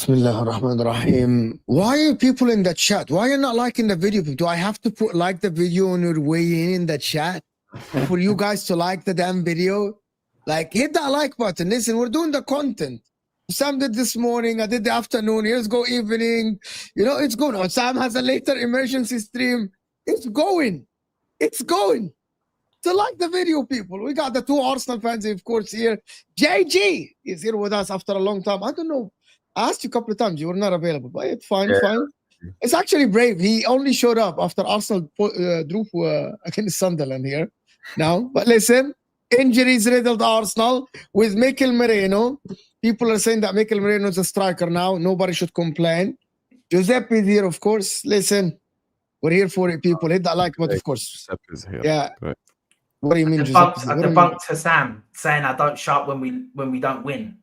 Bismillah ar-Rahman ar-Rahim. Why are people in the chat? Why are you not liking the video? Do I have to like the video on your way in the chat for you guys to like the damn video? Like, hit that like button. Listen, we're doing the content. Sam did this morning. I did the afternoon. Here's go evening. You know, it's going on. Sam has a later emergency stream. It's going. It's going. So like the video, people. We got the two Arsenal fans, of course, here. JG is here with us after a long time. I don't know. I asked you a couple of times. You were not available, but it's fine, fine. It's actually brave. He only showed up after Arsenal drew against Sunderland here now. But listen, injuries riddled Arsenal with Mikel Merino. People are saying that Mikel Merino is a striker now. Nobody should complain. Giuseppe is here, of course. Listen, we're here for it, people. Hit that like button, of course. Giuseppe's here. Yeah. Right. What do you mean, I debunked Sam saying I don't shout when we don't win.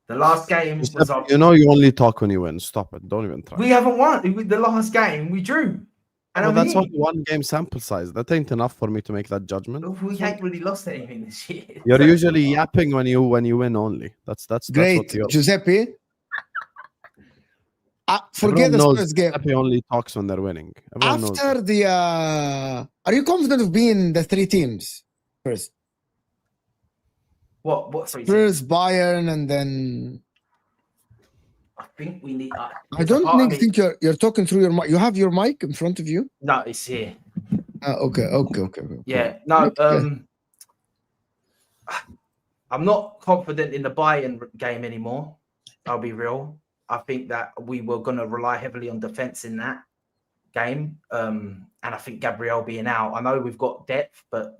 The last game was You know you only talk when you win. Stop it. Don't even try. We haven't won. The last game we drew. And that's only one game sample size. That ain't enough for me to make that judgment. We ain't really lost anything this year. You're usually yapping when you win only. That's great. What you're... Giuseppe. Forget the Spurs game. Giuseppe only talks when they're winning. After the are you confident of being the three teams first? What Spurs, Bayern, and then I think we need. I don't think you're talking through your mic. You have your mic in front of you? No, it's here. Okay. Yeah, no. I'm not confident in the Bayern game anymore. I'll be real. I think that we were going to rely heavily on defense in that game, and I think Gabriel being out. I know we've got depth, but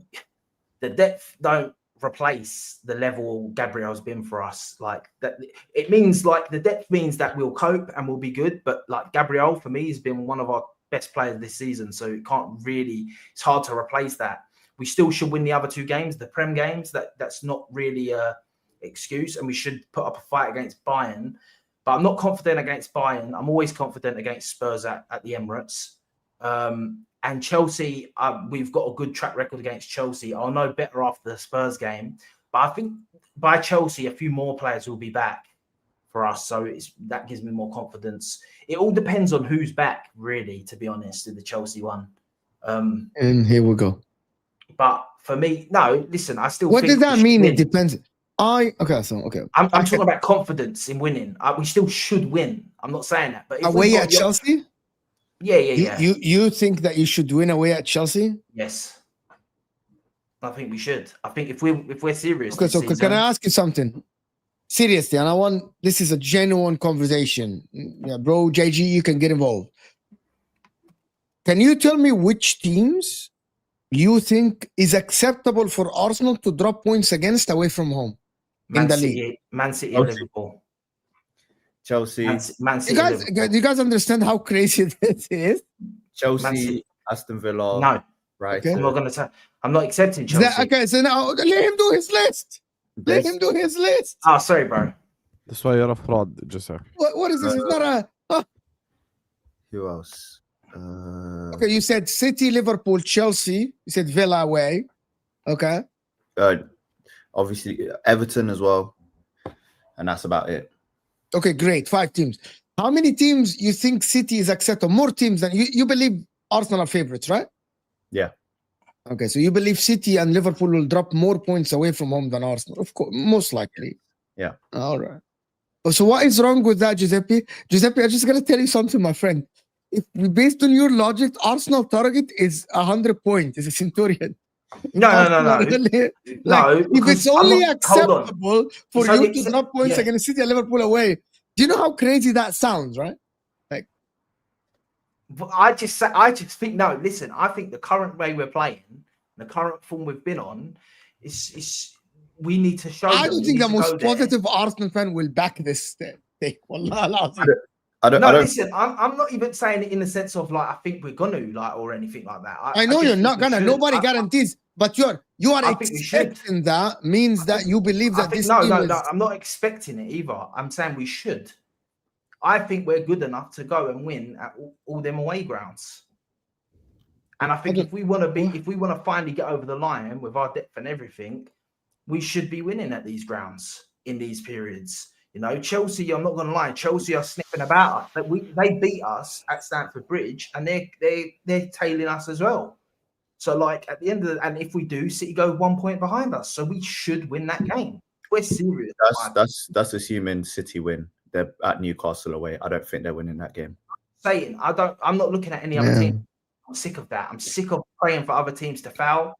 the depth don't replace the level Gabriel's been for us. Like that, it means like the depth means that we'll cope and we'll be good. But like Gabriel, for me, has been one of our best players this season. So it can't really. It's hard to replace that. We still should win the other two games, the Prem games. That's not really a excuse, and we should put up a fight against Bayern. But I'm not confident against Bayern. I'm always confident against Spurs at the Emirates. And Chelsea, we've got a good track record against Chelsea. I'll know better after the Spurs game. But I think by Chelsea, a few more players will be back for us. So that gives me more confidence. It all depends on who's back, really, to be honest, in the Chelsea one. And here we go. But for me, no, listen, I still What think does that mean? It depends. I'm talking about confidence in winning. We still should win. I'm not saying that. But away at Chelsea? Yeah. You think that you should win away at Chelsea? Yes. I think we should. I think if we're serious. Okay, so can I ask you something? Seriously, and this is a genuine conversation. Yeah, bro, JG, you can get involved. Can you tell me which teams you think is acceptable for Arsenal to drop points against away from home in the league? Man City and Liverpool. Chelsea, Man City. Do you guys understand how crazy this is? Chelsea, Aston Villa. No, right. Okay. I'm not going to. I'm not accepting Chelsea. Okay, so now let him do his list. Let him do his list. Oh, sorry, bro. That's why you're a fraud, Giuseppe. What is this? It's not a. Who else? Okay, you said City, Liverpool, Chelsea. You said Villa away. Okay. Obviously Everton as well, and that's about it. Okay, great. 5 teams. How many teams you think City is acceptable? More teams than you believe Arsenal are favorites, right? Yeah. Okay, so you believe City and Liverpool will drop more points away from home than Arsenal? Of course, most likely. Yeah. All right. So what is wrong with that, Giuseppe? Giuseppe, I'm just gonna tell you something, my friend. If based on your logic, Arsenal target is 100 points. It's a Centurion. No. Really, No, if it's only hold on. acceptable for It's only you to drop points yeah. against City and Liverpool away, do you know how crazy that sounds, right? But I just think no. Listen, I think the current way we're playing, the current form we've been on, is we need to show. I them. don't We think need the to most go there. positive Arsenal fan will back this take. Wallah, I don't. Listen, I'm not even saying it in the sense of like I think we're gonna like or anything like that. I know just you're think not we gonna. should. Nobody guarantees, but you are I think we should. expecting that means that you believe that this team is. No. I'm not expecting it either. I'm saying we should. I think we're good enough to go and win at all them away grounds. And I think if we want to finally get over the line with our depth and everything, we should be winning at these grounds in these periods. You know, Chelsea, I'm not going to lie, Chelsea are sniffing about us. They beat us at Stamford Bridge, and they're tailing us as well. So, like at the end of and if we do, City go 1 point behind us, so we should win that game. We're serious. That's assuming City win. They're at Newcastle away. I don't think they're winning that game. I'm not looking at any other team. I'm sick of that. I'm sick of praying for other teams to foul.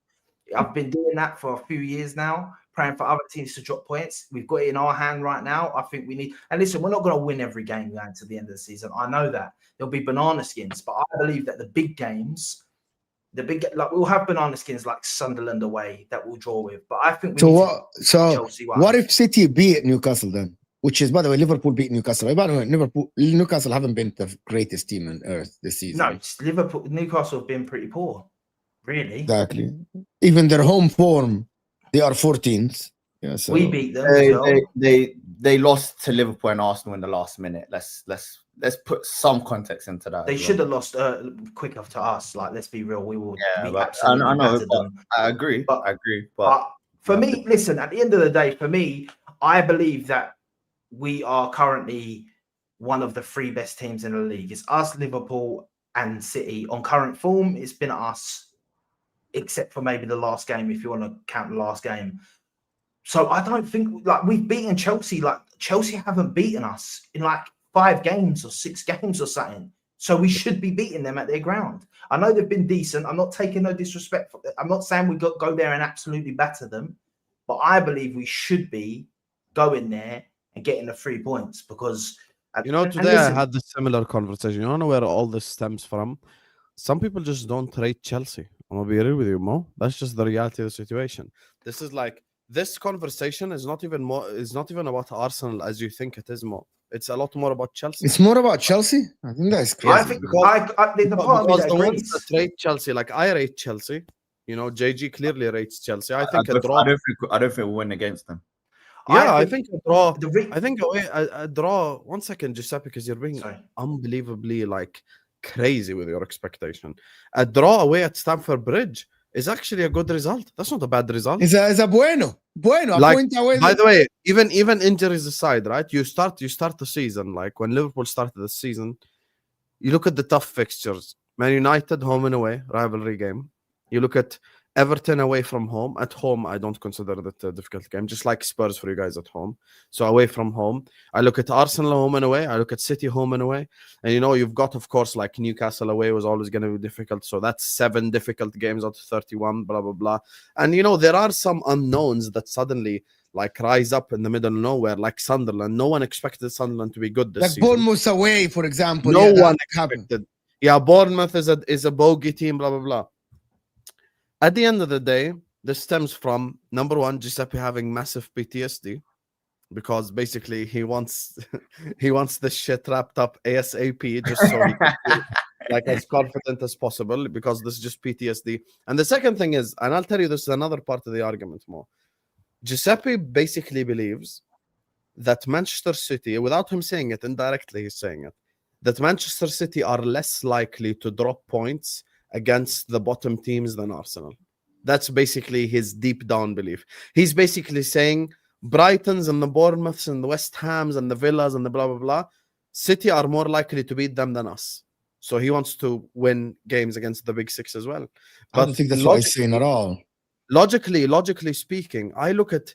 I've been doing that for a few years now, praying for other teams to drop points. We've got it in our hand right now. I think we need. And listen, we're not going to win every game going to the end of the season. I know that there'll be banana skins, but I believe that the big games, we'll have banana skins like Sunderland away that we'll draw with. But I think what if City beat Newcastle then? Which is, by the way, Liverpool beat Newcastle. By the way, Newcastle haven't been the greatest team on earth this season. No, Newcastle have been pretty poor, really. Exactly. Even their home form, they are 14th. Yeah, so we beat them. They lost to Liverpool and Arsenal in the last minute. Let's put some context into that. They should have lost quicker to us. Like, let's be real. We will. Yeah, but I know. I agree. But for me, listen. At the end of the day, for me, I believe that we are currently one of the 3 best teams in the league. It's us, Liverpool, and City. On current form, it's been us, except for maybe the last game, if you want to count the last game. So I don't think we've beaten Chelsea. Like Chelsea haven't beaten us in 5 games or 6 games or something. So we should be beating them at their ground. I know they've been decent. I'm not taking no disrespect. I'm not saying we go there and absolutely batter them, but I believe we should be going there and getting the 3 points because today I had this similar conversation. You don't know where all this stems from. Some people just don't rate Chelsea. I'm gonna be real with you, Mo. That's just the reality of the situation. This conversation is not even about Arsenal as you think it is, Mo. It's a lot more about Chelsea. It's more about Chelsea. I think that's crazy. I think the part of me that agrees. That rate Chelsea, like I rate Chelsea. You know, JG clearly rates Chelsea. I think a draw. I don't think we'll win against them. Yeah, I think a draw. I think a draw. 1 second, Giuseppe, because you're being unbelievably crazy with your expectation. A draw away at Stamford Bridge is actually a good result. That's not a bad result. It's a bueno. A point away. By the way, even injuries aside, right? You start the season when Liverpool started the season. You look at the tough fixtures. Man United home and away rivalry game. You look at Everton away from home. At home, I don't consider that a difficult game, just like Spurs for you guys at home. So away from home. I look at Arsenal home and away. I look at City home and away. And, you've got, of course, Newcastle away was always going to be difficult. So that's 7 difficult games out of 31, blah, blah, blah. And, there are some unknowns that suddenly, rise up in the middle of nowhere, like Sunderland. No one expected Sunderland to be good this season. Bournemouth away, for example. No one expected. Yeah, Bournemouth is a bogey team, blah blah blah. At the end of the day, this stems from number one, Giuseppe having massive PTSD because basically he wants this shit wrapped up ASAP just so he can be like as confident as possible because this is just PTSD. And the second thing is, and I'll tell you this is another part of the argument more. Giuseppe basically believes that Manchester City, without him saying it indirectly, he's saying it, that Manchester City are less likely to drop points against the bottom teams than Arsenal. That's basically his deep down belief. He's basically saying Brightons and the Bournemouths and the West Hams and the Villas and the blah, blah, blah, City are more likely to beat them than us. So he wants to win games against the big six as well. I don't think that's what he's saying at all. Logically speaking, I look at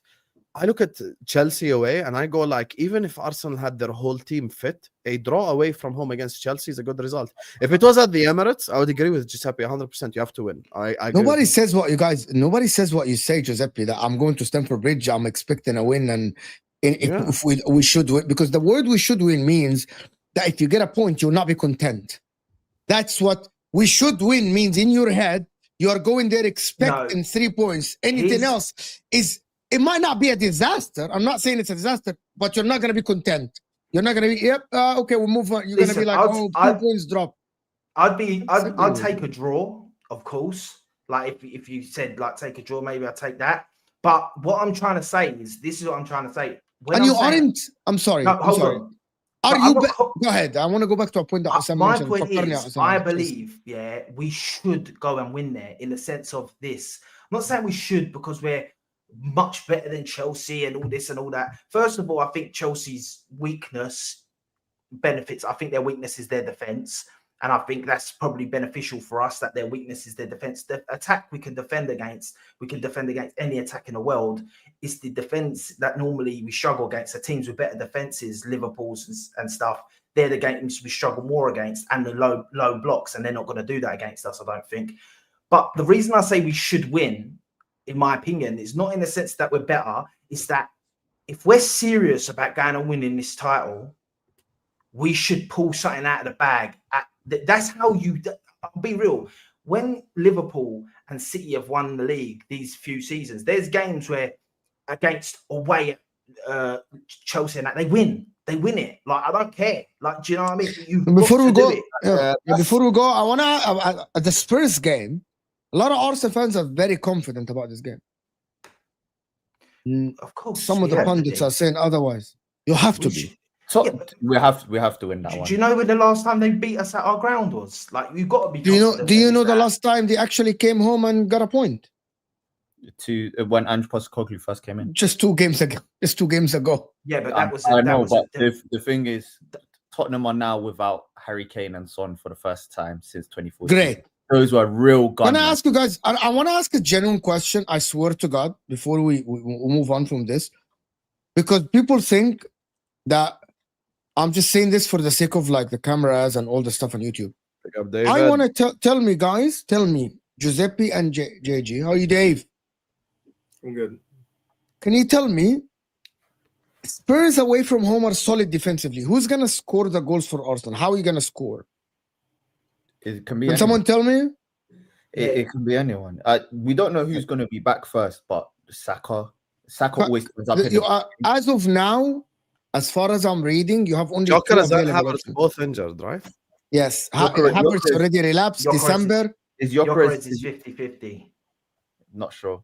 Chelsea away and I go like, even if Arsenal had their whole team fit, a draw away from home against Chelsea is a good result. If it was at the Emirates, I would agree with Giuseppe 100%. You have to win. I nobody says what you say, Giuseppe, that I'm going to Stamford Bridge, I'm expecting a win, and if we should win, because the word we should win means that if you get a point, you'll not be content. That's what we should win means in your head. You are going there expecting 3 points. Anything else is, it might not be a disaster. I'm not saying it's a disaster, but you're not going to be content. You're not going to be, okay, we'll move on. You're going to be like, 2 points drop. I'd take a draw, of course. Like if you said like take a draw, maybe I'd take that. But what I'm trying to say is, this is what I'm trying to say. I'm sorry. No, hold on. Go ahead. I want to go back to a point that Hassan mentioned. My point is, I believe, we should go and win there in the sense of this. I'm not saying we should because we're much better than Chelsea and all this and all that. First of all, I think Chelsea's weakness benefits. I think their weakness is their defense. And I think that's probably beneficial for us, that their weakness is their defense. The attack we can defend against any attack in the world. It's the defense that normally we struggle against. The teams with better defenses, Liverpool's and stuff, they're the games we struggle more against, and the low blocks, and they're not going to do that against us, I don't think. But the reason I say we should win, in my opinion, is not in the sense that we're better. It's that if we're serious about going and winning this title, we should pull something out of the bag. That's how I'll be real. When Liverpool and City have won the league these few seasons, there's games where against away Chelsea and that they win it. Like, I don't care. Like, do you know what I mean? Before we go, I want to at the Spurs game, a lot of Arsenal fans are very confident about this game. Of course, some of the pundits are saying otherwise. You have to be. So we have to win that one. Do you know when the last time they beat us at our ground was? Like, you've got to be. Do you know the last time they actually came home and got a point? When Ange Postecoglou first came in, just 2 games ago. Yeah, but that was. I know, but the thing is, Tottenham are now without Harry Kane and Son for the first time since 2014. Great. Those were real guns. Can I ask you guys? I want to ask a genuine question. I swear to God, before we move on from this, because people think that I'm just saying this for the sake of like the cameras and all the stuff on YouTube. I want to tell me, guys. Tell me, Giuseppe and JG. How are you, Dave? I'm good. Can you tell me, Spurs away from home are solid defensively. Who's going to score the goals for Arsenal? How are you going to score? It can be. Can someone tell me? It can be anyone. We don't know who's going to be back first, but Saka always comes up. As of now, as far as I'm reading, you have only Jokeres and Havertz both injured, right? Yes. Havertz already relapsed. December. Jokeres is 50-50. Not sure.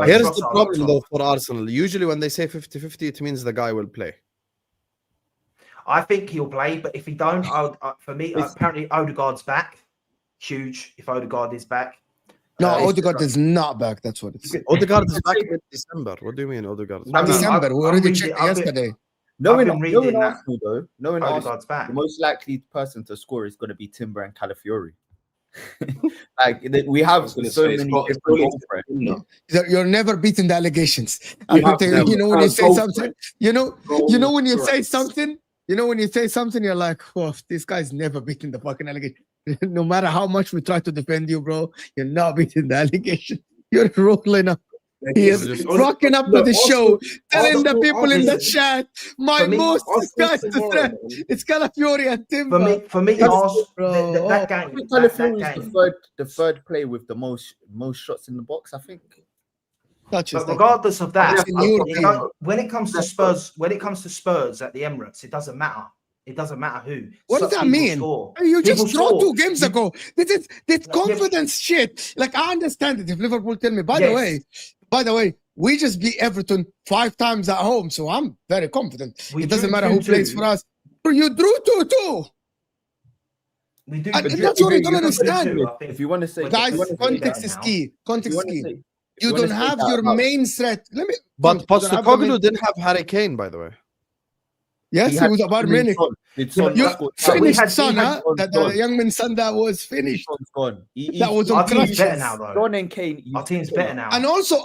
Here's the problem though for Arsenal. Usually when they say 50-50, it means the guy will play. I think he'll play, but if he don't, for me, apparently Odegaard's back. Huge if Odegaard is back. No, Odegaard is not back. That's what it's. Odegaard is back in December. What do you mean Odegaard? December. We already checked yesterday. Knowing Arsenal, Odegaard's back. The most likely person to score is going to be Timber and Calafiori. Like we have so many different. You're never beating the allegations. You know when you say something. You know when you say something. You know when you say something, you're like, "Oh, this guy's never beating the fucking allegation." No matter how much we try to defend you, bro, you're not beating the allegation. You're rolling up. He is Just- rocking up to the show, telling the people in the Arsenal- chat, my for me, most Arsenal guys to tomorrow, threat. man. It's Calafiori and Timber. For me, That's- Arsenal, bro, that I game, think that Calafiori is game. the third player with the most shots in the box. I think. touches. But regardless of that, That's in your you team. know, when it comes to Spurs at the Emirates, it doesn't matter. It doesn't matter who. What does that People mean? score. You People just draw score. 2 games You- ago. This Yeah. confidence shit. Like, I understand it if Liverpool tell me, by Yes. the way, we just beat Everton 5 times at home, so I'm very confident. We It doesn't drew matter who 2-2. plays for us. Bro, you drew 2-2. We do. And we that's do- what I don't we do understand. 2-2, I think. If you want to say, Guys, if you wanna say context that is now. key. Context is key. You wanna don't say have that your about- main threat. Let me. But you don't have the Postecoglou main- didn't have Harry Kane, by the way. Yes, he was about Munich. Did Son You score? So we finished had- Son, we had huh? That the Son. young man Son that was finished. Son's gone. That was on Our team's crutches. better now, though. Son and Kane. Our team's better now. And also,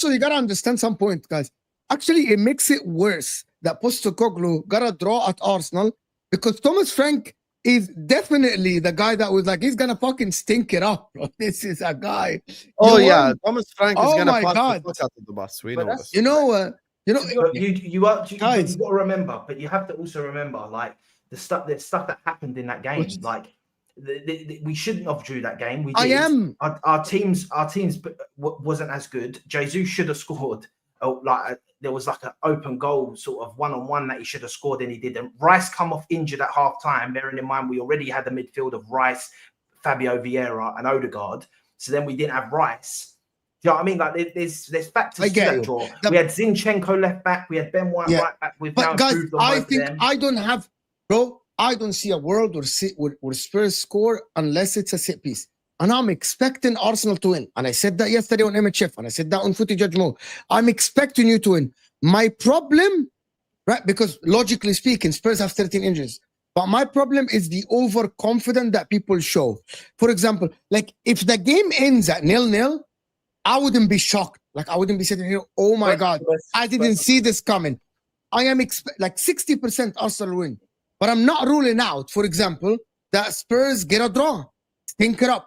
you gotta understand some point, guys. Actually, it makes it worse that Postecoglou got a draw at Arsenal because Thomas Frank is definitely the guy that was like, he's gonna fucking stink it up, bro. This is a guy. Oh You yeah, know- Thomas Frank is Oh gonna my pass God. the fuck out of the bus. We But know that's- this. You know, But you Guys. got to remember, but you have to also remember, like the stuff that happened in that game. Which- Like we shouldn't have drew that game. We I did. am. Our teams wasn't as good. Jesus should have scored. There was like an open goal, sort of 1-on-1 that he should have scored, and he didn't. Rice come off injured at half time. Bearing in mind we already had the midfield of Rice, Fabio Vieira, and Odegaard. So then we didn't have Rice. Do you know what I mean? Like there's factors I to get that you. draw. The- we had Zinchenko left back. We had Ben White Yeah. right back. We've now But guys, improved on I both of think them. I don't have, bro. I don't see a world where Spurs score unless it's a set piece. And I'm expecting Arsenal to win. And I said that yesterday on MHF, and I said that on Footy Judge Mo. I'm expecting you to win. My problem, right? Because logically speaking, Spurs have 13 injuries. But my problem is the overconfidence that people show. For example, like if the game ends at 0-0, I wouldn't be shocked. Like I wouldn't be sitting here, oh my God, I didn't see this coming. I am like 60% Arsenal win. But I'm not ruling out, for example, that Spurs get a draw. Think it up.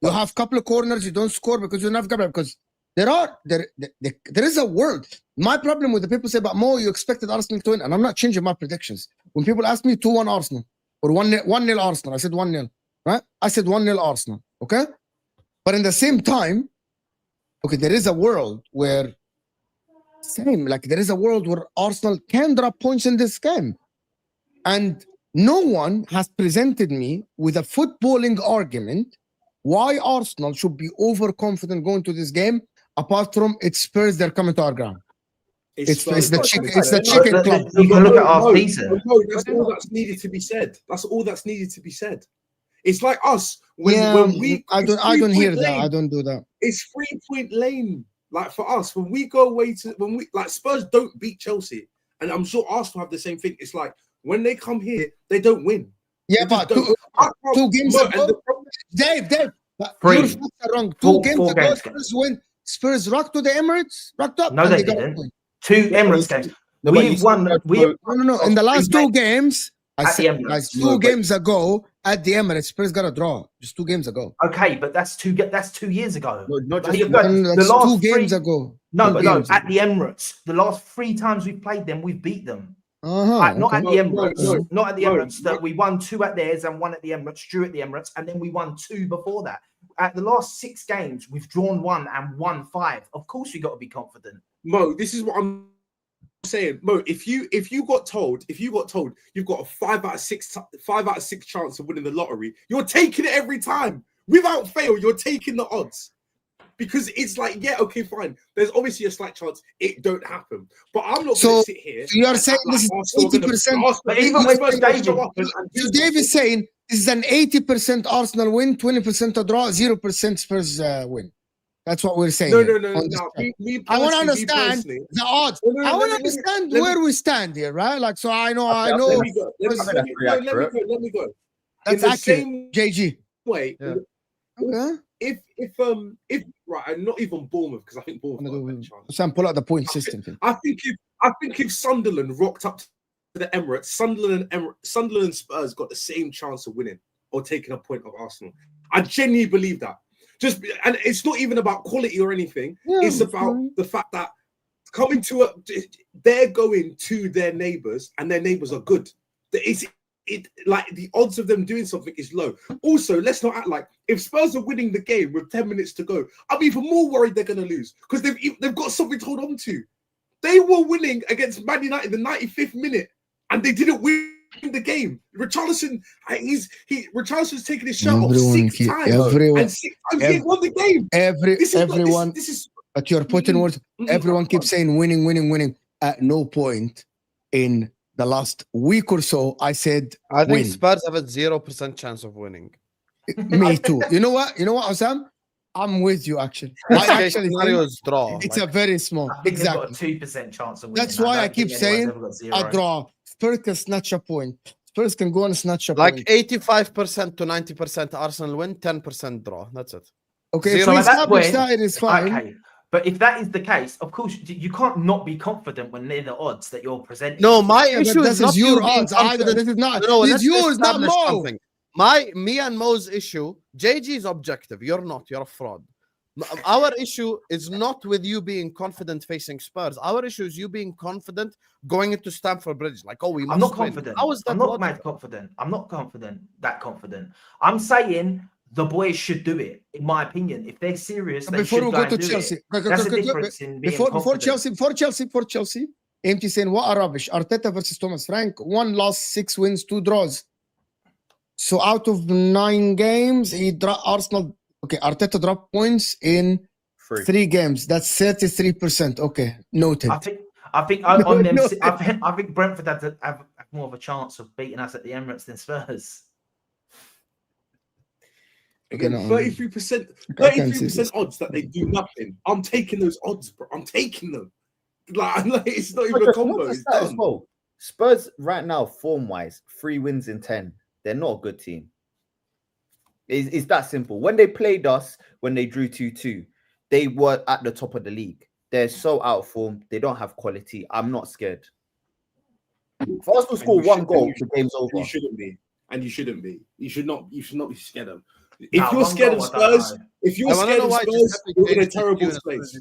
You have a couple of corners, you don't score because you don't have cover. Because there is a world. My problem with the people say, but Mo, you expected Arsenal to win. And I'm not changing my predictions. When people ask me 2-1 Arsenal or 1-0 Arsenal, I said 1-0, right? I said 1-0 Arsenal, okay? But in the same time, okay, there is a world where there is a world where Arsenal can drop points in this game. And no one has presented me with a footballing argument why Arsenal should be overconfident going to this game, apart from it's Spurs, they're coming to our ground. It's the chicken club. You can look at our season. No, that's all that's needed to be said. That's all that's needed to be said. It's like us when we. I don't hear that. I don't do that. It's 3-point lane. Like for us, when we go away to Spurs don't beat Chelsea, and I'm sure Arsenal have the same thing. It's like when they come here, they don't win. Yeah, They just but two games No, ago, and the problem- Dave, but Three. your facts are wrong. Four Two games ago, games. Spurs win. Spurs rocked to the Emirates, rocked up. No, and they got a didn't. win. 2 Emirates games. No, but We've you won. said We that- No. In the last two games, I At the said, Emirates. guys, No, two but- games ago at the Emirates, Spurs got a draw. Just 2 games ago. okay, but that's 2 years ago. No, not Like, just you've got That's the last 2 games three- ago. No, 2 but no, games at ago. the Emirates, the last 3 times we've played them, we've beat them. Uh-huh, Not okay. at the Emirates, no, not at the no, Emirates. no. That we won 2 at theirs and 1 at the Emirates, drew at the Emirates, and then we won 2 before that. At the last 6 games, we've drawn 1 and won 5. Of course, we got to be confident. Mo, this is what I'm saying. Mo, if you got told you've got a 5 out of 6 chance of winning the lottery, you're taking it every time without fail. You're taking the odds because it's like, yeah, okay, fine. There's obviously a slight chance it don't happen, but I'm not So- going to sit here. so you are and saying act this is Arsenal are gonna- 80%. Arsenal- But even Arsenal with are gonna David- show up and do So Dave is saying this is an 80% Arsenal win, 20% a draw, 0% Spurs win. That's what we're saying. No, here no, no, on this no. track. Me I want to personally- me understand personally- the odds. No, no, no, I want to let me- understand let me- where we stand here, right? Like, so I know. Let me go. Let because- me go. Let me go. That's In the accurate. same JG. way, Yeah. Okay. if right, and not even Bournemouth, because I think Bournemouth got a better chance. Sam, pull out the point system thing. I think if Sunderland rocked up to the Emirates, Sunderland and Spurs got the same chance of winning or taking a point of Arsenal. I genuinely believe that. And it's not even about quality or anything. Yeah, it's about the fact that they're going to their neighbors, and their neighbors are good. Like the odds of them doing something is low. Also, let's not act like if Spurs are winning the game with 10 minutes to go, I'm even more worried they're going to lose because they've got something to hold on to. They were winning against Man United in the 95th minute, and they didn't win the game. Richarlison's taken his shirt off 6 times, and 6 times he won the game. Everyone, but you're putting words. Everyone keeps saying winning. At no point in the last week or so, I said I think win. Spurs have a 0% chance of winning. Me too. You know what, Osam? I'm with you, actually. I actually think draw. it's a very small. I think Exactly. they've got a 2% chance of winning. That's why I keep saying a draw. Spurs can snatch a point. Spurs can go and snatch a point. Like 85% to 90% Arsenal win, 10% draw. That's it. Okay, so if at that point, side is fine. Okay. But if that is the case, of course, you can't not be confident when they're the odds that you're presenting. No, my issue is not your being odds. confident. This is not. No, it's yours, not establish Mo. something. Me and Mo's issue, JG is objective. You're not. You're a fraud. Our issue is not with you being confident facing Spurs. Our issue is you being confident going into Stamford Bridge. Like, oh, we must I'm not win. confident. How is that I'm not logical? mad confident. I'm not that confident. I'm saying the boys should do it, in my opinion. If they're serious, they before should we go go and to do Chelsea, it. That's the difference in being before Chelsea, empty saying what a rubbish. Arteta versus Thomas Frank, 1 loss, 6 wins, 2 draws. So out of 9 games, Arsenal. Okay, Arteta dropped points in 3 games. That's 33%. Okay, noted. I think on them. I think Brentford have more of a chance of beating us at the Emirates than Spurs. Again, 33% odds that they do nothing. I'm taking those odds, bro. I'm taking them. Like it's not even a combo. It's done. Well, Spurs right now, form-wise, 3 wins in 10. They're not a good team. It's that simple. When they played us, when they drew 2-2, they were at the top of the league. They're so out of form. They don't have quality. I'm not scared. If Arsenal score 1 goal, the game's over. You shouldn't be. And you shouldn't be. You should not be scared of. If you're scared of Spurs, you're in a terrible place.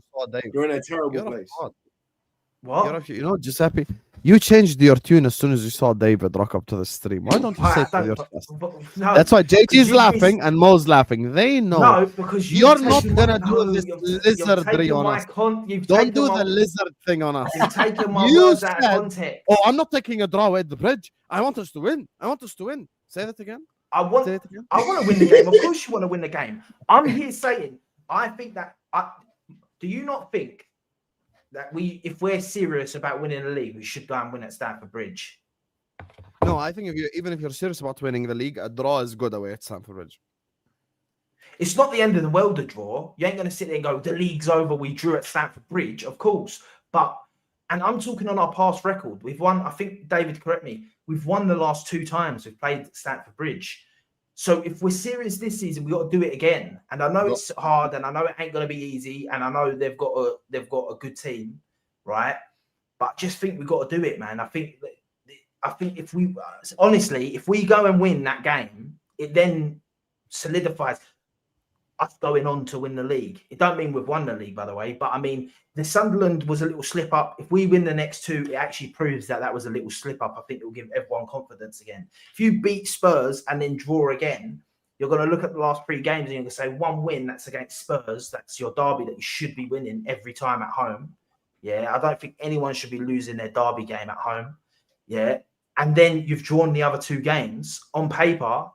You're in a terrible place. What? You know, Giuseppe, you changed your tune as soon as you saw David rock up to the stream. Why don't you say it with your chest? No, that's why JG's laughing and Mo's laughing. They know. No, because you're not gonna do this lizardry on us. Don't do the lizard thing on us. You've taken my words out of context. Oh, I'm not taking a draw at the bridge. I want us to win. Say that again. I want to win the game. Of course, you want to win the game. I'm here saying, I think that. Do you not think that if we're serious about winning the league, we should go and win at Stamford Bridge? No, I think even if you're serious about winning the league, a draw is good away at Stamford Bridge. It's not the end of the world, a draw. You ain't going to sit there and go, the league's over, we drew at Stamford Bridge, of course. And I'm talking on our past record. We've won, I think, David, correct me, we've won the last 2 times we've played at Stamford Bridge. So if we're serious this season, we got to do it again. And I know it's hard, and I know it ain't going to be easy, and I know they've got a good team, right? But I just think we got to do it, man. I think if we go and win that game, it then solidifies us going on to win the league. It don't mean we've won the league, by the way, but I mean the Sunderland was a little slip up. If we win the next 2, it actually proves that was a little slip up. I think it will give everyone confidence again. If you beat Spurs and then draw again, you're going to look at the last 3 games and you're going to say 1 win, that's against Spurs. That's your derby that you should be winning every time at home. Yeah, I don't think anyone should be losing their derby game at home. Yeah, and then you've drawn the other 2 games. On paper,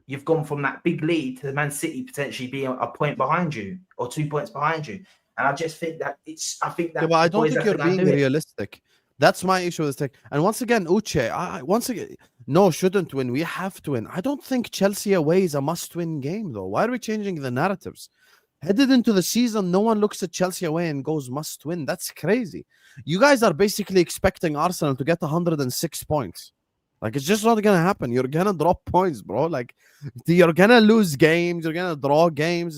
you've gone from that big lead to the Man City potentially being a point behind you or 2 points behind you. And I just think that but I don't think you're being realistic. That's my issue with this thing. And once again, Uche, no, shouldn't win. We have to win. I don't think Chelsea away is a must-win game, though. Why are we changing the narratives? Headed into the season, no one looks at Chelsea away and goes must-win. That's crazy. You guys are basically expecting Arsenal to get 106 points. Like, it's just not going to happen. You're going to drop points, bro. Like, you're going to lose games. You're going to draw games.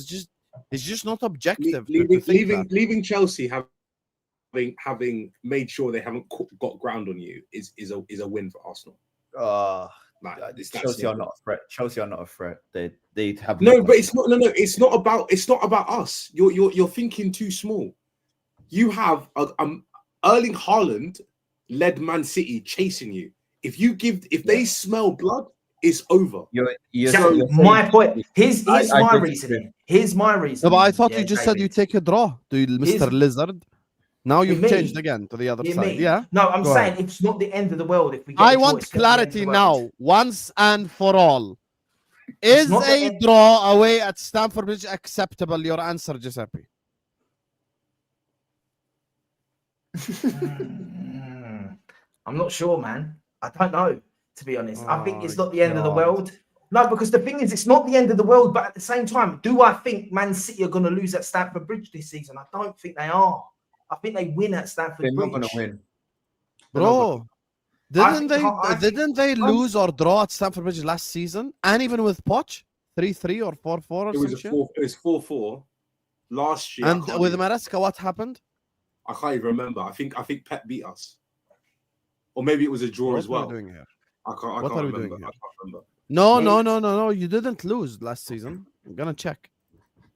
It's just not objective. Leaving Chelsea having made sure they haven't got ground on you is a win for Arsenal. It's that Chelsea are simple. not a threat. Chelsea are not a threat. They have No, but it's not. No, it's not about us. You're thinking too small. You have Erling Haaland led Man City chasing you. If they smell blood, it's over. So my point. Here's I my disagree. reasoning. Here's my No, reasoning. but I thought yeah, you just said you David. take a draw, Mr. Here's- Lizard. Now you've Me? changed again to the other You side. mean? Yeah. No, I'm Go saying ahead. it's not the end of the world if we get. I a draw, want it's not the end of clarity the world. now, once and for all. Is not the a end- draw away at Stamford Bridge acceptable? Your answer, Giuseppe. I'm not sure, man. I don't know, to be honest. I think it's not the end of the God. world. No, because the thing is, it's not the end of the world. But at the same time, do I think Man City are going to lose at Stamford Bridge this season? I don't think they are. I think they win at Stamford They're Bridge. not going to win. Bro, I didn't they lose or draw at Stamford Bridge last season? And even with Poch, 3-3 or 4-4 or It was some shit? It was 4-4 last year. And with Maresca, what happened? I can't even remember. I think Pep beat us, or maybe it was a draw as well. What are we doing here? I can't What are we remember. doing here? I can't remember. No. You didn't lose last season. I'm gonna check.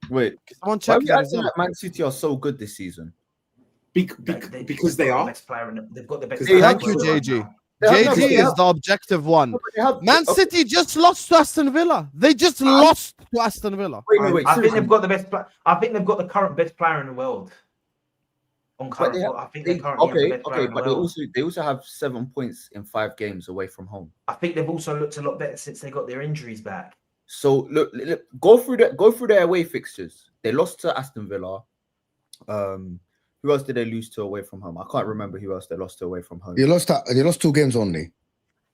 Wait, Someone why check are we the acting result. like Man City are so good this season? Because they are. Best player they've got the best. They player have Thank you, in the world JG. now. JG is the objective one. Man City just lost to Aston Villa. They just lost to Aston Villa. Wait. I think seriously. they've got the best. I think they've got the current best player in the world. On current, I think they currently have the best player in the but world. they also have 7 points in 5 games away from home. I think they've also looked a lot better since they got their injuries back. So look, go through their away fixtures. They lost to Aston Villa. Who else did they lose to away from home? I can't remember who else they lost to away from home. They lost 2 games only.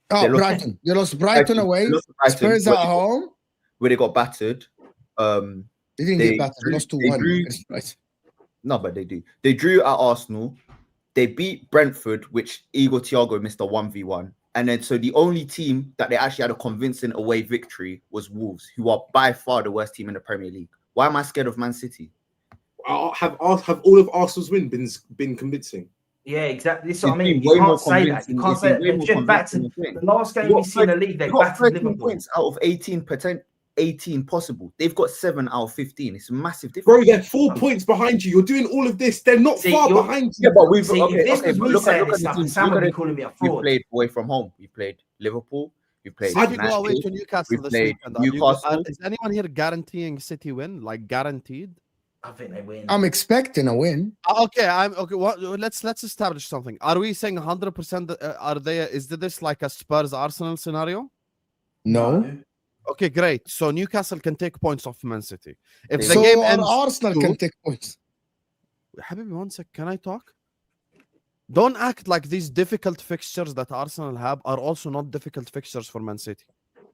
Oh, Brighton. They lost Brighton away. They lost to Brighton, Spurs at home. where they got battered. They didn't get battered. They lost 2-1. No, but they do. They drew at Arsenal. They beat Brentford, which Igor Thiago missed a 1v1. And then so the only team that they actually had a convincing away victory was Wolves, who are by far the worst team in the Premier League. Why am I scared of Man City? Have all of Arsenal's wins been convincing? Yeah, exactly. This is what I It's mean. been way You more can't say that. You convincing. can't It's say been that. way They've more just battered convincing the last game You we've got seen in the league. They've got battered 13 Liverpool. points out of 18 possible. They've got 7 out of 15. It's a massive difference. Bro, they're 4 points behind you. You're doing all of this. They're not See, far you're- behind you. Yeah, but we've See, if this was but me look saying at this the stuff, teams. Sam Look would at be the calling me a teams we fraud. played away from home. We played Liverpool. We played City go away United. to Newcastle We this played weekend. Newcastle. Is anyone here guaranteeing City win? Like guaranteed? I think they win. I'm expecting a win. Okay, let's establish something. Are we saying 100%? Is this like a Spurs Arsenal scenario? No. Okay, great. So Newcastle can take points off Man City. If the So game our ends, Arsenal can take points. Habibi, 1 sec. Can I talk? Don't act like these difficult fixtures that Arsenal have are also not difficult fixtures for Man City.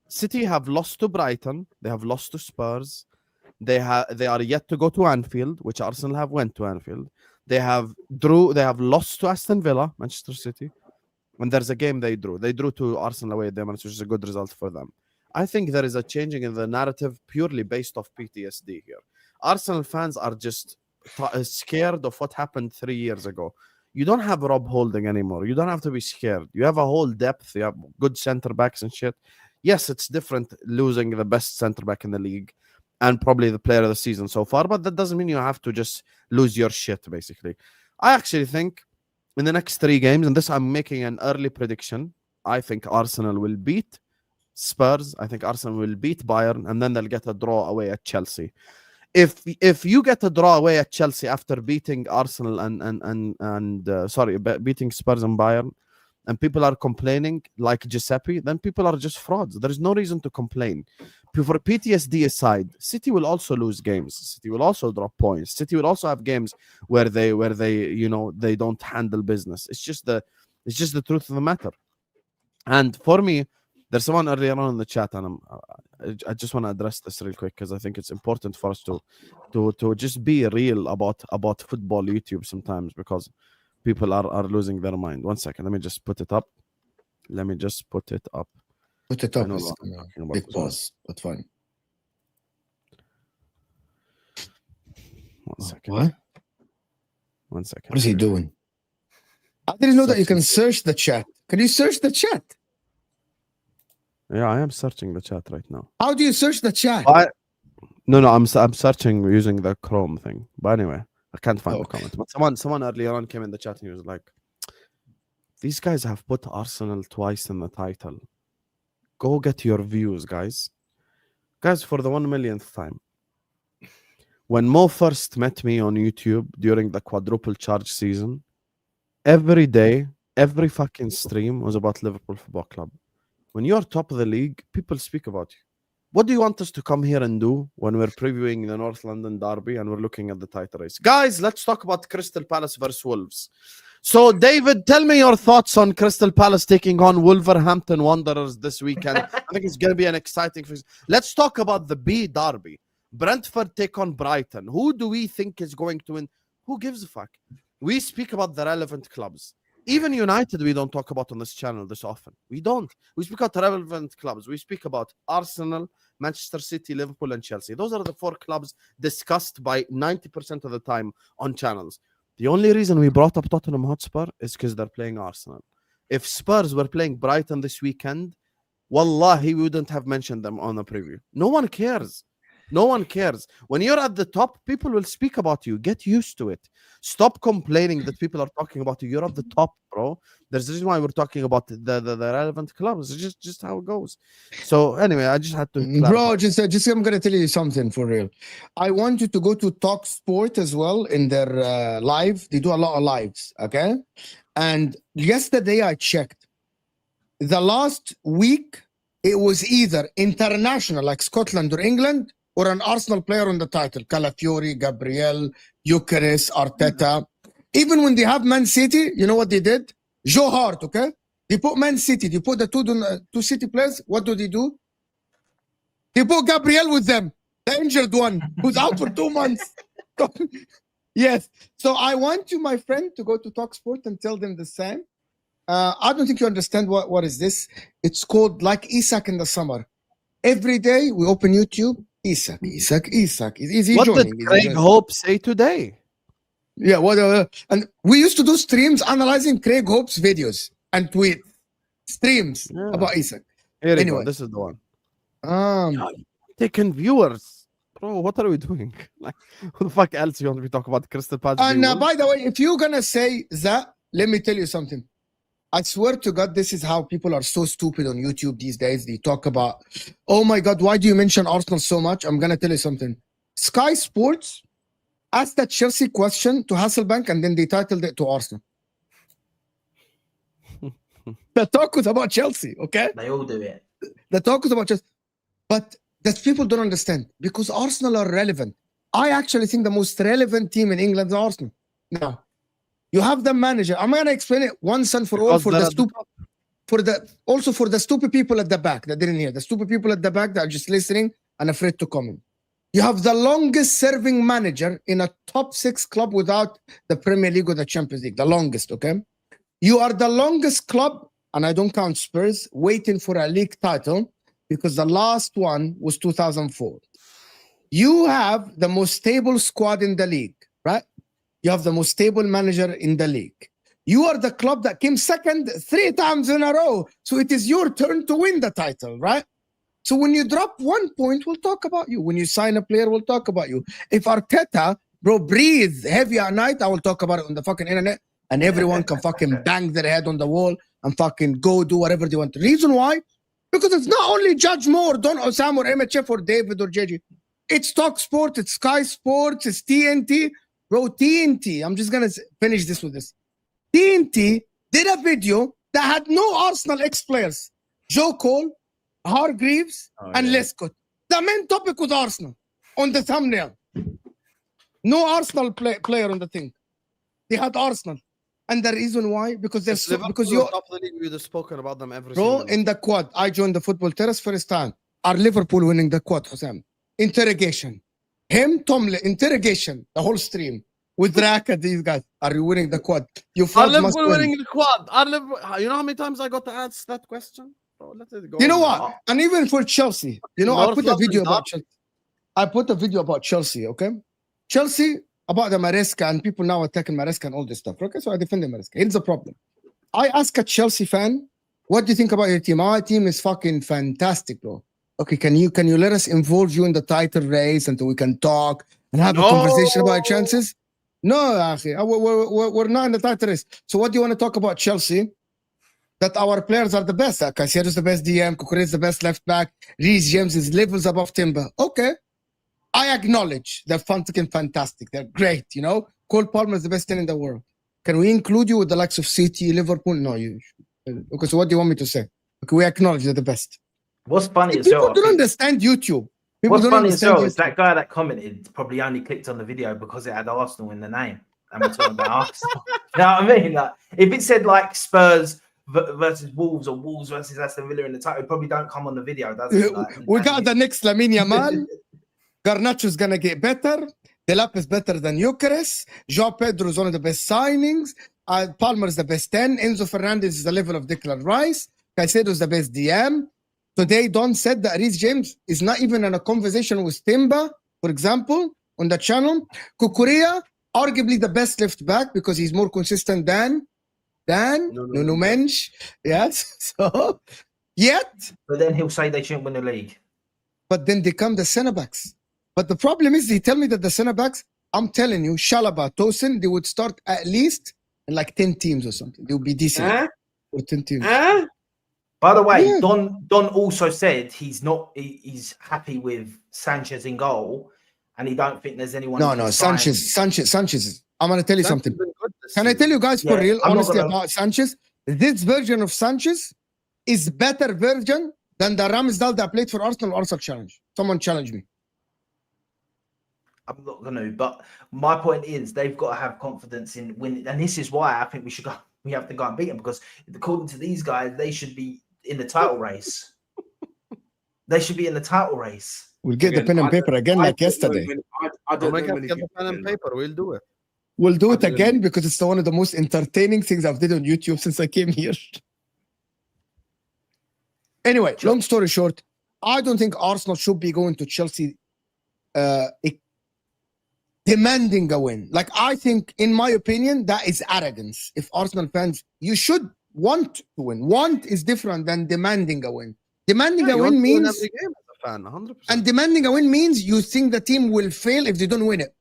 City have lost to Brighton. They have lost to Spurs. They are yet to go to Anfield, which Arsenal have went to Anfield. They have lost to Aston Villa, Manchester City. And there's a game they drew. They drew to Arsenal away at them, which is a good result for them. I think there is a changing in the narrative purely based off PTSD here. Arsenal fans are just scared of what happened 3 years ago. You don't have Rob Holding anymore. You don't have to be scared. You have a whole depth. You have good center backs and shit. Yes, it's different losing the best center back in the league and probably the player of the season so far, but that doesn't mean you have to just lose your shit, basically. I actually think in the next 3 games, and this I'm making an early prediction, I think Arsenal will beat Spurs. I think Arsenal will beat Bayern, and then they'll get a draw away at Chelsea. If you get a draw away at Chelsea after beating Arsenal beating Spurs and Bayern, and people are complaining like Giuseppe, then people are just frauds. There is no reason to complain. For PTSD aside, City will also lose games. City will also drop points. City will also have games where they they don't handle business. It's just the truth of the matter. And for me, there's someone earlier on in the chat, and I just want to address this real quick because I think it's important for us to just be real about football YouTube sometimes, because people are losing their mind. 1 second, let me just put it up. Put it up. It's big pause, but fine. 1 second. What? 1 second. What is he doing? I didn't know that you can search the chat. Can you search the chat? Yeah, I am searching the chat right now. How do you search the chat? No, I'm searching using the Chrome thing. But anyway, I can't find the Okay. comment. But someone earlier on came in the chat and he was like, "These guys have put Arsenal twice in the title. Go get your views, guys. Guys, for the 1 millionth time. When Mo first met me on YouTube during the quadruple charge season, every day, every fucking stream was about Liverpool Football Club. When you're top of the league, people speak about you. What do you want us to come here and do when we're previewing the North London derby and we're looking at the title race? Guys, let's talk about Crystal Palace versus Wolves. So, David, tell me your thoughts on Crystal Palace taking on Wolverhampton Wanderers this weekend. I think it's going to be an exciting fix. Let's talk about the B derby. Brentford take on Brighton. Who do we think is going to win? Who gives a fuck? We speak about the relevant clubs. Even United, we don't talk about on this channel this often. We don't. We speak about relevant clubs. We speak about Arsenal, Manchester City, Liverpool, and Chelsea. Those are the 4 clubs discussed by 90% of the time on channels. The only reason we brought up Tottenham Hotspur is because they're playing Arsenal. If Spurs were playing Brighton this weekend, wallahi, we wouldn't have mentioned them on the preview. No one cares. No one cares. When you're at the top, people will speak about you. Get used to it. Stop complaining that people are talking about you. You're at the top, bro. There's a reason why we're talking about the relevant clubs. It's just how it goes. So anyway, I just had to Bro, just I'm gonna tell you something for real. I want you to go to Talk Sport as well in their live. They do a lot of lives, okay? And yesterday I checked. The last week it was either international like Scotland or England, or an Arsenal player on the title. Calafiori, Gabriel, Gyökeres, Arteta. Even when they have Man City, you know what they did? Joe Hart, okay? They put Man City. They put the two City players. What do? They put Gabriel with them, the injured one, who's out for 2 months. Yes. So I want you, my friend, to go to TalkSport and tell them the same. I don't think you understand what is this. It's called like Isak in the summer. Every day we open YouTube. Isak. Is he what joining? did Craig Hope say today? Yeah, and we used to do streams analyzing Craig Hope's videos and tweet streams about Isak. Here Anyway. go. This is the one. Taking viewers. Bro, what are we doing? Like, who the fuck else you want to be talking about? Crystal Palace? And by the way, if you're going to say that, let me tell you something. I swear to God, this is how people are so stupid on YouTube these days. They talk about, oh my God, why do you mention Arsenal so much? I'm going to tell you something. Sky Sports asked that Chelsea question to Hasselbank and then they titled it to Arsenal. The talk was about Chelsea, okay? They all do it. The talk was about Chelsea. But that people don't understand because Arsenal are relevant. I actually think the most relevant team in England is Arsenal. Now, you have the manager. I'm going to explain it once and for all for the stupid people at the back that didn't hear. The stupid people at the back that are just listening and afraid to comment. You have the longest serving manager in a top 6 club without the Premier League or the Champions League. The longest, okay? You are the longest club, and I don't count Spurs, waiting for a league title because the last one was 2004. You have the most stable squad in the league, right? You have the most stable manager in the league. You are the club that came second 3 times in a row. So it is your turn to win the title, right? So when you drop 1 point, we'll talk about you. When you sign a player, we'll talk about you. If Arteta, bro, breathe heavy at night, I will talk about it on the fucking internet. And everyone can fucking bang their head on the wall and fucking go do whatever they want. The reason why? Because it's not only Judge Moore, Don Osam or MHF or David or JJ. It's Talk Sport, it's Sky Sports, it's TNT. Bro, TNT, I'm just going to finish this with this. TNT did a video that had no Arsenal ex-players. Joe Cole, Hargreaves, and Lescott. The main topic was Arsenal on the thumbnail. No Arsenal player on the thing. They had Arsenal. And the reason why? Because they're because you're top of the league, we would have spoken about them every bro, single in the quad. I joined the Football Terrace first time. Are Liverpool winning the quad, Hosam? Interrogation. Him, Tomlin, interrogation, the whole stream. With Raka, these guys. Are you winning the quad? You Are Liverpool winning the quad? You know how many times I got to ask that question? Bro, let it go. You know what? And even for Chelsea, you know, I put a video about Chelsea. I put a video about Chelsea, okay? Chelsea, about the Maresca, and people now attacking Maresca and all this stuff, okay? So I defend the Maresca. Here's the problem. I ask a Chelsea fan, what do you think about your team? Our team is fucking fantastic, bro. Okay, can you let us involve you in the title race until we can talk and have a conversation about our chances? No, Akhi, we're not in the title race. So what do you want to talk about Chelsea? That our players are the best. Caicedo's the best DM, Cucurella is the best left back, Reece James is levels above Timber. Okay. I acknowledge they're fucking fantastic. They're great, you know. Cole Palmer is the best 10 in the world. Can we include you with the likes of City, Liverpool? No, you. Okay, so what do you want me to say? Okay, we acknowledge they're the best. What's funny as People well? don't understand YouTube. People What's don't funny as understand well is YouTube. that guy that commented probably only clicked on the video because it had Arsenal in the name. And we're talking about Arsenal. You know what I mean? Like, if it said like Spurs versus Wolves or Wolves versus Aston Villa in the title, it probably don't come on the video, does it? Like, We got the next Lamine Yamal. Garnacho's gonna get better. Delap is better than Eucharist. Joao Pedro is one of the best signings. Palmer is the best 10. Enzo Fernandez is the level of Declan Rice. Caicedo is the best DM. Today, Don said that Reece James is not even in a conversation with Timba, for example, on the channel. Cucurella, arguably the best left back because he's more consistent than Nuno Mensch. Yes. So, yet. But then he'll say they shouldn't win the league. But then they come the centre backs. But the problem is, they tell me that the centre backs, I'm telling you, Shalaba, Tosin, they would start at least in like 10 teams or something. They would be decent. Or 10 teams. By the way, Yeah. Don also said he's happy with Sanchez in goal, and he don't think there's anyone. No, Sanchez. I'm gonna tell you something. Can I tell you guys for Yeah, real, I'm not honestly, gonna- about Sanchez? This version of Sanchez is better version than the Ramsdale that played for Arsenal Challenge. Someone challenge me. I'm not going to, but my point is they've got to have confidence in winning, and this is why I think we have to go and beat them, because according to these guys, they should be in the title race. They should be in the title race. We'll get the pen and paper again like yesterday. I don't Make know us many get the people pen and in. paper. We'll do it. We'll do I it don't again because it's one of the most entertaining things I've did on YouTube since I came here. Anyway, long story short, I don't think Arsenal should be going to Chelsea demanding a win. Like, I think, in my opinion, that is arrogance. If Arsenal fans, you should want to win. Want is different than demanding a win. Demanding a win means, every game as a fan, 100%. and demanding a win means you think the team will fail if they don't win it.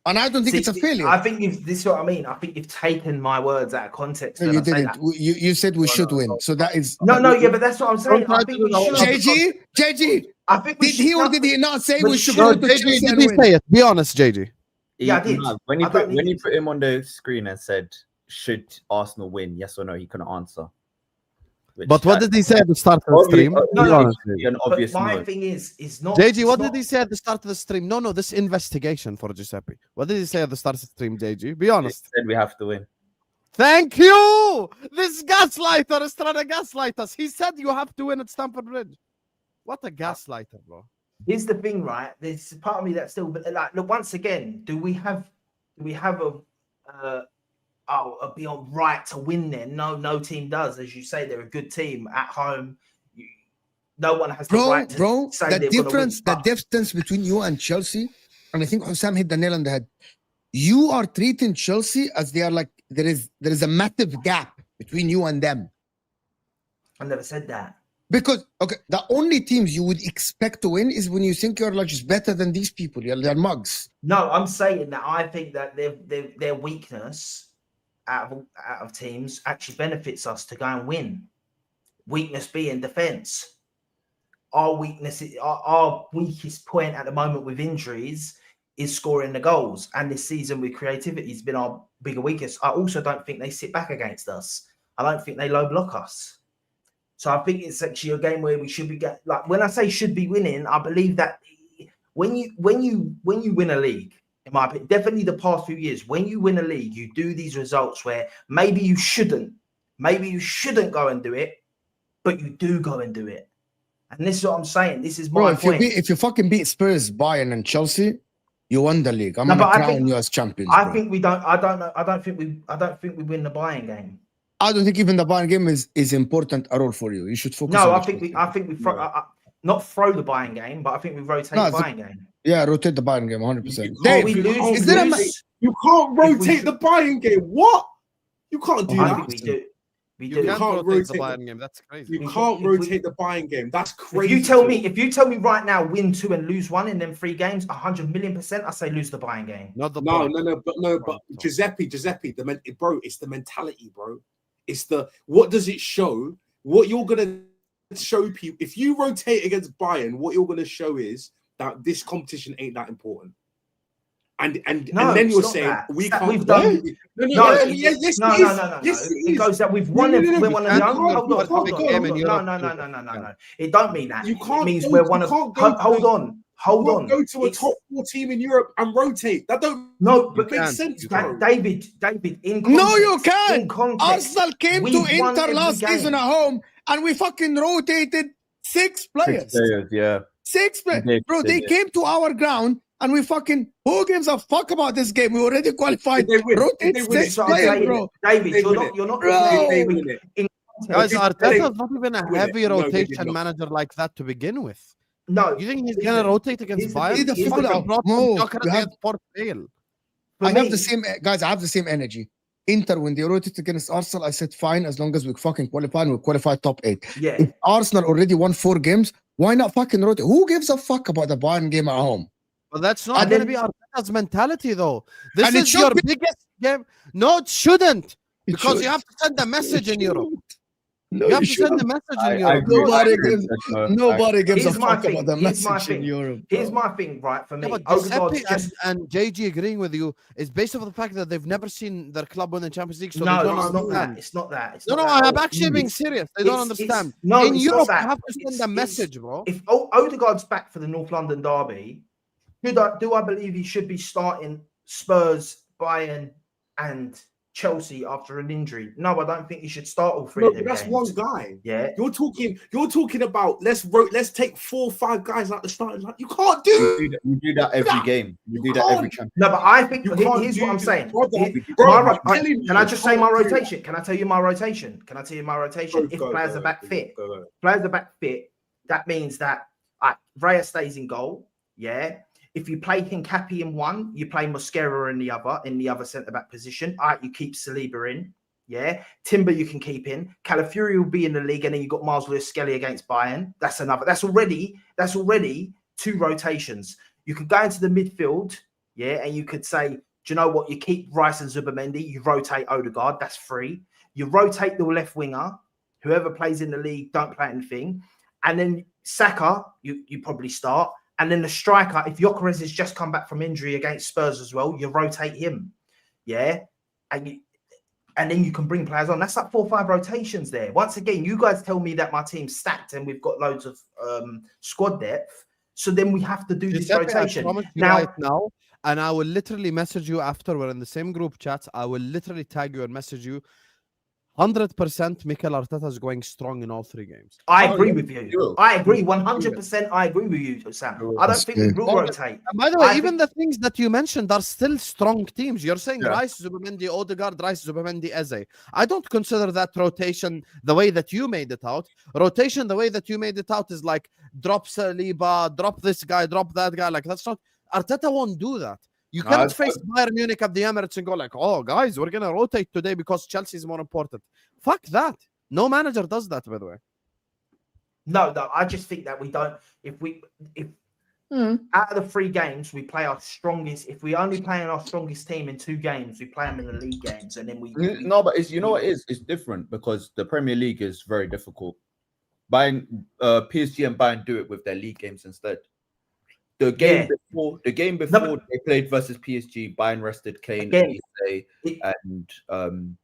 And I don't think it's a failure. I think this is what I mean. I think you've taken my words out of context. No, when you I say didn't. that. You said we should win. So that is Yeah, but that's what I'm saying. Don't try I to think do we the whole- should. JG. I think we Did should. he or did he not say But we should sure, go to JG, Chelsea did and he win? say it? Be honest, JG. Yeah, I did. When I don't when need you to- put him on the screen and said, "Should Arsenal win? Yes or no?" He couldn't answer. Which But what that- did he say at the start of the obvious- stream? No, Be no, honest, An JG. obvious But my no. thing is not. JG, what it's did he say at the start of the stream? No, this investigation for Giuseppe. What did he say at the start of the stream, JG? Be He honest. said we have to win. Thank you! This gaslighter is trying to gaslight us. He said you have to win at Stamford Bridge. What a gaslighter, bro. Here's the thing, right? There's part of me that still, but like, look, once again, do we have a beyond right to win? Then no team does. As you say, they're a good team at home. No one has the right to Bro, say the they're gonna win. difference, the distance between you and Chelsea, and I think Hussam hit the nail on the head. You are treating Chelsea as they are like there is a massive gap between you and them. I never said that. Because the only teams you would expect to win is when you think you're like just better than these people. They're mugs. No, I'm saying that I think that their weakness out of teams actually benefits us to go and win. Weakness being defense. Our weakness, our weakest point at the moment with injuries is scoring the goals. And this season with creativity has been our bigger weakness. I also don't think they sit back against us. I don't think they low block us. So I think it's actually a game where we should be like, when I say should be winning, I believe that when you win a league, in my opinion, definitely the past few years, when you win a league, you do these results where maybe you shouldn't go and do it, but you do go and do it. And this is what I'm saying. This is my point. If you fucking beat Spurs, Bayern, and Chelsea, you won the league. I'm No, gonna but I crown think- you as champions. I bro. think we don't. I don't know. I don't think we win the buying game. I don't think even the Bayern game is important at all for you. You should focus. No, on I think we not throw the buying game, but I think we rotate No, the it's a- buying game. Yeah, rotate the Bayern game 100%. You Dave, we can't- lose, is there a lose. You can't If we rotate should- the buying game. What? You can't do I that. think we do. We You do. can't can't rotate the rotate Bayern game. That's crazy. You If- can't if we- rotate the buying game. That's crazy. If you tell me right now, win 2 and lose 1 in them 3 games, 100,000,000%, I say lose the buying game. Not the No, point. but Giuseppe, bro, it's the mentality, bro. It's the what does it show? What you're gonna show people if you rotate against Bayern, what you're gonna show is that this competition ain't that important. And No, then it's you're not saying that. we It's that can't. we've done- No, it goes that we've won. We're one of the only. No. It don't mean that. You can't. It means go, we're you one of. can't go Hold to, on. Hold on. Go to a It's- top 4 team in Europe and rotate. That don't No, but make can't. sense, You bro. David, in context, No, you can't. In context, Arsenal came to we've won Inter every last game. season at home, and we fucking rotated 6 players. 6 players, yeah. 6 players. They did, Bro, they they did. came to our ground, and we fucking, who gives a fuck about this game? We already qualified. Did they win? Rotate Did they win? 6 So I'm players, saying, bro. David, They you're win not. it. You're not. Bro. They win it. Guys, Did Arteta's they- not even a win it? heavy No, they did rotation not. manager like that to begin with. No, You think he's Listen, gonna rotate against here's the Bayern? thing, the He people fucking out. brought No, Joker you have- against Port Vale. for I me, have the same, guys, I have the same energy. Inter, when they rotated against Arsenal, I said, fine, as long as we fucking qualify and we qualify top 8. Yeah, If Arsenal already won 4 games, why not fucking rotate? Who gives a fuck about the Bayern game at home? But that's not And going to then- be Arteta's mentality, though. This And it is should your be- biggest game. No, it shouldn't. It Because should. you have to send a message in Europe. No, You have you to send shouldn't. a message I in Europe. agree. Nobody I agree gives- with that, Nobody gives a Here's my fuck thing, about the here's my message in thing, Europe. here's bro. my thing, right? For me, Yeah, but Odegaard's Giuseppe just and JG agreeing with you is based off the fact that they've never seen their club win the Champions League, so they no, don't it's not understand. that. It's not that. It's No, not no, that at I'm all. actually being It's- serious. They don't it's- understand. no, In it's not Europe, that. you have to send a It's- message, bro. If Odegaard's back for the North London derby, do I believe he should be starting Spurs, Bayern, and Chelsea after an injury? No, I don't think he should start all 3 No, of them but that's games. one guy. Yeah, You're talking about let's take 4 or 5 guys out the starting line. You can't do. You do that every game. You do that every champion. no, but I think You can't here's do what I'm saying. brother, Here- bro, my I'm ro- I- telling you, can I you just say my can't do rotation? Can I tell you my rotation? If players are back fit, players are back fit, that means that Raya stays in goal. Yeah. If you play Hincapi in one, you play Mosquera in the other centre back position. All right, you keep Saliba in. Yeah. Timber you can keep in. Calafiori will be in the league, and then you've got Miles Lewis Skelly against Bayern. That's another. That's already 2 rotations. You could go into the midfield, yeah, and you could say, do you know what? You keep Rice and Zubimendi, you rotate Odegaard, that's 3. You rotate the left winger, whoever plays in the league, don't play anything. And then Saka, you probably start. And then the striker, if Gyökeres has just come back from injury against Spurs as well, you rotate him. Yeah. And then you can bring players on. That's like 4 or 5 rotations there. Once again, you guys tell me that my team's stacked and we've got loads of squad depth. So then we have to do this Giuseppe, rotation. I promise you Now, right now, and I will literally message you after we're in the same group chat. I will literally tag you and message you. 100% Mikel Arteta is going strong in all 3 games. I Oh, agree yeah, with you. sure. I agree 100%. I agree with you, Sam. I don't think we will rotate. And by the way, I even the things that you mentioned are still strong teams. You're saying Yeah. Rice, Zubimendi, Odegaard, Rice, Zubimendi, Eze. I don't consider that rotation the way that you made it out. Rotation, the way that you made it out is like drop Saliba, drop this guy, drop that guy. Like that's not, Arteta won't do that. You No, cannot I- face Bayern Munich at the Emirates and go like, oh, guys, we're going to rotate today because Chelsea is more important. Fuck that. No manager does that, by the way. No, I just think that we don't. If out of the 3 games we play our strongest, if we only play in our strongest team in 2 games, we play them in the league games, and then we No, but it's what it is. It's different because the Premier League is very difficult. PSG and Bayern do it with their league games instead. The game before they played versus PSG, Bayern rested Kane, Again, Eze, and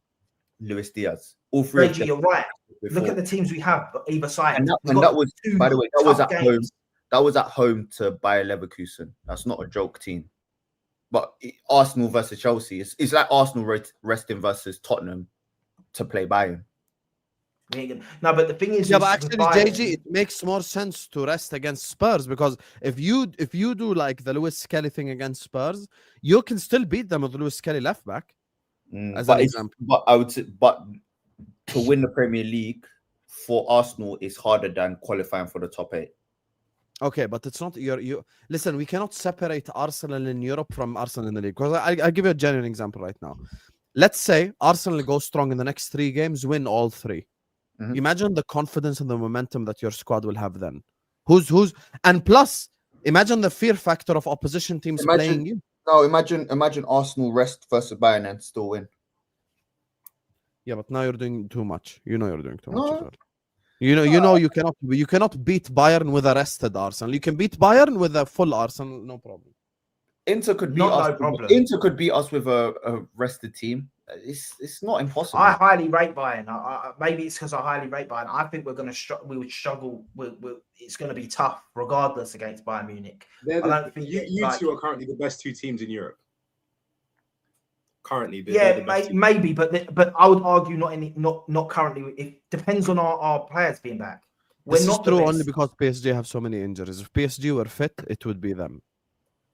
Luis Diaz. All 3 of Reggie, them you're right. before. Look at the teams we have either side. And We've got that was, 2 by the way, that was tough at home. games. That was at home to Bayer Leverkusen. That's not a joke team. But Arsenal versus Chelsea, it's like Arsenal resting versus Tottenham to play Bayern. No, but the thing is, Yeah, but with actually, Bayern- JG, it makes more sense to rest against Spurs because if you do like the Lewis Skelly thing against Spurs, you can still beat them with Lewis Skelly left back. As an example. But I would say, but to win the Premier League for Arsenal is harder than qualifying for the top 8. Okay, but it's not you. Listen, we cannot separate Arsenal in Europe from Arsenal in the league because I give you a genuine example right now. let's say Arsenal go strong in the next 3 games, win all 3. Mhm. Imagine the confidence and the momentum that your squad will have then. Who's and plus, imagine the fear factor of opposition teams playing you. No, imagine Arsenal rest versus Bayern and still win. Yeah, but now you're doing too much. You know you're doing too much No. as well. You know you cannot beat Bayern with a rested Arsenal. You can beat Bayern with a full Arsenal, no problem. Inter could beat Not us. no problem. Inter could beat us with a rested team. It's not impossible. I highly rate Bayern. Maybe it's because I highly rate Bayern. I think we would struggle. It's going to be tough, regardless, against Bayern Munich. I don't think you like- two are currently the best 2 teams in Europe. Currently, Yeah, they're the best team. maybe, but I would argue not currently. It depends on our players being back. We're This is not the true best. only because PSG have so many injuries. If PSG were fit, it would be them.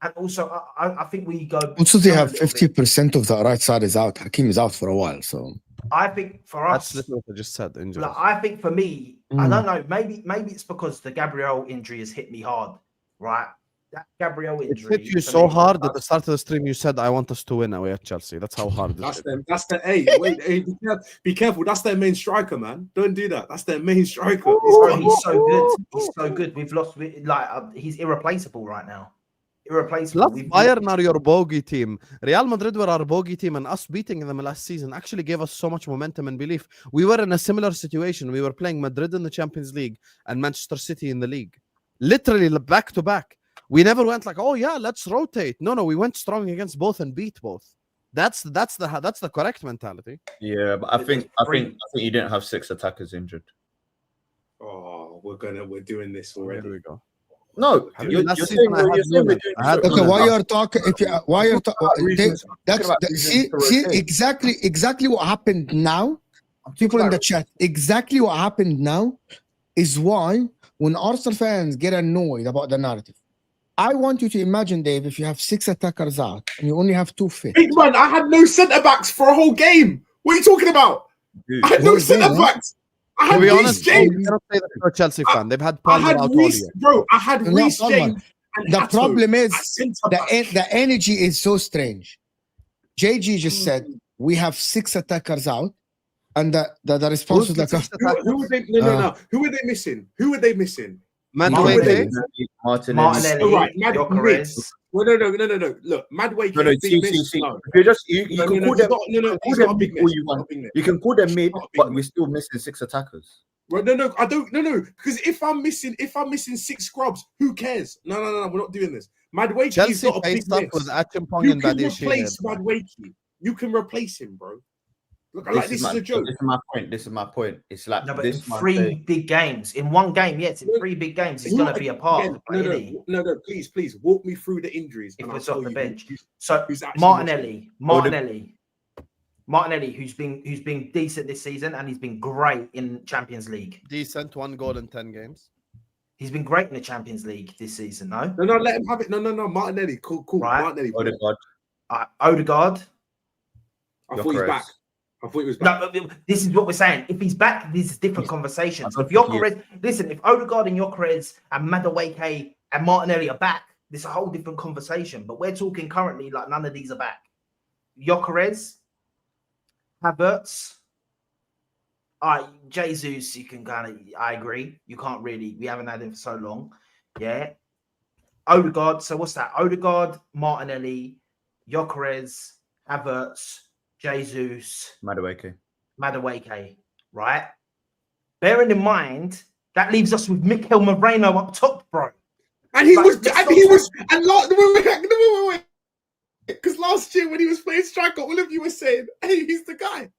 And also, I think we go. Also, they down a have little bit. 50% of the right side is out. Hakim is out for a while, so I think for That's us, literally what I just said. Injuries. like, I think for me, I Mm. don't know. Maybe it's because the Gabriel injury has hit me hard, right? That Gabriel It injury hit you for so me- hard at the start of the stream. You said, "I want us to win away at Chelsea." That's how hard it That's is. them. That's the hey, be careful. That's their main striker, man. Don't do that. That's their main striker. Bro, he's so good. He's so good. We've lost. He's irreplaceable right now. Irreplaceable. Plus, Bayern are your bogey team. Real Madrid were our bogey team, and us beating them last season actually gave us so much momentum and belief. We were in a similar situation. We were playing Madrid in the Champions League and Manchester City in the league, literally back to back. We never went like, "Oh yeah, let's rotate." No, we went strong against both and beat both. That's the correct mentality. Yeah, but I think you didn't have 6 attackers injured. Oh, we're doing this Here already. we go. No, I mean, you're last saying season I you're had saying we're Nunes. doing I had this okay. Nunes. Why you're talking? If you why you're talking? That's reasons to see rotate. exactly what happened now. People in the chat, exactly what happened now is why when Arsenal fans get annoyed about the narrative. I want you to imagine, Dave, if you have 6 attackers out and you only have 2 fit. Big man, I had no centre backs for a whole game. What are you talking about? Dude, I had no Whole game, centre huh? backs. I To had be Reece honest, you James. cannot say that you're a Chelsea fan. They've had I Palmer had out all Reece, year. bro. I had Not Reece Palmer. James. And The Hato problem is as centre-back. the energy is so strange. JG just said we have 6 attackers out, and the response Who's was like, the sixth Who attacker? were they? No. Who were they missing? Who were they missing? Madueke? Martinelli, Oh, right, Mad Gyökeres. Well, no. Look, Madway. No, see. No. If you're just you can call them He's them not a big mid all miss. you He's not want. a big miss. You can call them mid, Not a big but miss. we're still missing 6 attackers. Right, no, I don't. No, because if I'm missing 6 scrubs, who cares? No, we're not doing this. Madway is Chelsea not a big faced up miss. with Achimpong You and can Badiashile. replace Madway. You can replace him, bro. Look, this is a joke. This is my point. It's like No, but in this man 3 saying, big games, in one game, yes, in 3 big games, he's going to be a part of the play, isn't he? No, please, walk me through the injuries. If and I'll it's off tell the you bench. who's- So who's actually Martinelli, who's been decent this season, and he's been great in Champions League. Decent, 1 goal in 10 games. He's been great in the Champions League this season, no? No, let him have it. No, Martinelli. Cool. Right. Martinelli. Odegaard. Odegaard. I thought he's Gyökeres. back. I thought he was back. No, this is what we're saying. If he's back, this is different conversations. I If don't think Gyökeres, listen, if Odegaard and Gyökeres and Madueke and Martinelli are back, this is a whole different conversation. But we're talking currently like none of these are back. Gyökeres, Havertz, Jesus, you can I agree. You can't really, we haven't had him for so long. Yeah. Odegaard, so what's that? Odegaard, Martinelli, Gyökeres, Havertz, Jesus, Madueke. Madueke, right? Bearing in mind, that leaves us with Mikel Merino up top, bro. And he Like, was, this and is he not- was, and wait. Because last year when he was playing striker, all of you were saying, "Hey, he's the guy.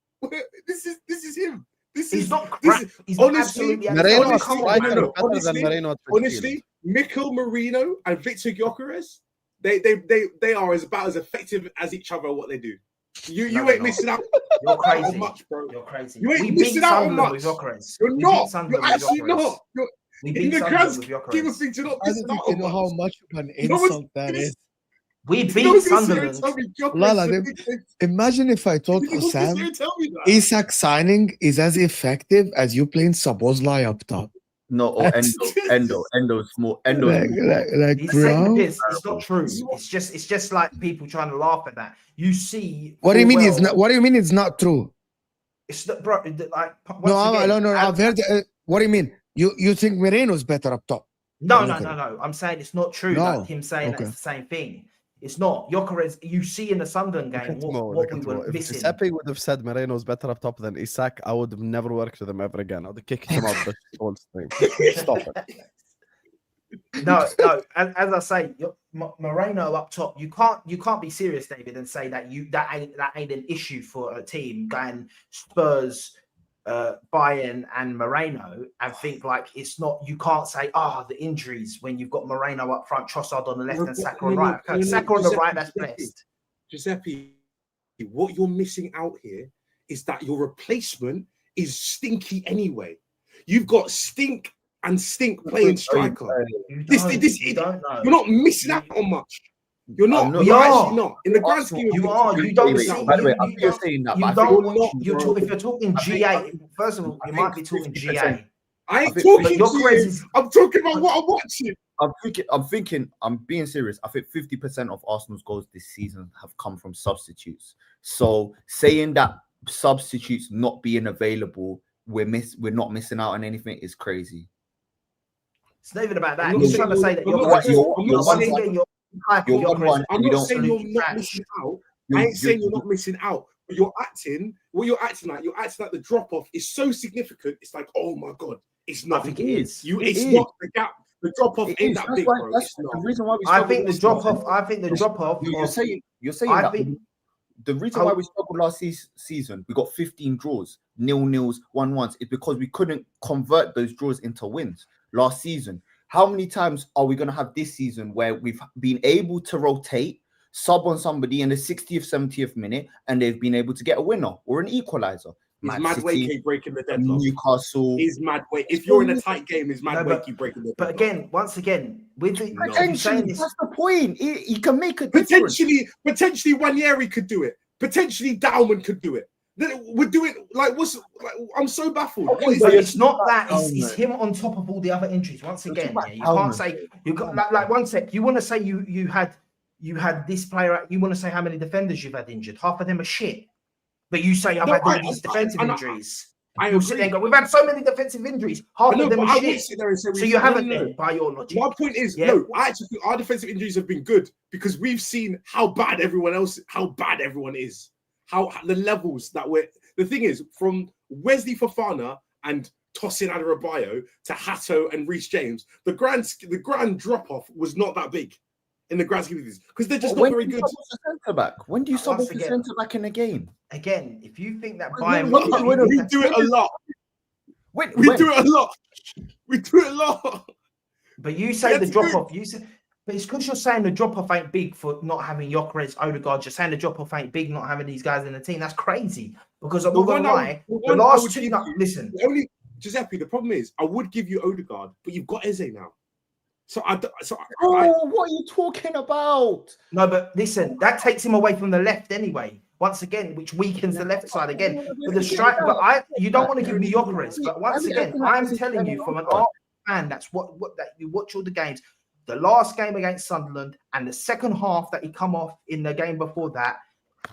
This is him. This He's is not this crap. is- He's not honestly, absolutely Merino honestly, is come on, striker man. no, better than honestly, Merino at midfield. honestly, Mikel Merino and Victor Gyökeres, they are about as effective as each other at what they do. You No, they're ain't not. missing out You're on crazy. much, bro. You're crazy. You ain't We missing beat out on Sunderland with much. Gyökeres. You're We beat not. Sunderland You're with actually Gyökeres. not. You're We in beat the Sunderland grand with scheme of Gyökeres. things. You're not I missing don't out think you on know how much. much of an No one's insult that gonna is. We No beat one's gonna sit here and Sunderland. tell me Gyökeres Lala, is them- effective. Imagine if I told No one's gonna sit here Osam and tell me that. Isak signing is as effective as you playing Sabozlai up top. No, or Endo's more. Endo's more. like He's saying bro. this. It's not true. It's just like people trying to laugh at that. You see. What do you mean it's well, not? What do you mean it's not true? It's not, bro. Like No, once again, no. I've heard. What do you mean? You think Merino's better up top? No. I'm saying it's not true. No. Like him saying that's the same thing. It's not. Gyökeres, you see in the Sunderland game what we were If missing. Giuseppe would have said Merino's better up top than Isak, I would have never worked with him ever again. I would have kicked him out the whole thing. Stop it. No. As I say, Merino up top. You can't be serious, David, and say that that ain't an issue for a team going Spurs, Bayern, and Moreno, and think like it's not. You can't say the injuries when you've got Moreno up front, Trossard on the left, and Saka on the right. Okay, Saka on the right, that's blessed. Giuseppe, what you're missing out here is that your replacement is stinky anyway. You've got Stink playing striker. You You're not missing out on much. You're not. We You're are. actually not. In the grand scheme, You are. You don't see. By the way, I think you're saying that. You but I think don't. If you're talking GA, first of all, you might be talking 50%. GA. I ain't talking to Gyökeres you. I'm talking about what I'm watching. I'm being serious. I think 50% of Arsenal's goals this season have come from substitutes. So saying that substitutes not being available, we're not missing out on anything is crazy. It's not even about that. I'm You're not trying to say that I'm not Gyökeres. saying- I'm not Once saying- again, you're hyping you're Gyökeres. one- I'm you not don't- saying you're absolutely not trash. missing out. I ain't saying you're not missing out. But you're acting like the drop off is so significant. It's like, oh my god, it's I not. think it is. It's not the gap. The drop off ain't that big, bro. That's It's not. the reason why we. I think the struggled drop off. I think the drop off. You're saying I that. think The reason why we struggled last season, we got 15 draws, 0-0s, 1-1s, is because we couldn't convert those draws into wins last season. How many times are we going to have this season where we've been able to rotate, sub on somebody in the 60th, 70th minute, and they've been able to get a winner or an equalizer? Is Madway keep breaking the deadlock? Newcastle. Is Madway? If you're in a tight game, is Madway keep breaking the deadlock? But again, once again, with the Potentially, that's the point. He can make a difference. Potentially, Wanyeri could do it. Potentially, Dowman could do it. We're doing I'm so baffled. Okay, What is But it? it's not that. It's him on top of all the other injuries. Once again, yeah, you can't say you got like 1 sec. You want to say you had this player. You want to say how many defenders you've had injured. Half of them are shit. But you say I've had all these defensive injuries. I sit there and go, we've had so many defensive injuries. Half of them are shit. So you haven't then, by your logic. My point is, Yeah. no, I actually think our defensive injuries have been good because we've seen how bad everyone is. How the levels that we're. The thing is, from Wesley Fofana and Tosin Adarabioyo to Hatto and Reece James, the grand drop off was not that big in the grand scheme of things because they're just not very good. When do you sub off the again- centre back in a game? Again, if you think that We We do it a lot. When? We do it a lot. We do it a lot. But you say the That's drop good. off. You say, but it's because you're saying the drop off ain't big for not having Gyökeres, Odegaard. You're saying the drop off ain't big not having these guys in the team. That's crazy. Because I'm not gonna lie, the last two. Listen, Giuseppe. The problem is, I would give you Odegaard, but you've got Eze now. What are you talking about? no, but listen, that takes him away from the left anyway. Once again, which weakens the left side again. But the strike, you don't want to give me Gyökeres. But once again, I'm telling you from an Arsenal fan, that's what that you watch all the games. The last game against Sunderland and the second half that he come off in the game before that,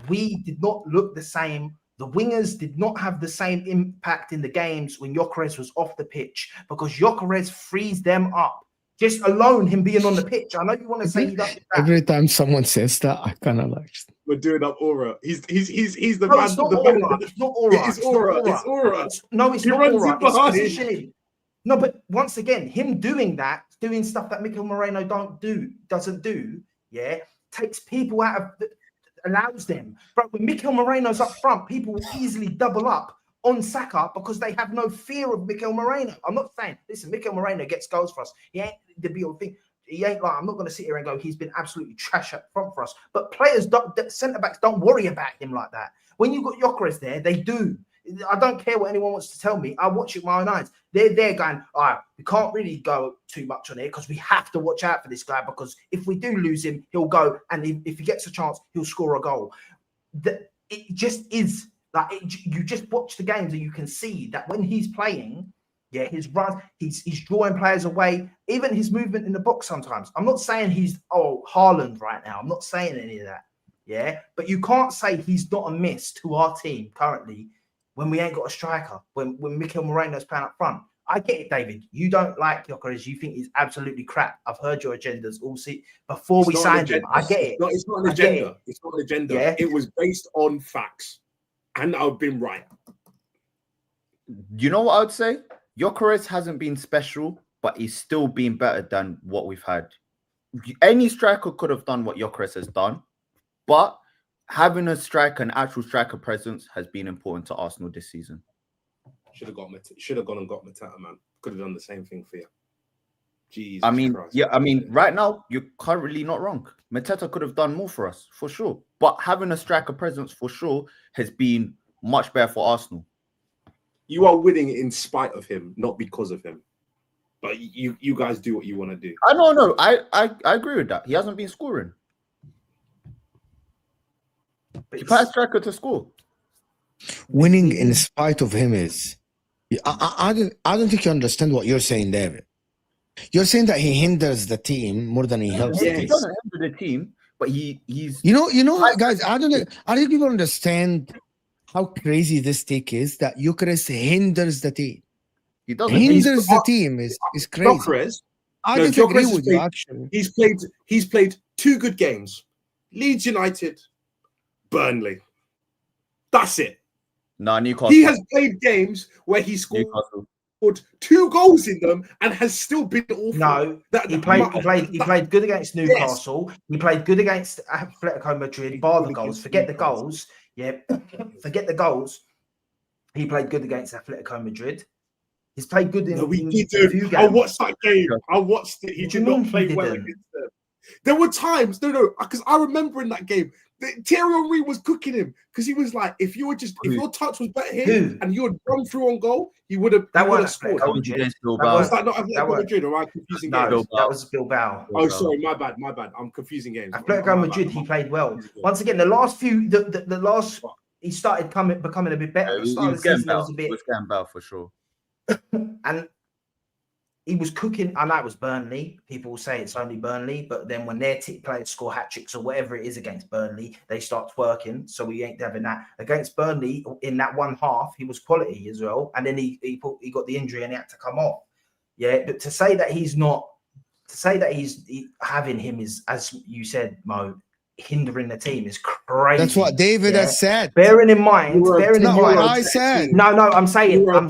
we did not look the same. The wingers did not have the same impact in the games when Gyökeres was off the pitch because Gyökeres frees them up. Just alone, him being on the pitch. I know you want to say he does that. Every time someone says that, I kind of like. We're doing up aura. He's the No, man. it's not the aura. It's not aura. It's aura. It's aura. No, it's He not runs aura. it behind. It's positioning. No, but once again, him doing stuff that Mikel Merino doesn't do, yeah, takes people out of, allows them. But when Mikel Merino's up front, people will easily double up on Saka because they have no fear of Mikel Merino. I'm not saying, listen, Mikel Merino gets goals for us. He ain't the be all thing. He ain't like, I'm not going to sit here and go, he's been absolutely trash up front for us. But players, centre backs don't worry about him like that. When you've got Gyökeres there, they do. I don't care what anyone wants to tell me. I watch it with my own eyes. They're going, all right, we can't really go too much on it because we have to watch out for this guy because if we do lose him, he'll go. And if he gets a chance, he'll score a goal. It just is like, you just watch the games and you can see that when he's playing, Yeah, his runs, he's drawing players away. Even his movement in the box sometimes. I'm not saying he's Haaland right now. I'm not saying any of that. Yeah, but you can't say he's not a miss to our team currently when we ain't got a striker. When Mikel Marino's playing up front. I get it, David. You don't like Gyökeres. You think he's absolutely crap. I've heard your agendas all before we signed him. I get it. It's not an agenda. It's not an agenda. Yeah. It was based on facts, and I've been right. You know what I would say? Gyökeres hasn't been special, but he's still been better than what we've had. Any striker could have done what Gyökeres has done, but having a striker, an actual striker presence, has been important to Arsenal this season. Should have gone and got Mateta, man. Could have done the same thing for you. Jesus Christ. Right now you're currently not wrong. Mateta could have done more for us, for sure. But having a striker presence, for sure, has been much better for Arsenal. You are winning in spite of him, not because of him. But you guys do what you want to do. I agree with that. He hasn't been scoring. You put a striker to score. Winning in spite of him is. I don't think you understand what you're saying, David. You're saying that he hinders the team more than he helps. Yeah, he doesn't hinder the team, but he's. You know what, guys? I don't think people understand how crazy this take is. That Gyökeres hinders the team. He doesn't Hinders the team is crazy. Gyökeres, I no, disagree Gyökeres with you. Actually, he's played 2 good games. Leeds United, Burnley. That's it. No, Newcastle. He has played games where he scored 2 goals in them and has still been awful. No, he played good against Newcastle. Yes. He played good against Atletico Madrid. Bar the goals. Forget the goals. Yeah, forget the goals. He played good against Atletico Madrid. He's played good in, he in did. a few games. I watched that game. I watched it. He did not play well against them. There were times, because I remember in that game, Thierry Henry was cooking him because he was like, if your touch was better here and you had gone through on goal, he would have scored. That was against Bilbao. Was that not Atletico Madrid, or am I confusing games? No, that was Bilbao. Oh, sorry, my bad. I'm confusing games. Atletico Madrid, he played well. Once again, the last he started becoming a bit better. He was getting better for sure. And he was cooking. I know it was Burnley. People will say it's only Burnley, but then when their players score hat-tricks or whatever it is against Burnley, they start twerking. So we ain't having that. Against Burnley, in that one half, he was quality as well. And then he got the injury and he had to come off. Yeah, but to say that he's having him is, as you said, Mo, hindering the team is crazy. That's what David has said. Bearing in mind, what I said. No, I'm saying what you're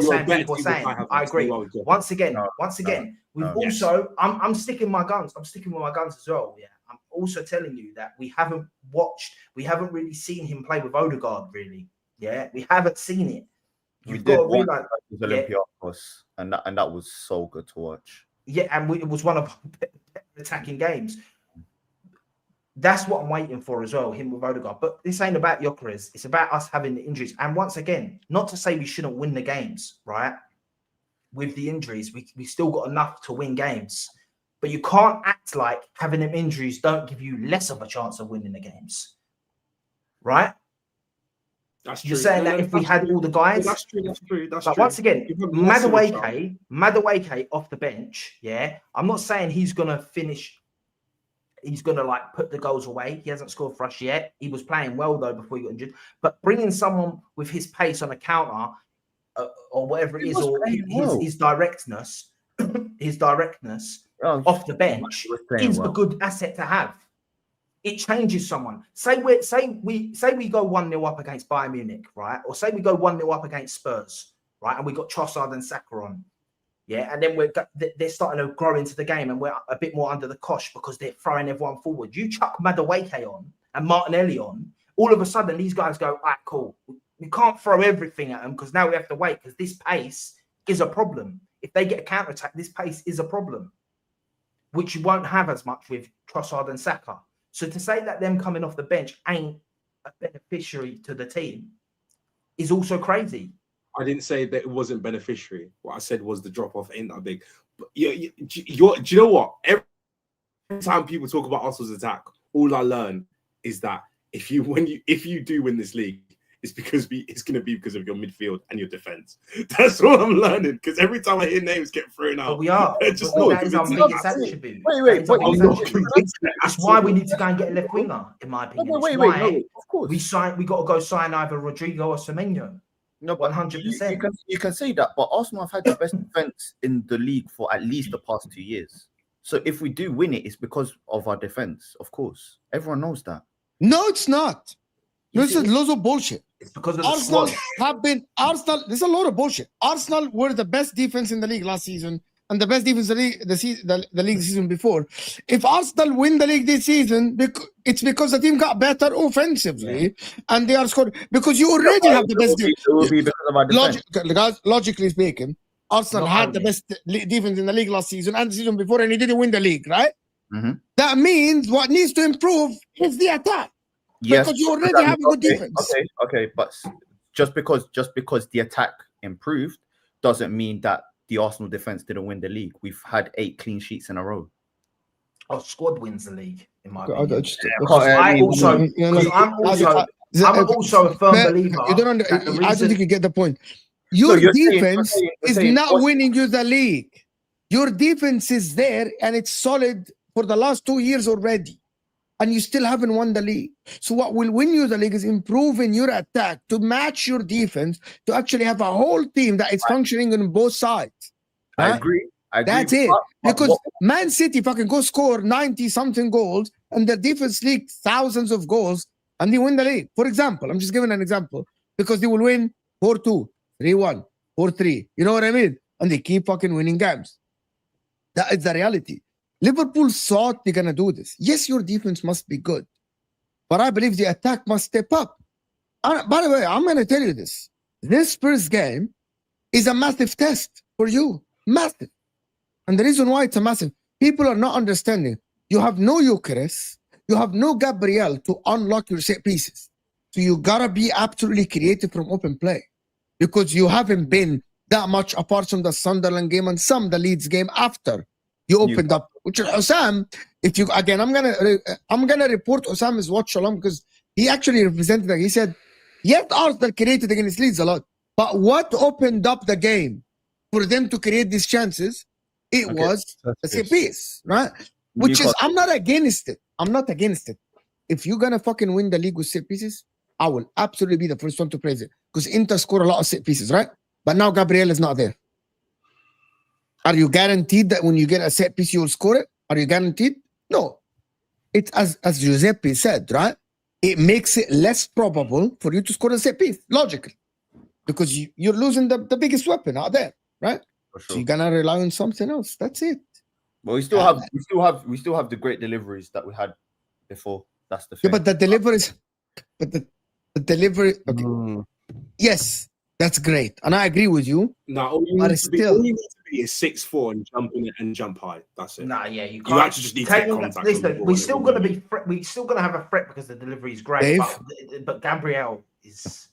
saying. People saying. I agree. Once again, I'm sticking my guns. I'm sticking with my guns as well. Yeah, I'm also telling you that we haven't really seen him play with Odegaard. Really, yeah, we haven't seen it. You've got to realize Olympiacos, and that was so good to watch. Yeah, and it was one of our attacking games. That's what I'm waiting for as well, him with Odegaard. But this ain't about Gyökeres. It's about us having the injuries. And once again, not to say we shouldn't win the games, right? With the injuries, we still got enough to win games. But you can't act like having them injuries don't give you less of a chance of winning the games, right? That's true. You're saying that if we had all the guys... That's true. But once again, Madueke off the bench, yeah? I'm not saying he's going to finish... He's going to put the goals away. He hasn't scored for us yet. He was playing well though before he got injured. But bringing someone with his pace on a counter or whatever it is, or his directness, off the bench is a good asset to have. It changes someone. Say we go 1-0 up against Bayern Munich, right? Or say we go 1-0 up against Spurs, right? And we got Trossard and Saka on. Yeah, and then they're starting to grow into the game and we're a bit more under the cosh because they're throwing everyone forward. You chuck Madueke on and Martinelli on, all of a sudden these guys go, all right, cool. We can't throw everything at them because now we have to wait because this pace is a problem. If they get a counter-attack, this pace is a problem, which you won't have as much with Trossard and Saka. So to say that them coming off the bench ain't a beneficiary to the team is also crazy. I didn't say that it wasn't beneficiary. What I said was the drop off ain't that big. But do you know what? Every time people talk about Arsenal's attack, all I learn is that if you do win this league, it's going to be because of your midfield and your defense. That's what I'm learning. Because every time I hear names get thrown out, But we are. they're just But not that is our convincing biggest me. attribute. Wait, That is our I'm biggest not attribute. convinced. That's why we need to go and get a left winger, in my opinion. Wait, It's no, why of course. we got to go sign either Rodrigo or Semenyo. No, but 100%. you can say that, but Arsenal have had the best defense in the league for at least the past 2 years. So if we do win it, it's because of our defense, of course. Everyone knows that. No, it's not. Yes, This it is loads of bullshit. It's because of the Arsenal squad. have been Arsenal. This is a lot of bullshit. Arsenal were the best defense in the league last season, and the best defense in the league season before. If Arsenal win the league this season, it's because the team got better offensively, and they are scoring because you already have the best. It will be because of our defense. Logically speaking, Arsenal Not had the only. best defense in the league last season and the season before, and he didn't win the league, right? Mhm. That means what needs to improve is the attack. Yes, Because you already have a good defense. Okay, but just because the attack improved doesn't mean that the Arsenal defense didn't win the league. We've had 8 clean sheets in a row. Our squad wins the league, in my I opinion. just- I'm also a firm Man, believer. You don't under, that the I don't reason- think you get the point. Your you're saying- defense you're is saying not Arsenal- winning you the league. Your defense is there and it's solid for the last 2 years already. And you still haven't won the league. So what will win you the league is improving your attack to match your defense, to actually have a whole team that is functioning on both sides. I Huh? agree. That's it. But Because what- Man City fucking go score 90 something goals and their defense leaks thousands of goals and they win the league. For example, I'm just giving an example because they will win 4-2, 3-1, 4-3. You know what I mean? And they keep fucking winning games. That is the reality. Liverpool thought they're going to do this. Yes, your defense must be good, but I believe the attack must step up. By the way, I'm going to tell you this. This Spurs game is a massive test for you. Massive. And the reason why it's a massive, people are not understanding. You have no Eucharist, you have no Gabriel to unlock your set pieces. So you gotta be absolutely creative from open play because you haven't been that much apart from the Sunderland game and some the Leeds game after you opened up. Which Osam, if you again, I'm gonna report Osam's watch along because he actually represented that. He said, yes, Arsenal created against Leeds a lot, but what opened up the game for them to create these chances? It was a set piece, right? Which is, I'm not against it. I'm not against it. If you're gonna fucking win the league with set pieces, I will absolutely be the first one to praise it because Inter score a lot of set pieces, right? But now Gabriel is not there. Are you guaranteed that when you get a set piece, you'll score it? Are you guaranteed? No. It's as Giuseppe said, right? It makes it less probable for you to score a set piece, logically, because you're losing the biggest weapon out there, right? For So sure. you're gonna rely on something else. That's it. But we still have the great deliveries that we had before. That's the Yeah, thing. but the delivery, the delivery. Okay, yes, that's great, and I agree with you. No, all you But need it's to be, still- all you need to be is 6'4" and jump in it and jump high. That's it. Nah, yeah, you You can't. actually just need to take contact. on the Listen, ball we're and still it gonna will be. We're still gonna have a threat because the delivery is great. Dave? But Gabriel is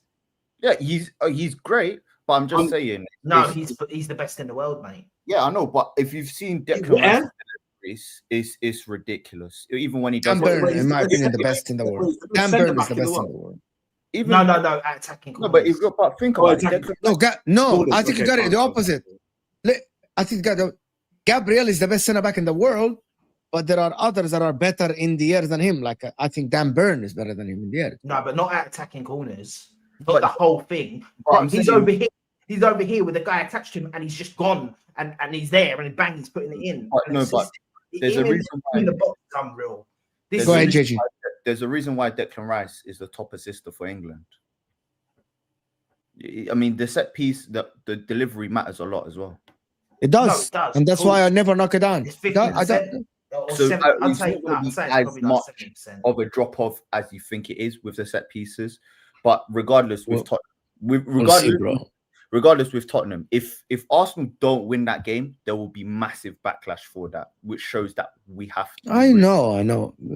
Yeah, he's great, but I'm just saying. no, it's- he's the best in the world, mate. Yeah, I know, but if you've seen Declan Yeah. Rice's deliveries, it's ridiculous. Even when he does Dan Burn, Wait, in my it's- opinion, the best in the world. It's the best Dan Burn is centre-back the in the best in world. the world. even No, attacking. no, but think Oh, about it. exactly. Declan- No, I think you got it the fine. opposite. I think Gabriel is the best center back in the world, but there are others that are better in the air than him. Like I think Dan Burn is better than him in the air. No, but not at attacking corners. Not But- the whole thing. but I'm He's saying- over here. He's over here with the guy attached to him, and he's just gone, and he's there, and bang, he's putting it in. But And no, it's but just- there's a him in- reason in the why. box is unreal. This Go is- ahead, JG. There's a reason why Declan Rice is the top assister for England. I mean, the set piece, the delivery matters a lot as well. It No, does, it does. and that's why I never knock it down. It's I don't- 50%. Or So, 7, it's I'd not say gonna be it's as probably much like 7%. Of a drop off as you think it is with the set pieces, but regardless, Well, regardless with Tottenham, if Arsenal don't win that game, there will be massive backlash for that, which shows that we have to. I know. We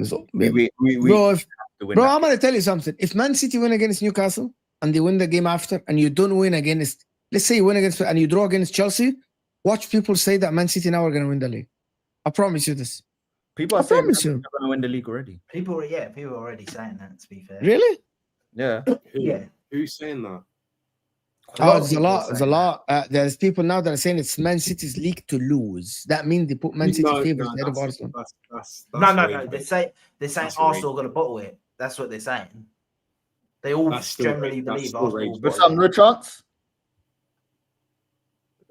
Bro, have to win Bro, that I'm gonna tell you something. If Man City win against Newcastle and they win the game after, and you don't win against, let's say you win against and you draw against Chelsea, watch people say that Man City now are gonna win the league. I promise you this. People I are saying promise they're you. going to win the league already. People are already saying that. To be fair, Really? Yeah. yeah. Who's saying that? There's a lot. There's a lot. There's people now that are saying it's Man City's league to lose. That means they put Man City favorites ahead of Arsenal. No. They're saying Arsenal are going to bottle it. That's what they're saying. They all generally believe Arsenal will With bottle some no chance.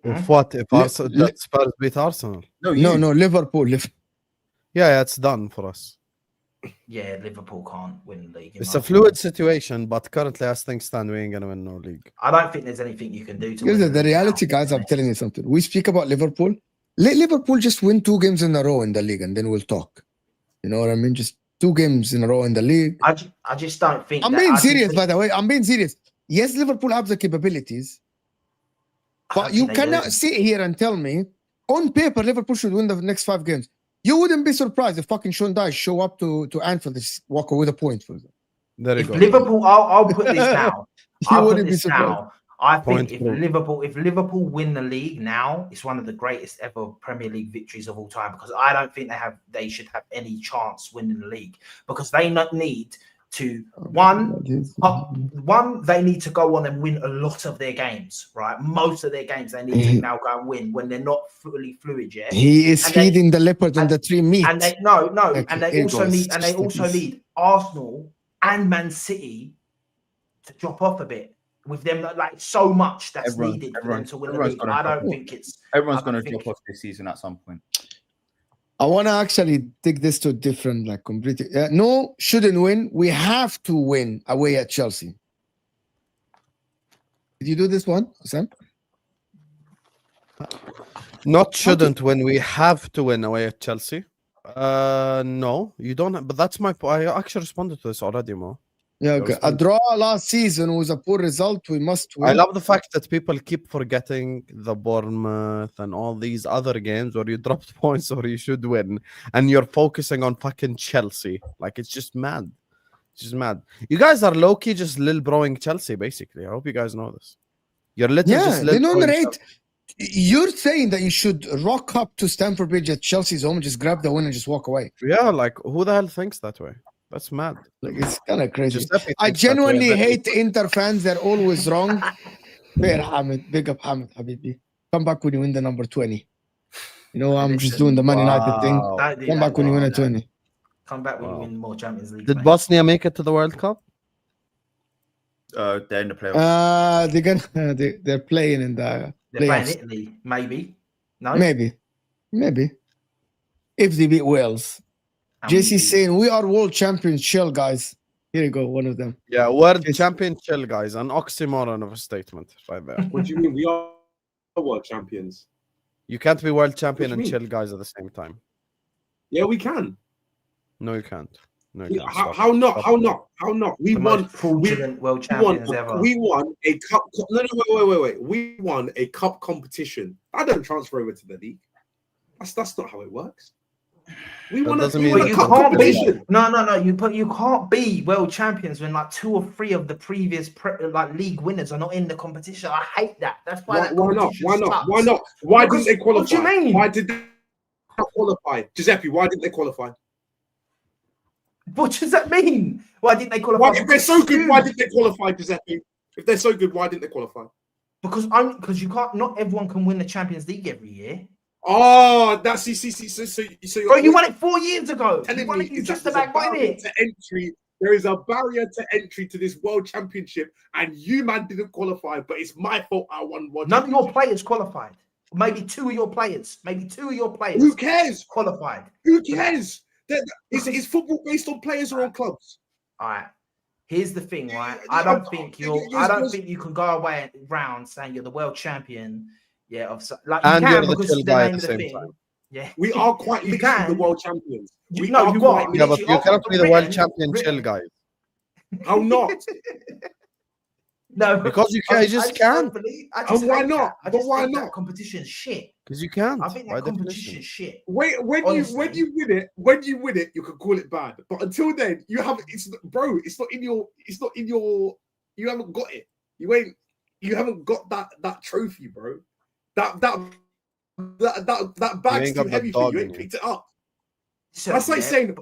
If what? If Arsenal, Spurs beat Arsenal? No, Liverpool. Yeah, it's done for us. Yeah, Liverpool can't win the league. It's a fluid situation, but currently, as things stand, we ain't gonna win no league. I don't think there's anything you can do to Here's win the reality, guys. I'm telling you something. We speak about Liverpool. Let Liverpool just win 2 games in a row in the league, and then we'll talk. You know what I mean? Just 2 games in a row in the league. I just don't think. I'm being serious, by the way. I'm being serious. Yes, Liverpool have the capabilities, but you cannot sit here and tell me on paper Liverpool should win the next 5 games. You wouldn't be surprised if fucking Sean Dyche show up to Anfield and just walk away with a point for them. There you if go. Liverpool, I'll put this now. I'll put this surprised. now. I think Point if proof. Liverpool win the league now, it's one of the greatest ever Premier League victories of all time, because I don't think they should have any chance winning the league, because they not need to they need to go on and win a lot of their games, right? Most of their games they need to now go and win when they're not fully fluid yet. He is feeding the leopard on the tree meat. And they also need Arsenal and Man City to drop off a bit. With them, like so much that's needed for them to win the league. I don't think it's. Everyone's going to drop off this season at some point. I want to actually take this to a different, like, completely. No, shouldn't win. We have to win away at Chelsea. Did you do this one, Sam? Not shouldn't win. We have to win away at Chelsea. No, you don't. But that's my point. I actually responded to this already, Mo. Yeah, okay. A draw last season was a poor result. We must win. I love the fact that people keep forgetting the Bournemouth and all these other games where you dropped points or you should win, and you're focusing on fucking Chelsea. Like, it's just mad. It's just mad. You guys are low-key just lil broing Chelsea, basically. I hope you guys know this. You're literally just lil broing. You're saying that you should rock up to Stamford Bridge at Chelsea's home and just grab the win and just walk away. Yeah, like, who the hell thinks that way? That's mad. Like, it's kind of crazy. I genuinely hate Inter fans. They're always wrong. Fair, Hamid. Big up, Hamid, Habibi. Come back when you win the number 20. You know, I'm just doing the Man United thing. Come back when you win a 20. Come back when you win more Champions League. Did Bosnia make it to the World Cup? They're in the playoffs. They're playing in the They're playoffs. playing Italy, maybe. No? Maybe. If they beat Wales. JC's saying, we are world champions, chill, guys. Here you go, one of them. Yeah, world champion, chill, guys. An oxymoron of a statement right there. What do you mean? We are world champions. You can't be world champion and chill, guys, at the same time. Yeah, we can. No, you can't. No, you can't. How not? How not? We won fraudulent world champions ever. We won a cup. No, wait. We won a cup competition. I don't transfer over to the league. That's not how it works. We want to be you can't be. No. You can't be world champions when like 2 or 3 of the previous league winners are not in the competition. I hate that. That's why. Why not? Why didn't they qualify? What do you mean? Why did they not qualify? Giuseppe, why didn't they qualify? What does that mean? Why didn't they qualify? If they're so good, why didn't they qualify, Giuseppe? If they're so good, why didn't they qualify? Because you can't. Not everyone can win the Champions League every year. Oh, that's so bro, you won it 4 years ago. Telling you me you just about won it. To entry, there is a barrier to entry to this world championship, and you man didn't qualify, but it's my fault I won one. None of your players qualified. Maybe 2 of your players. Who cares? Qualified. Who cares? Is football based on players or on clubs? All right. Here's the thing, right? I don't think you can go away round saying you're the world champion. Yeah, and you're the chill guy at the same time. Yeah, we are quite literally the world champions. But you cannot be the world champion chill guy. How not? No, because you just can't. Why not? But why not? Competition shit. Because you can't. I think that competition is shit. When you win it, you can call it bad. But until then, you haven't. It's not in your. You haven't got it. You haven't got that trophy, bro. That bag's too heavy for you. You ain't picked it up. That's like saying,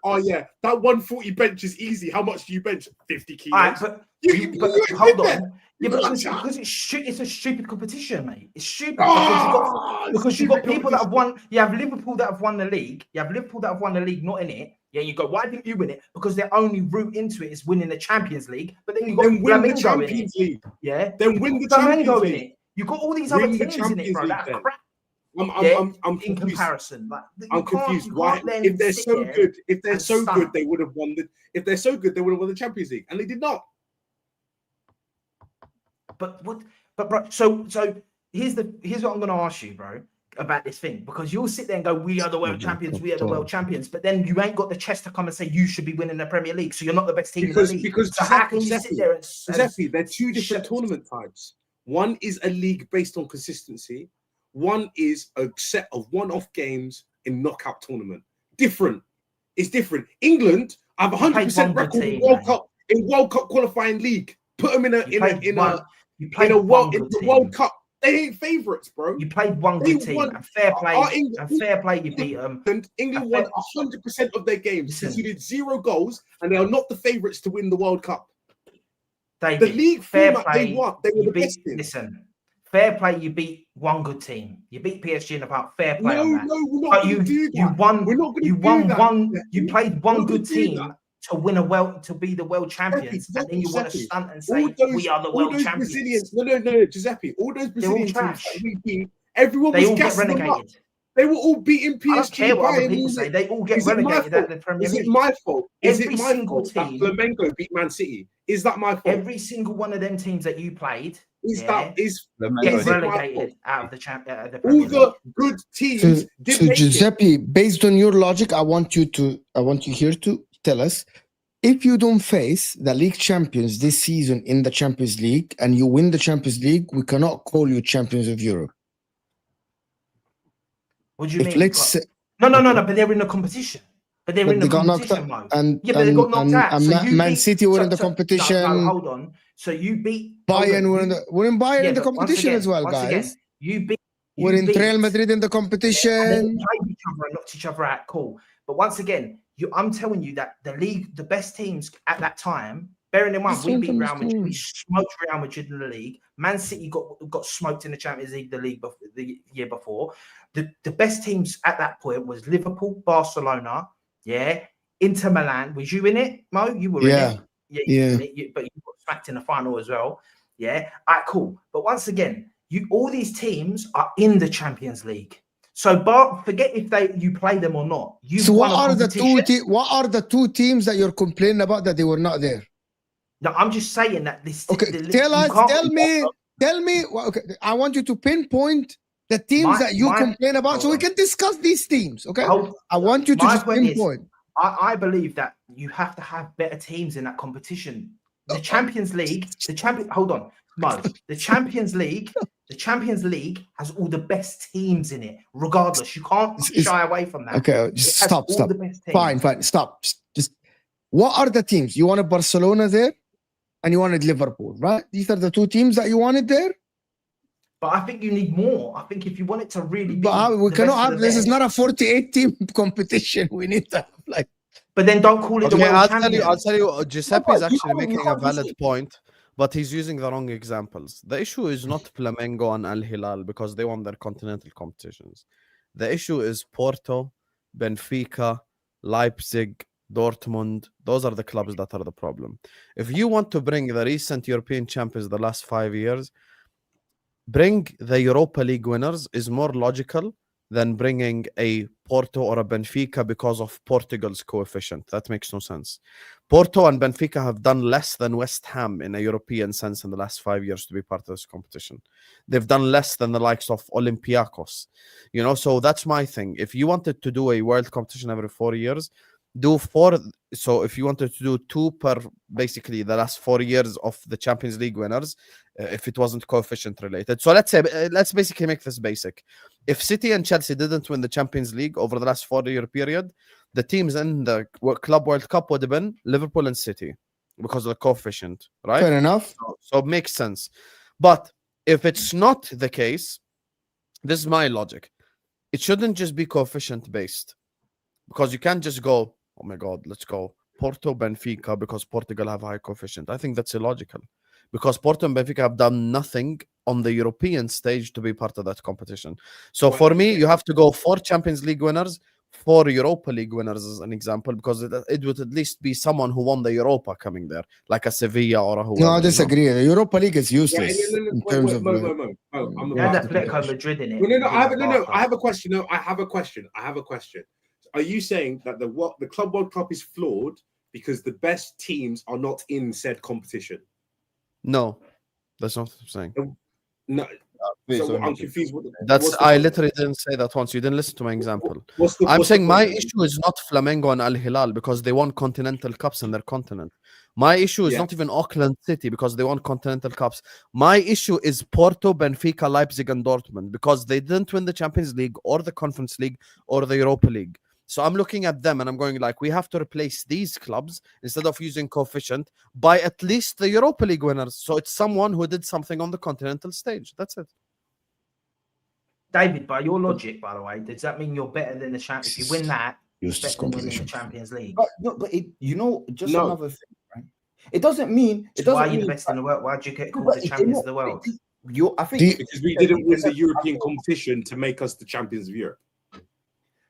oh yeah, that 140 bench is easy. How much do you bench? 50 kilos. All right, but You hold did that. on. Yeah, You because it's a stupid competition, mate. It's stupid Ah, because you've got stupid people that have competition. won. You have Liverpool that have won the league. You have Liverpool that have won the league, not in it. Yeah, you go, why didn't you win it? Because their only route into it is winning the Champions League. But then you got Then win the Flamengo in it. Champions League. Yeah. Then win the Flamengo Champions in League. it. You got all these Win other the teams in it, Champions bro. League That then. crap. I'm In confused. comparison, like I'm confused. You Why? can't then If they're sit so there good, if they're and so good, stump. they would have won the. If they're so good, they would have won the Champions League, and they did not. But what? But bro, so here's what I'm going to ask you, bro, about this thing, because you'll sit there and go, "We are the world champions. We are the world champions," but then you ain't got the chest to come and say you should be winning the Premier League, so you're not the best team in the league. Because So how can you sit there and Giuseppe, they're two different tournament types. One is a league based on consistency. One is a set of one-off games in knockout tournament. Different. It's different. England have 100% record in World Cup qualifying league. Put them in the World Cup. They ain't favourites, bro. You played one good team. And fair play, you beat them. England won 100% of their games. Conceded 0 goals, and they are not the favourites to win the World Cup. David, the league fair format play, they won. They were the best team. Listen, fair play. You beat one good team. You beat PSG in about fair play. No, on that. we're not going to do that. You won. We're not going to You do won that. one. You played one good team to win to be the world champions, and then you want to stunt and say we are the world champions. Brazilians, no, Giuseppe. All those Brazilian teams that we beat, everyone they was all get gassing them up. relegated. They were all beating PSG. I don't care what other people say. They all get relegated out of the Premier League. Is it my fault? Is Every it my single fault that team, Flamengo beat Man City? Is that my fault? Every single one of them teams that you played is relegated out of the Premier League. All the good teams. So Giuseppe, based on your logic, I want you here to tell us, if you don't face the league champions this season in the Champions League and you win the Champions League, we cannot call you champions of Europe. What do you mean? No, but they're in a competition. But they're in the competition mode. But they got knocked out. And so Man City were in the competition. No, hold on. So you beat Bayern. We're in Bayern in the competition as well, guys. We're in Real Madrid in the competition. And they played each other and knocked each other out. Cool. But once again, I'm telling you that the league, the best teams at that time, bearing in mind, we beat Real Madrid, we smoked Real Madrid in the league. Man City got smoked in the Champions League the year before. The best teams at that point was Liverpool, Barcelona, Inter Milan. Was you in it, Mo? You were in it. But you got smacked in the final as well. Yeah. All right, cool. But once again, all these teams are in the Champions League. So, forget if you play them or not. So, what are the two teams that you're complaining about that they were not there? No, I'm just saying that this. Okay, tell me. Okay, I want you to pinpoint the teams that you complain about, so we can discuss these teams. Okay, I want you to just pinpoint. I believe that you have to have better teams in that competition. The Champions League, hold on, Mo. The Champions League has all the best teams in it. Regardless, you can't shy away from that. Okay, just stop. Fine, stop. Just what are the teams you wanted? Barcelona there, and you wanted Liverpool, right? These are the two teams that you wanted there. But I think you need more. I think if you want it to really be, we cannot have this. Is not a 48-team competition. We need to have But then don't call it the world champions. I'll tell you. Giuseppe is actually making a valid point, but he's using the wrong examples. The issue is not Flamengo and Al Hilal because they won their continental competitions. The issue is Porto, Benfica, Leipzig, Dortmund. Those are the clubs that are the problem. If you want to bring the recent European champions the last 5 years, bring the Europa League winners is more logical than bringing a Porto or a Benfica because of Portugal's coefficient. That makes no sense. Porto and Benfica have done less than West Ham in a European sense in the last 5 years to be part of this competition. They've done less than the likes of Olympiacos. So that's my thing. If you wanted to do a world competition every 4 years, do 4. So if you wanted to do 2 per basically the last 4 years of the Champions League winners, if it wasn't coefficient related. So let's basically make this basic. If City and Chelsea didn't win the Champions League over the last 4-year period, the teams in the Club World Cup would have been Liverpool and City because of the coefficient, right? Fair enough. So it makes sense. But if it's not the case, this is my logic. It shouldn't just be coefficient based. because you can't just go, oh my God, let's go Porto, Benfica, because Portugal have high coefficient. I think that's illogical, because Porto and Benfica have done nothing on the European stage to be part of that competition. So for me, you have to go 4 Champions League winners, 4 Europa League winners as an example, because it would at least be someone who won the Europa coming there, like a Sevilla or a whoever. No, I disagree. The Europa League is useless in terms of. Mo. I'm They had about to Atletico finish. Madrid in it. No. I have a question. No, I have a question. Are you saying that the Club World Cup is flawed because the best teams are not in said competition? No, that's not what I'm saying. No. So I'm confused. I literally didn't say that once. You didn't listen to my example. I'm saying my issue is not Flamengo and Al Hilal because they won continental cups in their continent. My issue is not even Auckland City because they won continental cups. My issue is Porto, Benfica, Leipzig, and Dortmund because they didn't win the Champions League or the Conference League or the Europa League. So I'm looking at them and I'm going like, we have to replace these clubs instead of using coefficient by at least the Europa League winners. So it's someone who did something on the continental stage. That's it. David, by your logic, by the way, does that mean you're better than the champion? If you win that, you're Useless better than winning the competition. Champions League. But another thing, right? It doesn't mean. Why are you the best in the world? Why do you get called the champions of the world? I think because we didn't win the European competition to make us the champions of Europe.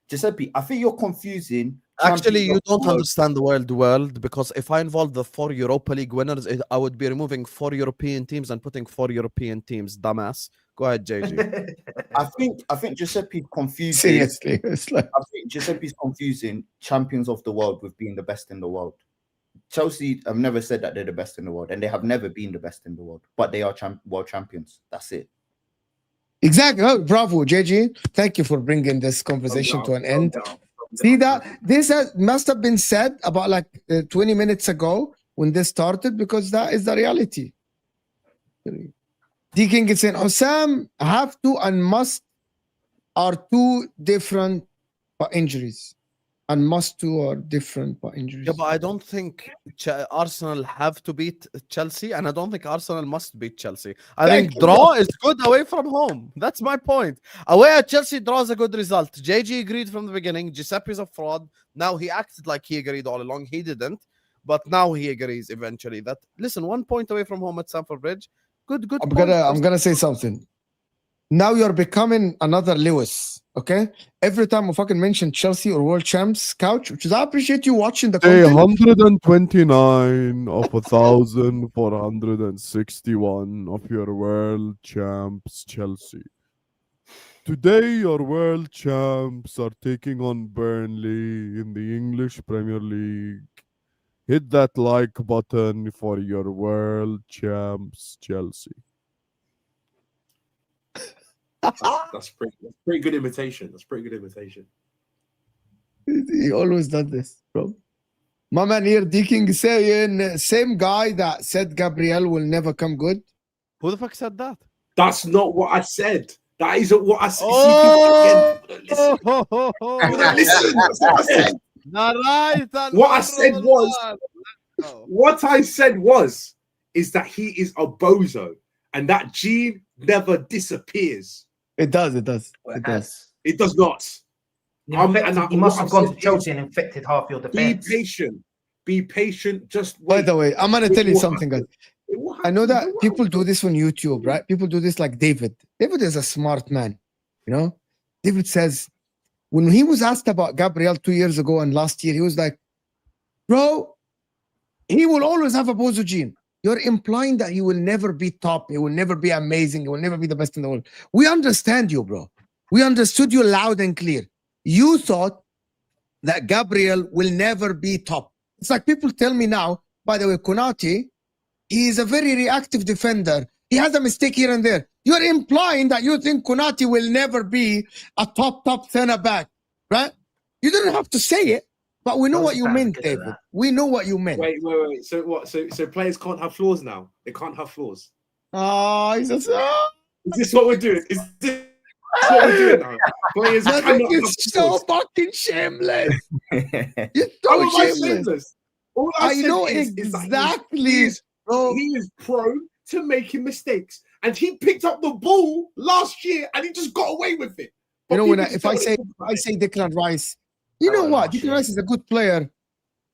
Giuseppe, I think you're confusing. Actually, you don't understand the world because if I involve the 4 Europa League winners, I would be removing 4 European teams and putting 4 European teams. Dumbass. Go ahead, JG. I think Giuseppe's confusing. Seriously, it's like I think Giuseppe's confusing champions of the world with being the best in the world. Chelsea have never said that they're the best in the world, and they have never been the best in the world, but they are world champions. That's it. exactly. Oh, bravo, JG. Thank you for bringing this conversation to an end. See that this must have been said about like 20 minutes ago when this started because that is the reality. D King is saying Hussam have to and must are 2 different injuries. And must 2 are different by injuries. Yeah, but I don't think Arsenal have to beat Chelsea, and I don't think Arsenal must beat Chelsea. I think draw is good away from home. That's my point. Away at Chelsea, draw is a good result. JG agreed from the beginning. Giuseppe's a fraud. Now he acted like he agreed all along. He didn't, but now he agrees eventually that listen, 1 point away from home at Stamford Bridge. Good. I'm gonna say something. Now you're becoming another Lewis, okay? Every time I fucking mention Chelsea or World Champs couch, which is I appreciate you watching the content. 129 of 1,461 of your World Champs Chelsea. Today your World Champs are taking on Burnley in the English Premier League. Hit that like button for your World Champs Chelsea. That's pretty good imitation. He always does this, bro. My man here, D King saying same guy that said Gabriel will never come good. Who the fuck said that? That's not what I said. That isn't what I said. Oh! Listen. That's what I said. What I said was is that he is a bozo and that gene never disappears. It does. It does not. He must have gone to Chelsea and infected half your defense. Be patient. Just wait. By the way, I'm gonna tell you something, guys. I know that people do this on YouTube, right? People do this like David. David is a smart man, you know. David says when he was asked about Gabriel 2 years ago and last year, he was like, "Bro, he will always have a bozo gene." You're implying that he will never be top, he will never be amazing, he will never be the best in the world. We understand you, bro. We understood you loud and clear. You thought that Gabriel will never be top. It's like people tell me now, by the way, Konate, he is a very reactive defender. He has a mistake here and there. You're implying that you think Konate will never be a top center back, right? You didn't have to say it. But we know what you meant, David. We know what you meant. Wait. So what? So players can't have flaws now? They can't have flaws. Oh, he's just... Is this what we're doing? Is this what we're doing now? Players cannot have so flaws. fucking shameless. You're How so am I shameless. All I said know is exactly. that he is prone to making mistakes. And he picked up the ball last year and he just got away with it. You But know, when people if still I say talk about it. Declan Rice, You know Oh, what? last Declan year. Rice is a good player,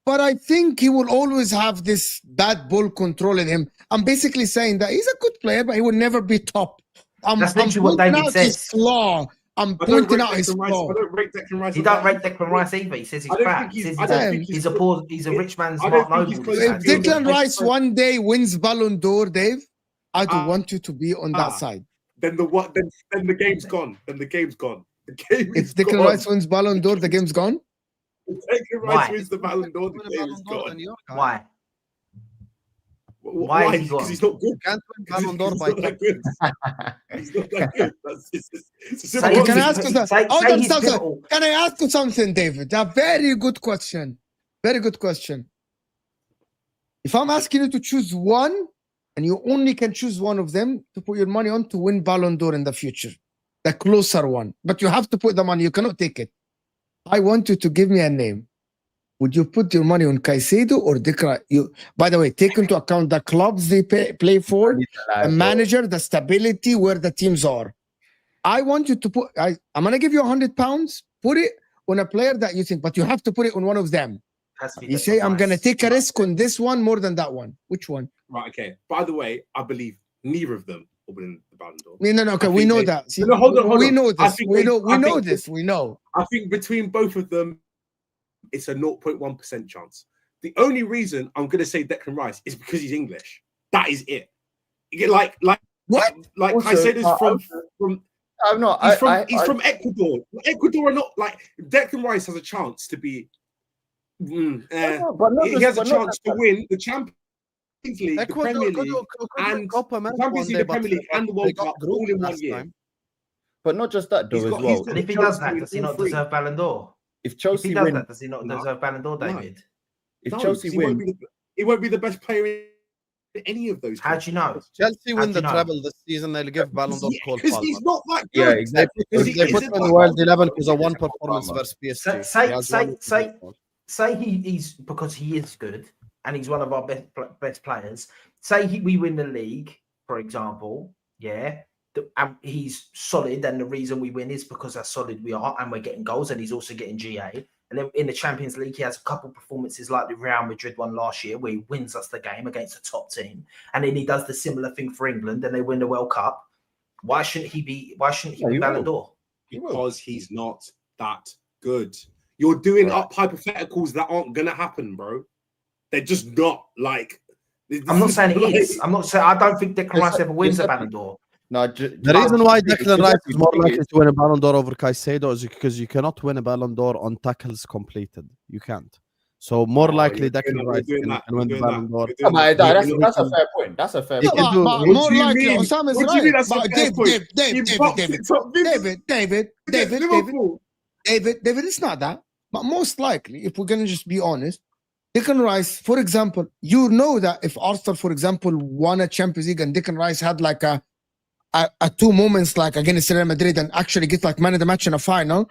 but I think he will always have this bad ball control in him. I'm basically saying that he's a good player, but he will never be top. I'm That's literally what pointing David out his says. flaw. I'm I don't pointing rate out his Declan Rice. flaw. I don't rate Declan Rice. He on don't that. rate Declan Rice either. He says he's I don't crap. think He says I don't think he's a poor, he's a rich man's I don't Mark think he's Noble. close this to man. If being the Declan best Rice player. one day wins Ballon d'Or, Dave, I do Ah. want you to be on that side. Then the what? Then the game's gone. Then the game's gone. The game If is Declan gone. Rice wins Ballon d'Or, the game's gone. If Declan Why? Rice wins the Ballon d'Or, the Win a game Ballon is d'Or, gone. then you're guy. Why? Why? is he Because gone? he's not good. You can't win Because Ballon d'Or he's by not that good. He's not that good. It's a Say simple Can I he's- ask you answer. something? say Hold on, he's something. pivotal. Can I ask you something, David? A very good question. Very good question. If I'm asking you to choose one, and you only can choose one of them to put your money on to win Ballon d'Or in the future, the closer one, but you have to put the money. You cannot take it. I want you to give me a name. Would you put your money on Caicedo or Declan? By the way, take into account the clubs they play for, the manager, the stability, where the teams are. I want you to put. I'm gonna give you £100. Put it on a player that you think, but you have to put it on one of them. Has to be You Declan say, I'm gonna Rice. take a risk on this one more than that one. Which one? Right. Okay. By the way, I believe neither of them will win the Ballon d'Or. No. Okay, I we think know they- that. See, No, hold on. we know I this. think We they- know. We I know think this. We know. I think between both of them, it's a 0.1% chance. The only reason I'm going to say Declan Rice is because he's English. That is it. Like What? Like Also, Caicedo's from I'm not. he's from Ecuador. Ecuador are not like Declan Rice has a chance to be. but not He just- has a but not chance that- to win the Champions League, the Premier League, and Copa America Champions one League, day, the Premier but League, and the they World got Cup group all in one last year. time. But not just that, He's though, got- as well. he's And if he does Chelsea that, does he all not three. deserve Ballon d'Or? If If Chelsea he does win, that, does he not No. deserve Ballon d'Or, No. David? if No, Chelsea he won't win, be he won't be the best player in any of those. How do you know? Chelsea How win do the you know? treble this season. They'll give Ballon d'Or Cole Because Palmer. he's not that good. yeah, exactly. Because They he put isn't him in the that world good. 11 because of one Cole performance Palmer. versus PSG. Say- He has say- one say- goal. Say he's because he is good and he's one of our best players. Say we win the league, for example, and he's solid, and the reason we win is because how solid we are, and we're getting goals, and he's also getting GA. And then in the Champions League, he has a couple performances like the Real Madrid one last year, where he wins us the game against a top team, and then he does the similar thing for England, and they win the World Cup. Why shouldn't he be? Why shouldn't he Yeah, be he Ballon will. d'Or? Because he's not that good. You're doing Right. up hypotheticals that aren't gonna happen, bro. They're just not like. I'm not saying it like- is. I'm not saying I don't think Declan Rice ever wins a It's- Ballon d'Or. no, The reason why Declan Rice is more likely is- to win a Ballon d'Or over Caicedo is because you cannot win a Ballon d'Or on tackles completed. You can't. So more Oh, likely you're doing Declan that, Rice you're doing can that, win the you're doing Ballon that, d'Or. you're Oh, doing my, that. that's a fair point. That's a fair He point. can do- But What more do you likely, mean? Osama is What do you right. mean that's a But fair point? You boxed David, it up, David, it's not that. But most likely, if we're going to just be honest, Declan Rice, for example, you know that if Arsenal, for example, won a Champions League and Declan Rice had like a 2 moments like against Real Madrid and actually get like man of the match in a final,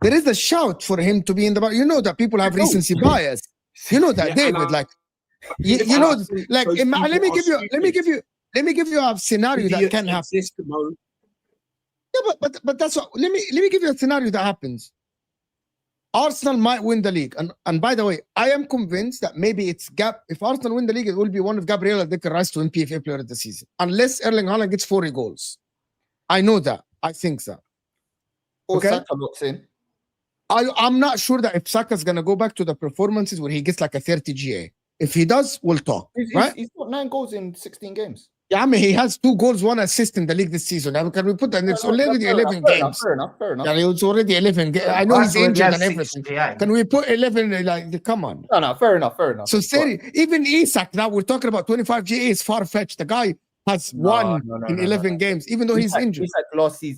there is a shout for him to be in the. You know that people have recency bias. You know that, Yeah, David. and Like, Yeah, you know, I think like those let me people give you, are let me give you a scenario that idiots can happen. exist, Mo. Yeah, but that's what. Let me give you a scenario that happens. Arsenal might win the league, and by the way, I am convinced that maybe it's if Arsenal win the league, it will be one of Gabriel and Declan Rice to win PFA Player of the Season, unless Erling Haaland gets 40 goals. I know that. I think so. Or Okay. Saka looks in. I'm not sure that if Saka's gonna go back to the performances where he gets like a 30 GA. If he does, we'll talk. Right? He's got 9 goals in 16 games. Yeah, I mean, he has 2 goals, 1 assist in the league this season. Now, can we put that? And it's already 11 games. Fair enough. Yeah, it's already 11 games. I know he's Rice already injured has and 6 everything. GA. Can we put 11? Like, come on. No, fair enough. So, even Isak, now we're talking about 25 GA is far fetched. The guy has won in 11 games, even though he's injured.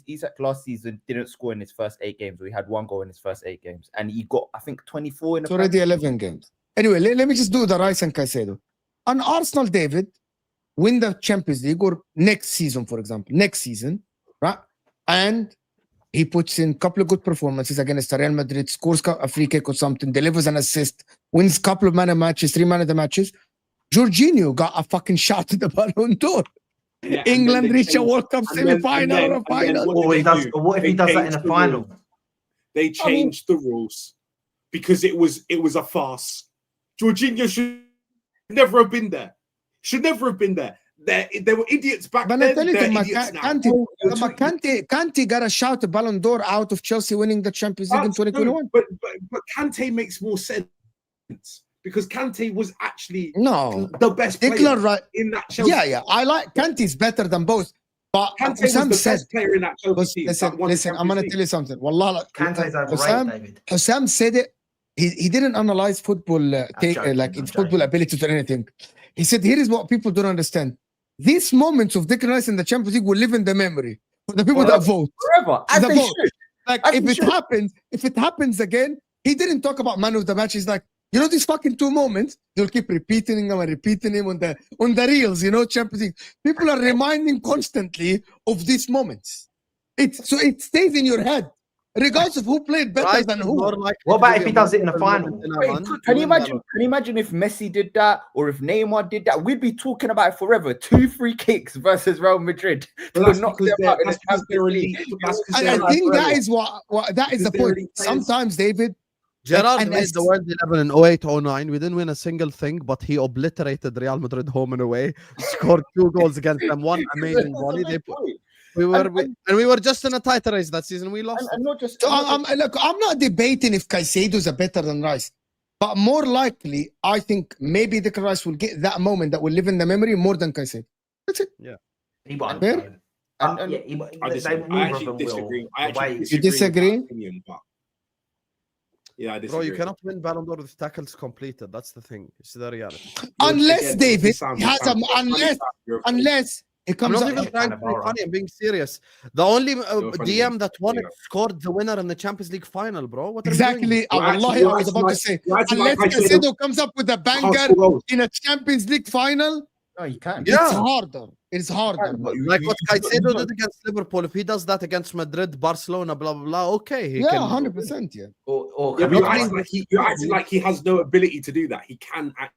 Isak last season didn't score in his first 8 games. We had 1 goal in his first 8 games, and he got, I think, 24 in the It's already 11 games. Anyway, let me just do the Rice and Caicedo. And Arsenal, David, win the Champions League or next season, for example, right? And he puts in a couple of good performances against Real Madrid, scores a free kick or something, delivers an assist, wins a couple of man of matches, 3 man of the matches. Jorginho got a fucking shot at the Ballon d'Or. Yeah, and England then they reached a changed- World Cup and then- semi-final and or a then final. what Or did he they does. do? Or what if They he does that in changed a the final? rules. They changed the rules. because it was a farce. Jorginho should never have been there. Should never have been there. They were idiots back But I then. tell you, They're my idiots now. Kante got a shout a Ballon d'Or out of Chelsea winning the Champions League in 2021. But Kante makes more sense because Kante was actually the best player in that Chelsea. Yeah. I like Kante's better than both. But Kante was the best player in that Chelsea team. Listen, I'm going to tell you something. Wallah, Kante's overrated, David. Hussam said it. He didn't analyze football football ability or anything. He said, here is what people don't understand. These moments of Declan Rice in the Champions League will live in the memory for the people that vote. Forever. As they should. Like, if it happens again, he didn't talk about man of the match. He's like, you know, these fucking 2 moments, they'll keep repeating them and repeating him on the reels, you know, Champions League. People are reminding constantly of these moments. So it stays in your head, regardless of who played better than who. What about if he does it in the final? Can you imagine if Messi did that or if Neymar did that? We'd be talking about it forever. 2 free kicks versus Real Madrid. And I think that is that is the point. Sometimes, David, Gerrard made the World 11 in 08-09. We didn't win a single thing, but he obliterated Real Madrid home and away. Scored 2 goals against them. One amazing volley. We were just in a tighter race that season. We lost. I'm not debating if Caicedo is better than Rice, but more likely, I think maybe Declan Rice will get that moment that will live in the memory more than Caicedo. That's it. Yeah. He won't. I actually disagree. You disagree? Yeah, I disagree. Bro, you cannot win Ballon d'Or with tackles completed. That's the thing. It's the reality. Unless David unless it comes I'm not even trying to be funny. I'm being serious. The only DM that won it scored the winner in the Champions League final, bro. What exactly? I was about to say. Unless Caicedo comes up with a banger in a Champions League final, no, you can't. It's harder. It's harder. Like what Caicedo did against Liverpool. If he does that against Madrid, Barcelona, blah blah blah, okay, he can. 100%. Yeah. You're acting like he has no ability to do that. He can act.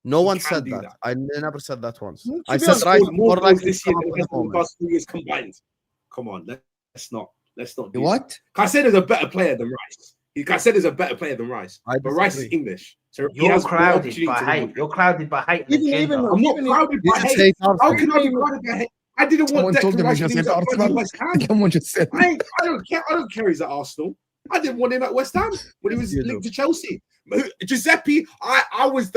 No one said that. I never said that once. I said right more like this year than the past 2 years combined. Come on, let's not do what? Caicedo is a better player than Rice. Caicedo is a better player than Rice, but Rice is English, so you're crowded by hate. You're crowded by hate. I'm not crowded by hate. How can I be crowded by hate? I didn't want Declan Rice to leave at West Ham. Someone just said. I don't care. I don't care. He's at Arsenal. I didn't want him at West Ham when he was linked to Chelsea. Giuseppe, I was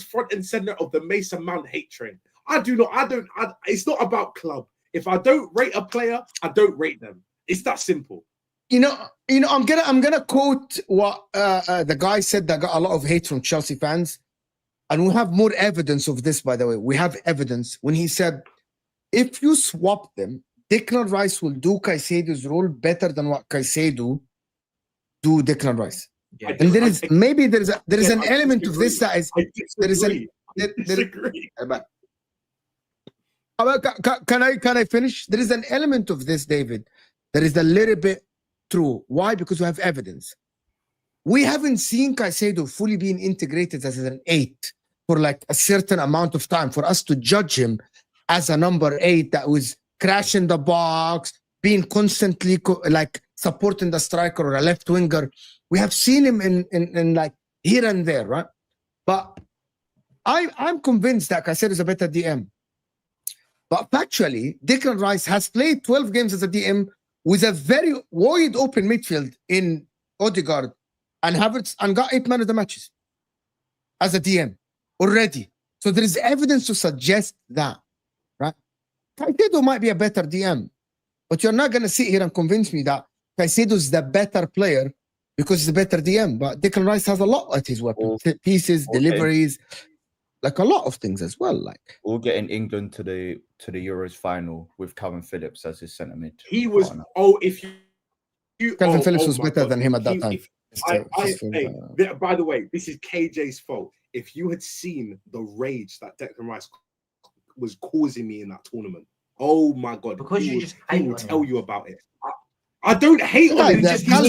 front and center of the Mason Mount hate train. It's not about club. If I don't rate a player, I don't rate them. It's that simple. You know, I'm gonna quote what the guy said that got a lot of hate from Chelsea fans, and we have more evidence of this. By the way, we have evidence when he said, "If you swap them, Declan Rice will do Caicedo's role better than what Caicedo do Declan Rice." Yeah, and there is an element of this that is Can I finish? There is an element of this, David. There is a little bit true. Why? Because we have evidence. We haven't seen Caicedo fully being integrated as an 8 for like a certain amount of time for us to judge him as a number 8 that was crashing the box, being constantly like supporting the striker or a left winger. We have seen him in like here and there, right? But I'm convinced that Caicedo is a better DM. But factually, Declan Rice has played 12 games as a DM with a very wide open midfield in Odegaard and Havertz, and got 8 man of the matches as a DM already. So there is evidence to suggest that, right? Caicedo might be a better DM, but you're not going to sit here and convince me that Caicedo is the better player because he's a better DM. But Declan Rice has a lot at his weapon, pieces, deliveries, like a lot of things as well. Like we'll get in England to the Euros final with Calvin Phillips as his centre mid. He was Calvin Phillips was better than him at that time. By the way, this is KJ's fault. If you had seen the rage that Declan Rice was causing me in that tournament, oh my god! Because he will tell you about it. I don't hate on him. At that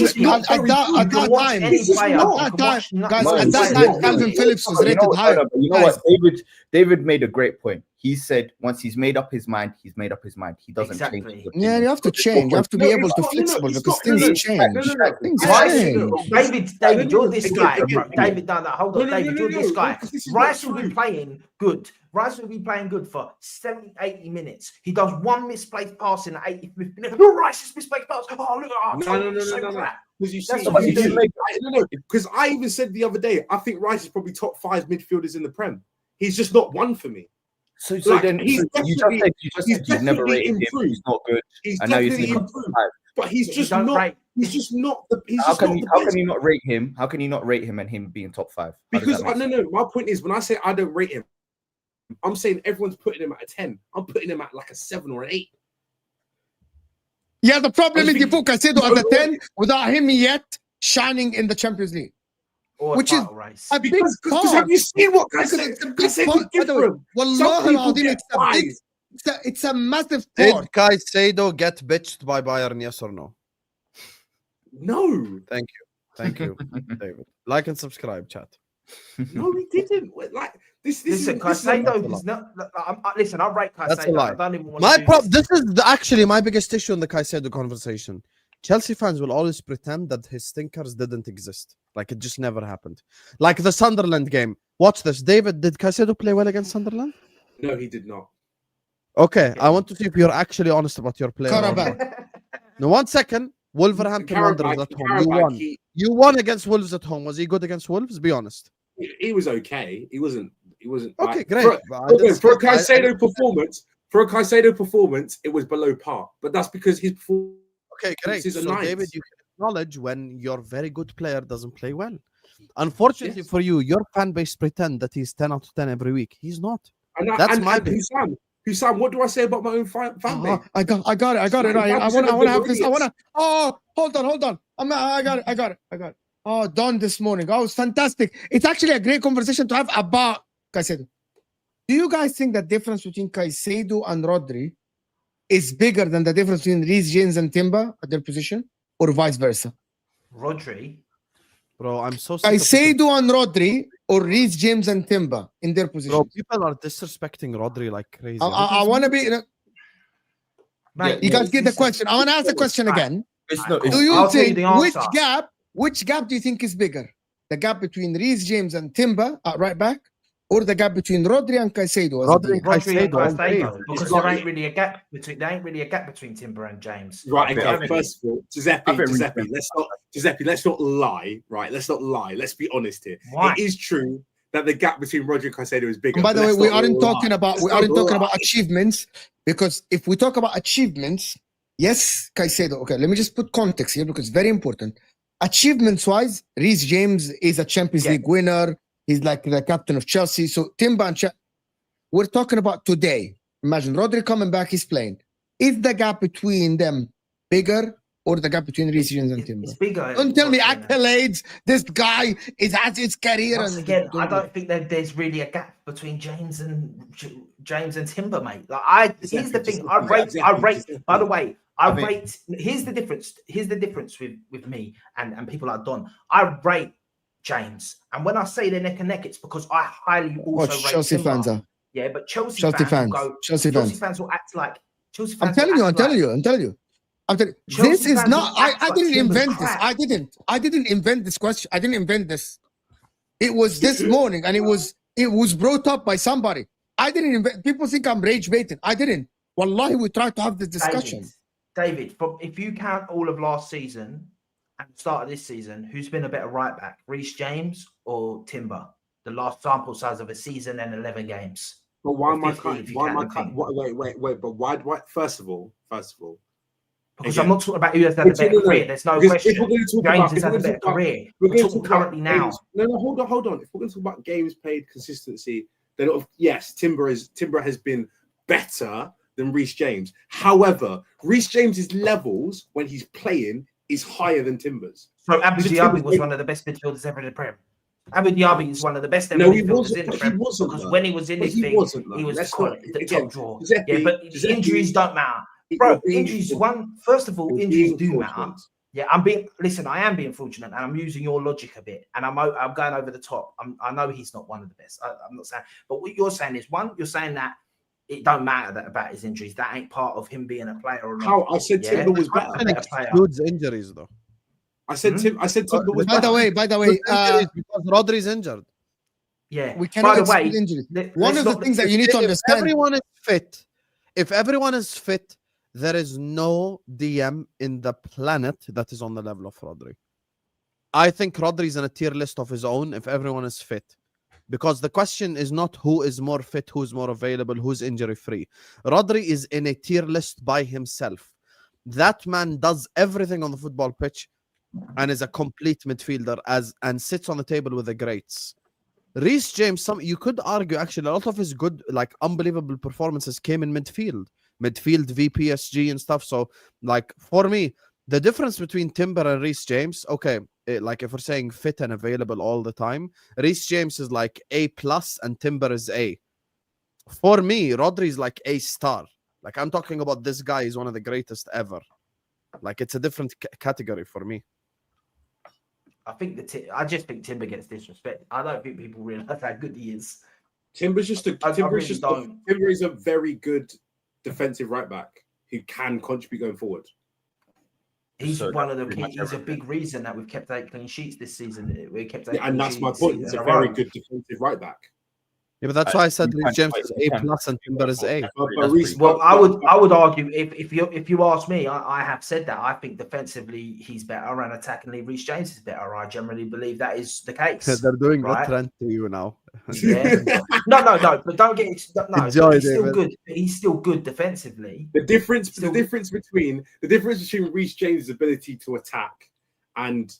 time, Calvin Phillips was rated higher. You know what? David made a great point. He said once he's made up his mind, he's made up his mind. He doesn't change. Exactly. his Yeah, opinion. you have to change. You have to be No, able it's to not- no, flexible it's because not- no, things no, change. no, no, Things Rice, change. David, you're this Again, guy. again, David, no, hold on, No, no, David, no, you're no, this no, guy. because this is Rice not will be true. playing good. Rice will be playing good for 70, 80 minutes. He does one misplaced pass in the 85th minute. Look, Rice's misplaced pass. Oh, look, No. Because you That's see, what he did make- because I even said the other day, I think Rice is probably top 5 midfielders in the Prem. He's just not one for me. So Like, then he's you just definitely- said he's you've never definitely rated him. improved. He's not good. He's And now you're definitely saying improved, 5. but he's You just don't not. rate- He's just not the. He's How just can not you the how best. can you not rate him? How can you not rate him and him being top 5? How does Because that make sense? no. My point is, when I say I don't rate him, I'm saying everyone's putting him at a 10. I'm putting him at like a 7 or an 8. Yeah, the problem I is you think- put Caicedo as a 10 without him yet shining in the Champions League. Or Which is title race. a big Because part. have you seen what Because Caicedo? it's a big Caicedo's part. By the way, different. Wallah Some people al-Azim, get it's a big, 5. it's a massive Did part. Caicedo get bitched by Bayern? Yes or no? No, Thank you, David. Like and subscribe, chat. no, he didn't. Like this. Listen, This is Caicedo a is not. Listen, I rate That's a Caicedo. lie. I don't even want My to do problem. this. This is actually my biggest issue in the Caicedo conversation. Chelsea fans will always pretend that his stinkers didn't exist, like it just never happened. Like the Sunderland game. Watch this, David. Did Caicedo play well against Sunderland? No, he did not. Okay, I want to see if you're actually honest about your player. or Karabakh. not. No, 1 second. Wolverhampton Wanderers at home. You Karabakh, won. You won against Wolves at home. Was he good against Wolves? Be honest. he was okay. He wasn't. Okay, Okay, great. For, But I for didn't a say- I- Caicedo performance, it was below par. But that's because his performance. Okay, great. This is a So, nice. David, you can acknowledge when your very good player doesn't play well. Unfortunately for you, your fan base pretend that he's 10 out of 10 every week. He's not. That's my bit. Husam, what do I say about my own fan base? I got it. I want to have this. I want to. Oh, hold on. I got it. Oh, Don this morning. Oh, it's fantastic. It's actually a great conversation to have about Caicedo. Do you guys think the difference between Caicedo and Rodri is bigger than the difference between Reece James and Timber at their position, or vice versa? Rodri. Bro, I'm so sick of people- Caicedo and Rodri, or Reece James and Timber in their position? Bro, people are disrespecting Rodri like crazy. I want to be. Mate, You guys get the listen, question. I want to ask the question Right. again. It's not. Do It's, you I'll tell you think the which gap do you think is bigger? The gap between Reece James and Timber at right back, or the gap between Rodri and Caicedo? Rodri and Rodri and Caicedo, all day. Caicedo, because there ain't really a gap between Timber and James. Right, I okay. think- First of all, I think Giuseppe, let's not lie. Right, let's not lie. Let's be honest here. Why? It is true that the gap between Rodri and Caicedo is bigger. And by the but way, let's we not aren't lie. talking about Let's not lie. achievements, because if we talk about achievements, yes, Caicedo. Okay, let me just put context here because it's very important. Achievements wise, Reece James is a Champions Yeah. League winner. He's like the captain of Chelsea. So Timber and we're talking about today. Imagine Rodri coming back, he's playing. Is the gap between them bigger, or the gap between Reece James and Timber? It's bigger. Don't tell me Rodri, man. accolades. This guy has his career. Once and again, I don't think that there's really a gap between James and Timber, mate. Like here's the thing. I rate. By the way, I think- rate. Here's the difference. Here's the difference with me and people like Don. I rate James, and when I say they're neck and neck, it's because I highly also Watch rate Chelsea Timber. fans are. Yeah, but Chelsea Chelsea fans fans. will go. Chelsea Chelsea fans. fans will act like. Chelsea I'm fans telling will you. act I'm telling like- you. I'm telling you. I'm telling you. Chelsea This is fans not. will act I like didn't Timber's invent this. crap. I didn't invent this question. I didn't invent this. It was this morning, and it was brought up by somebody. I didn't invent. People think I'm rage baiting. I didn't. Wallahi, we tried to have this discussion. David, if you count all of last season and the start of this season, who's been a better right back, Reece James or Timber? The last sample size of a season and 11 games. But why am I 50 cutting? if you Why am I count cutting? everything. Wait. But why? First of all, Because again. I'm not talking about who has had a better career. There's no Because question. if we're going to talk James about, has had a better career. we're We're going to talking talk about currently now. games- No, hold on. If we're going to talk about games played consistency, then yes, Timber has been better than Reece James. However, Reece James's levels when he's playing is higher than Timber's. So Abu Because Dhabi Timber's was been- one of the best midfielders ever in the Prem. Abu Dhabi is one of the best ever No, he midfielders wasn't. in the He Prem. wasn't. Because though. when he was in But this he thing, wasn't. he was Let's the again, top draw. Giuseppe, Yeah, but Giuseppe, injuries don't matter. you're Bro, being injuries, fortunate. first of all, You're injuries being do matter. fortunate. Yeah, I am being fortunate, and I'm using your logic a bit, and I'm going over the top. I know he's not one of the best. I'm not saying, but what you're saying is, one, you're saying that it don't matter about his injuries. That ain't part of him being a player or not. How I said Yeah. Timber was That's better. a better player. Excludes injuries though. I said Timber was By the better. way, Injuries because Rodri's injured. Yeah. we cannot By the way, exclude injuries. let- One let's of the not- things that you need to If understand. everyone is fit, there is no DM in the planet that is on the level of Rodri. I think Rodri is in a tier list of his own if everyone is fit. Because the question is not who is more fit, who's more available, who's injury free. Rodri is in a tier list by himself. That man does everything on the football pitch and is a complete midfielder and sits on the table with the greats. Reece James, you could argue actually a lot of his good, like unbelievable performances came in midfield, VPSG and stuff. So, like for me, the difference between Timber and Reece James, okay, like if we're saying fit and available all the time, Reece James is like A+ and Timber is A. For me, Rodri is like A star. Like I'm talking about this guy is one of the greatest ever. Like it's a different category for me. I just think Timber gets disrespect. I don't think people realize how good he is. Timber is a very good defensive right back who can contribute going forward. He's So one of the pretty much he's a everything. big reason that we've kept 8 clean sheets this season. We kept 8 Yeah, and clean that's my sheets point. He's in a a very row. good defensive right back. Yeah, but that's why I said You Reece can- James is A+ and Timber is A. Well, I would argue if you ask me, I have said that I think defensively he's better and attackingly Reece James is better. I generally believe that is the case. They're doing right? that trend to you now. Yeah. No, but don't get it. No, Enjoy, he's still David. good. He's still good defensively. The difference between Reece James' ability to attack and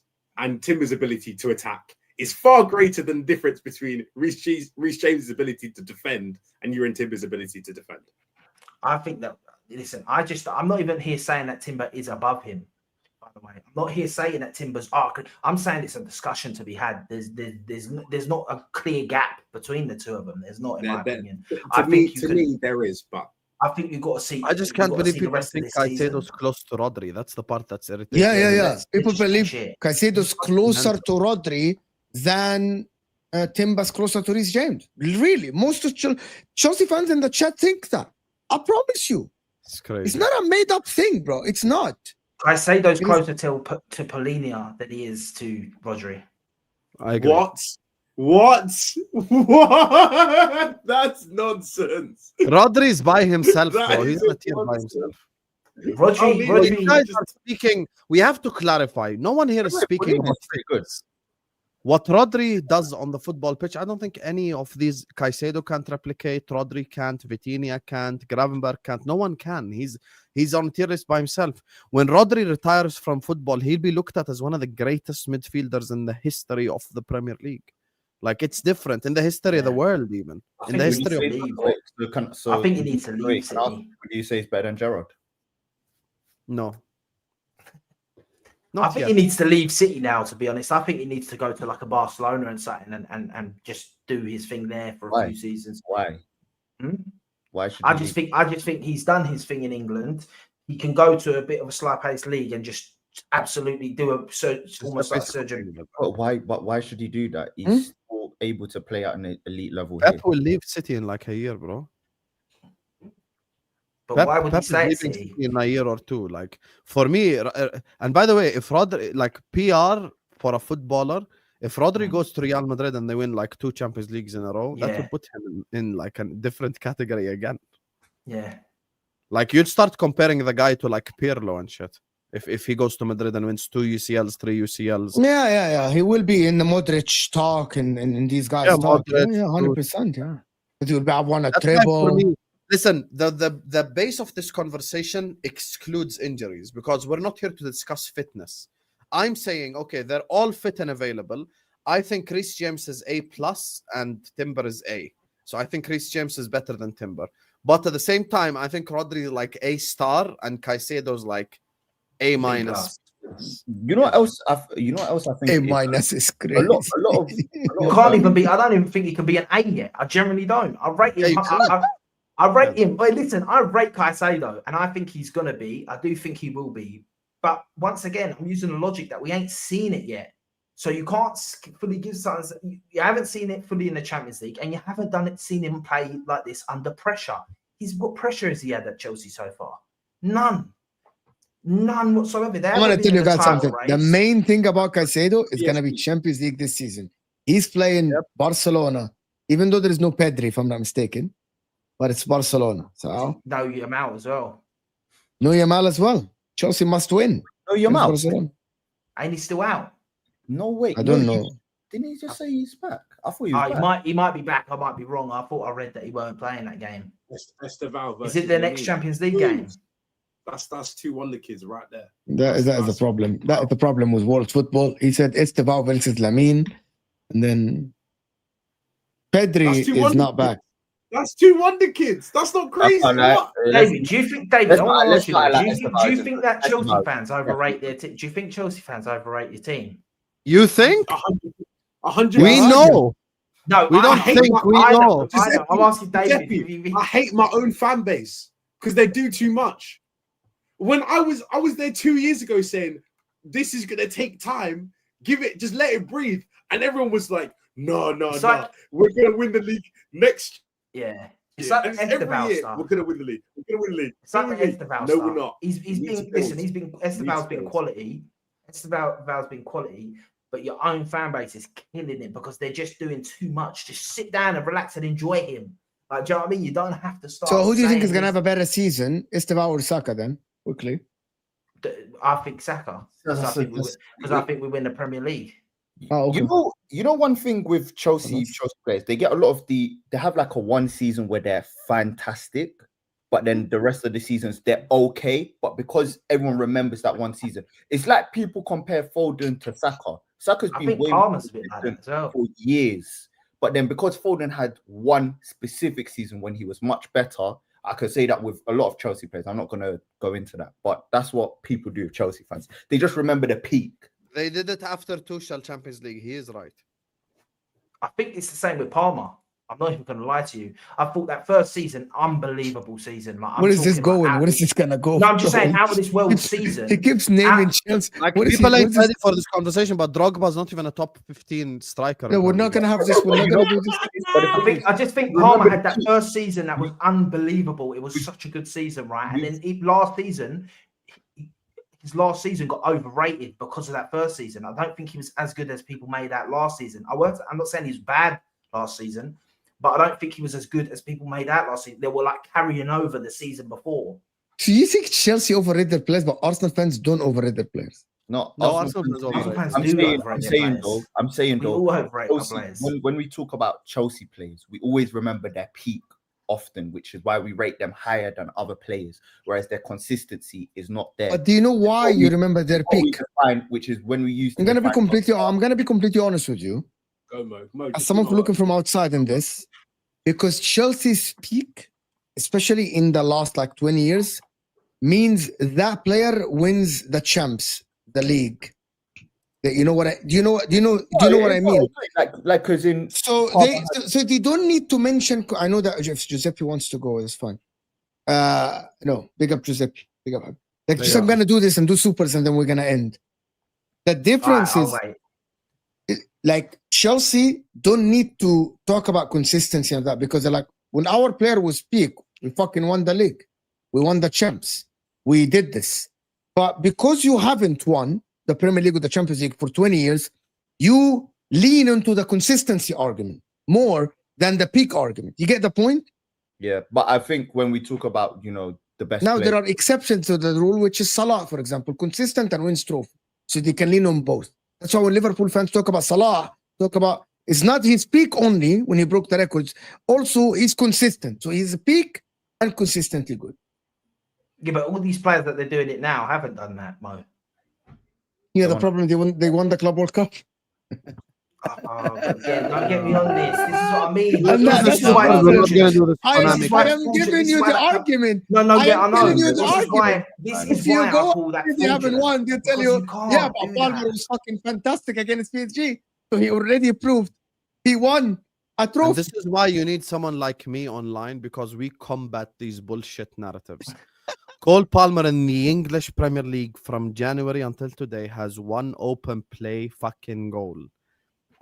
Timber's ability to attack is far greater than the difference between Reece James' ability to defend and Kieran Timber's ability to defend. I think that. Listen, I'm not even here saying that Timber is above him. By the way, I'm not here saying that Timber's arc. I'm saying it's a discussion to be had. There's not a clear gap between the two of them. There's not, in my opinion. To me, there is, but I think you've got to see. I just can't believe the people rest of think this season. Caicedo's close to Rodri. That's the part that's irritating. Yeah. People It's just believe shit. Caicedo's closer to Rodri than Timber's closer to Reece James. Really, most of Chelsea fans in the chat think that. I promise you, It's crazy. it's not a made-up thing, bro. It's not. Caicedo's closer to Polinia than he is to Rodri. I agree. What? That's nonsense. Rodri's by himself, That bro. is He's not here by nonsense. himself. Rodri, Bro, you Rodri guys are speaking. We have to clarify. No one here is speaking about fitness. What Rodri does on the football pitch, I don't think any of these Caicedo can't replicate. Rodri can't. Vitinha can't. Gravenberg can't. No one can. He's on tier list by himself. When Rodri retires from football, he'll be looked at as one of the greatest midfielders in the history of the Premier League. Like it's different in the history of the world, even in the history of. I think he needs to leave City. Would you say he's better than Gerrard? No. I think he needs to leave City now, to be honest. I think he needs to go to like a Barcelona and something and just do his thing there for a few seasons. Why? Why should I just think he's done his thing in England. He can go to a bit of a slow-paced league and just absolutely do almost like surgery. But why should he do that? He's still able to play at an elite level. Pep will leave City in like a year, bro. But why would he stay at City City? in a year or two? Like for me, and by the way, if Rodri, like PR for a footballer, if Rodri goes to Real Madrid and they win like 2 Champions Leagues in a row, that would put him in like a different category again. Yeah. Like you'd start comparing the guy to like Pirlo and shit. If he goes to Madrid and wins 2 UCLs, 3 UCLs. Yeah. He will be in the Modric talk and these guys talk. Modric, 100%. Yeah. But he will have won a That's treble. why for me, listen, the base of this conversation excludes injuries because we're not here to discuss fitness. I'm saying, okay, they're all fit and available. I think Reece James is A+ and Timber is A. So I think Reece James is better than Timber. But at the same time, I think Rodri is like A* and Caicedo's like A-. You know what else? I think A- is crazy. a lot of You can't even be. I don't even think he can be an A yet. I generally don't. I rate him. I rate him. But listen, I rate Caicedo, and I think he's gonna be. I do think he will be. But once again, I'm using the logic that we ain't seen it yet. So you can't fully give something. You haven't seen it fully in the Champions League, and you haven't seen him play like this under pressure. what pressure has he had at Chelsea so far? None whatsoever. I'm gonna tell you guys something. The Race. main thing about Caicedo is gonna be PSG. Champions League this season. He's playing Yep. Barcelona, even though there is no Pedri, if I'm not mistaken, but it's Barcelona. So No, I'm out as well. no Yamal as well. Chelsea must win. No, you're against out. Barcelona. Ain't he still out? No, wait. I don't know. Didn't he just say he's back? I thought he was He back. might be back. I might be wrong. I thought I read that he weren't playing that game. Esteval Is it the next Champions League game? That's 2 wonder kids right there. That is the problem. That is the problem with world football. He said Esteval versus Lamine, and then Pedri That's two is wonder not kids. back. That's 2 wonder kids. That's not crazy. That's not What? David, do you think let's I want to not- ask you, let's not do you like think that let's Chelsea not. fans overrate their team? Do you think Chelsea fans overrate your team? You think? 100. We know. No, We I don't hate think my- we I know. I know. I'm asking David. Giuseppe, I hate my own fan base because they do too much. When I was there 2 years ago saying this is gonna take time, just let it breathe, and everyone was like, no, It's like- we're gonna win the league next Yeah, it's year. like And the every Esteval year stuff. we're gonna win the league. We're gonna win the league. It's like We're the gonna win the league. Esteval No, stuff. we're not. He's We need been to listen. build. Esteval's been build. quality. Esteval's been quality, but your own fan base is killing it because they're just doing too much. Just sit down and relax and enjoy him. Like, do you know what I mean? You don't have to start. So who do you think is saying gonna have a better season, Esteval or Saka? Then quickly. I think Saka. Because I think we win the Premier League. Oh, okay. You know one thing with Chelsea players, they get a lot of they have like a one season where they're fantastic, but then the rest of the seasons they're okay. But because everyone remembers that one season, it's like people compare Foden to Saka. Saka's I been think way Palmer's a more bit like that consistent as well. for years. But then because Foden had one specific season when he was much better, I could say that with a lot of Chelsea players. I'm not going to go into that, but that's what people do with Chelsea fans. They just remember the peak. They did it after Tuchel Champions League. He is right. I think it's the same with Palmer. I'm not even going to lie to you. I thought that first season, unbelievable season. Like, I'm Where is this talking like going? out Where of is this gonna go? No, I'm just saying, bro? out of this world season. He keeps naming Chelsea. Like What is people he- ain't what is this- ready for this conversation, but Drogba's not even a top 15 striker. No, we're not gonna have this. We're not gonna do this. I just think Palmer had that first season that was unbelievable. It was such a good season, right? And then his last season got overrated because of that first season. I don't think he was as good as people made out last season. I'm not saying he was bad last season, but I don't think he was as good as people made out last season. They were like carrying over the season before. So you think Chelsea overrate their players, but Arsenal fans don't overrate their players? No, Arsenal fans is do. overrated. Fans I'm do saying, overrate I'm their saying players. though, I'm saying We though, all overrate our Chelsea, players. when we talk about Chelsea players, we always remember their peak often, which is why we rate them higher than other players, whereas their consistency is not there. But do you know why you remember their What we peak? define, which is when we use. I'm gonna be completely honest with you. Go, Mo. As someone looking from outside in this, because Chelsea's peak, especially in the last like 20 years, means that player wins the champs, the league. You know what I do you know what I mean? Like because in So they don't need to mention. I know that if Giuseppe wants to go, it's fine. No, big up Giuseppe. Big up. Like just I'm gonna do this and do supers and then we're gonna end. The difference is like Chelsea don't need to talk about consistency and that because they're like when our player was peak, we fucking won the league, we won the champs, we did this. But because you haven't won the Premier League or the Champions League for 20 years, you lean into the consistency argument more than the peak argument. You get the point? yeah, but I think when we talk about the best Now players, there are exceptions to the rule, which is Salah, for example, consistent and wins trophy, so they can lean on both. That's why when Liverpool fans talk about Salah, it's not his peak only when he broke the records. Also, he's consistent, so he's a peak and consistently good. Yeah, but all these players that they're doing it now haven't done that, Mo. Yeah, the problem they won the Club World Cup. Don't get me on this. This is what I mean. And This is why it's We're not bullshit. gonna do this I dynamic. am giving you the argument. No, I yeah, I am know. telling you the This is why. argument. This If is you why I go call that. They haven't fraudulent. won. They tell Because you, can't yeah, do but Palmer that. was fucking fantastic against PSG. So he already proved he won a And trophy. this is why you need someone like me online because we combat these bullshit narratives. Cole Palmer in the English Premier League from January until today has one open play fucking goal.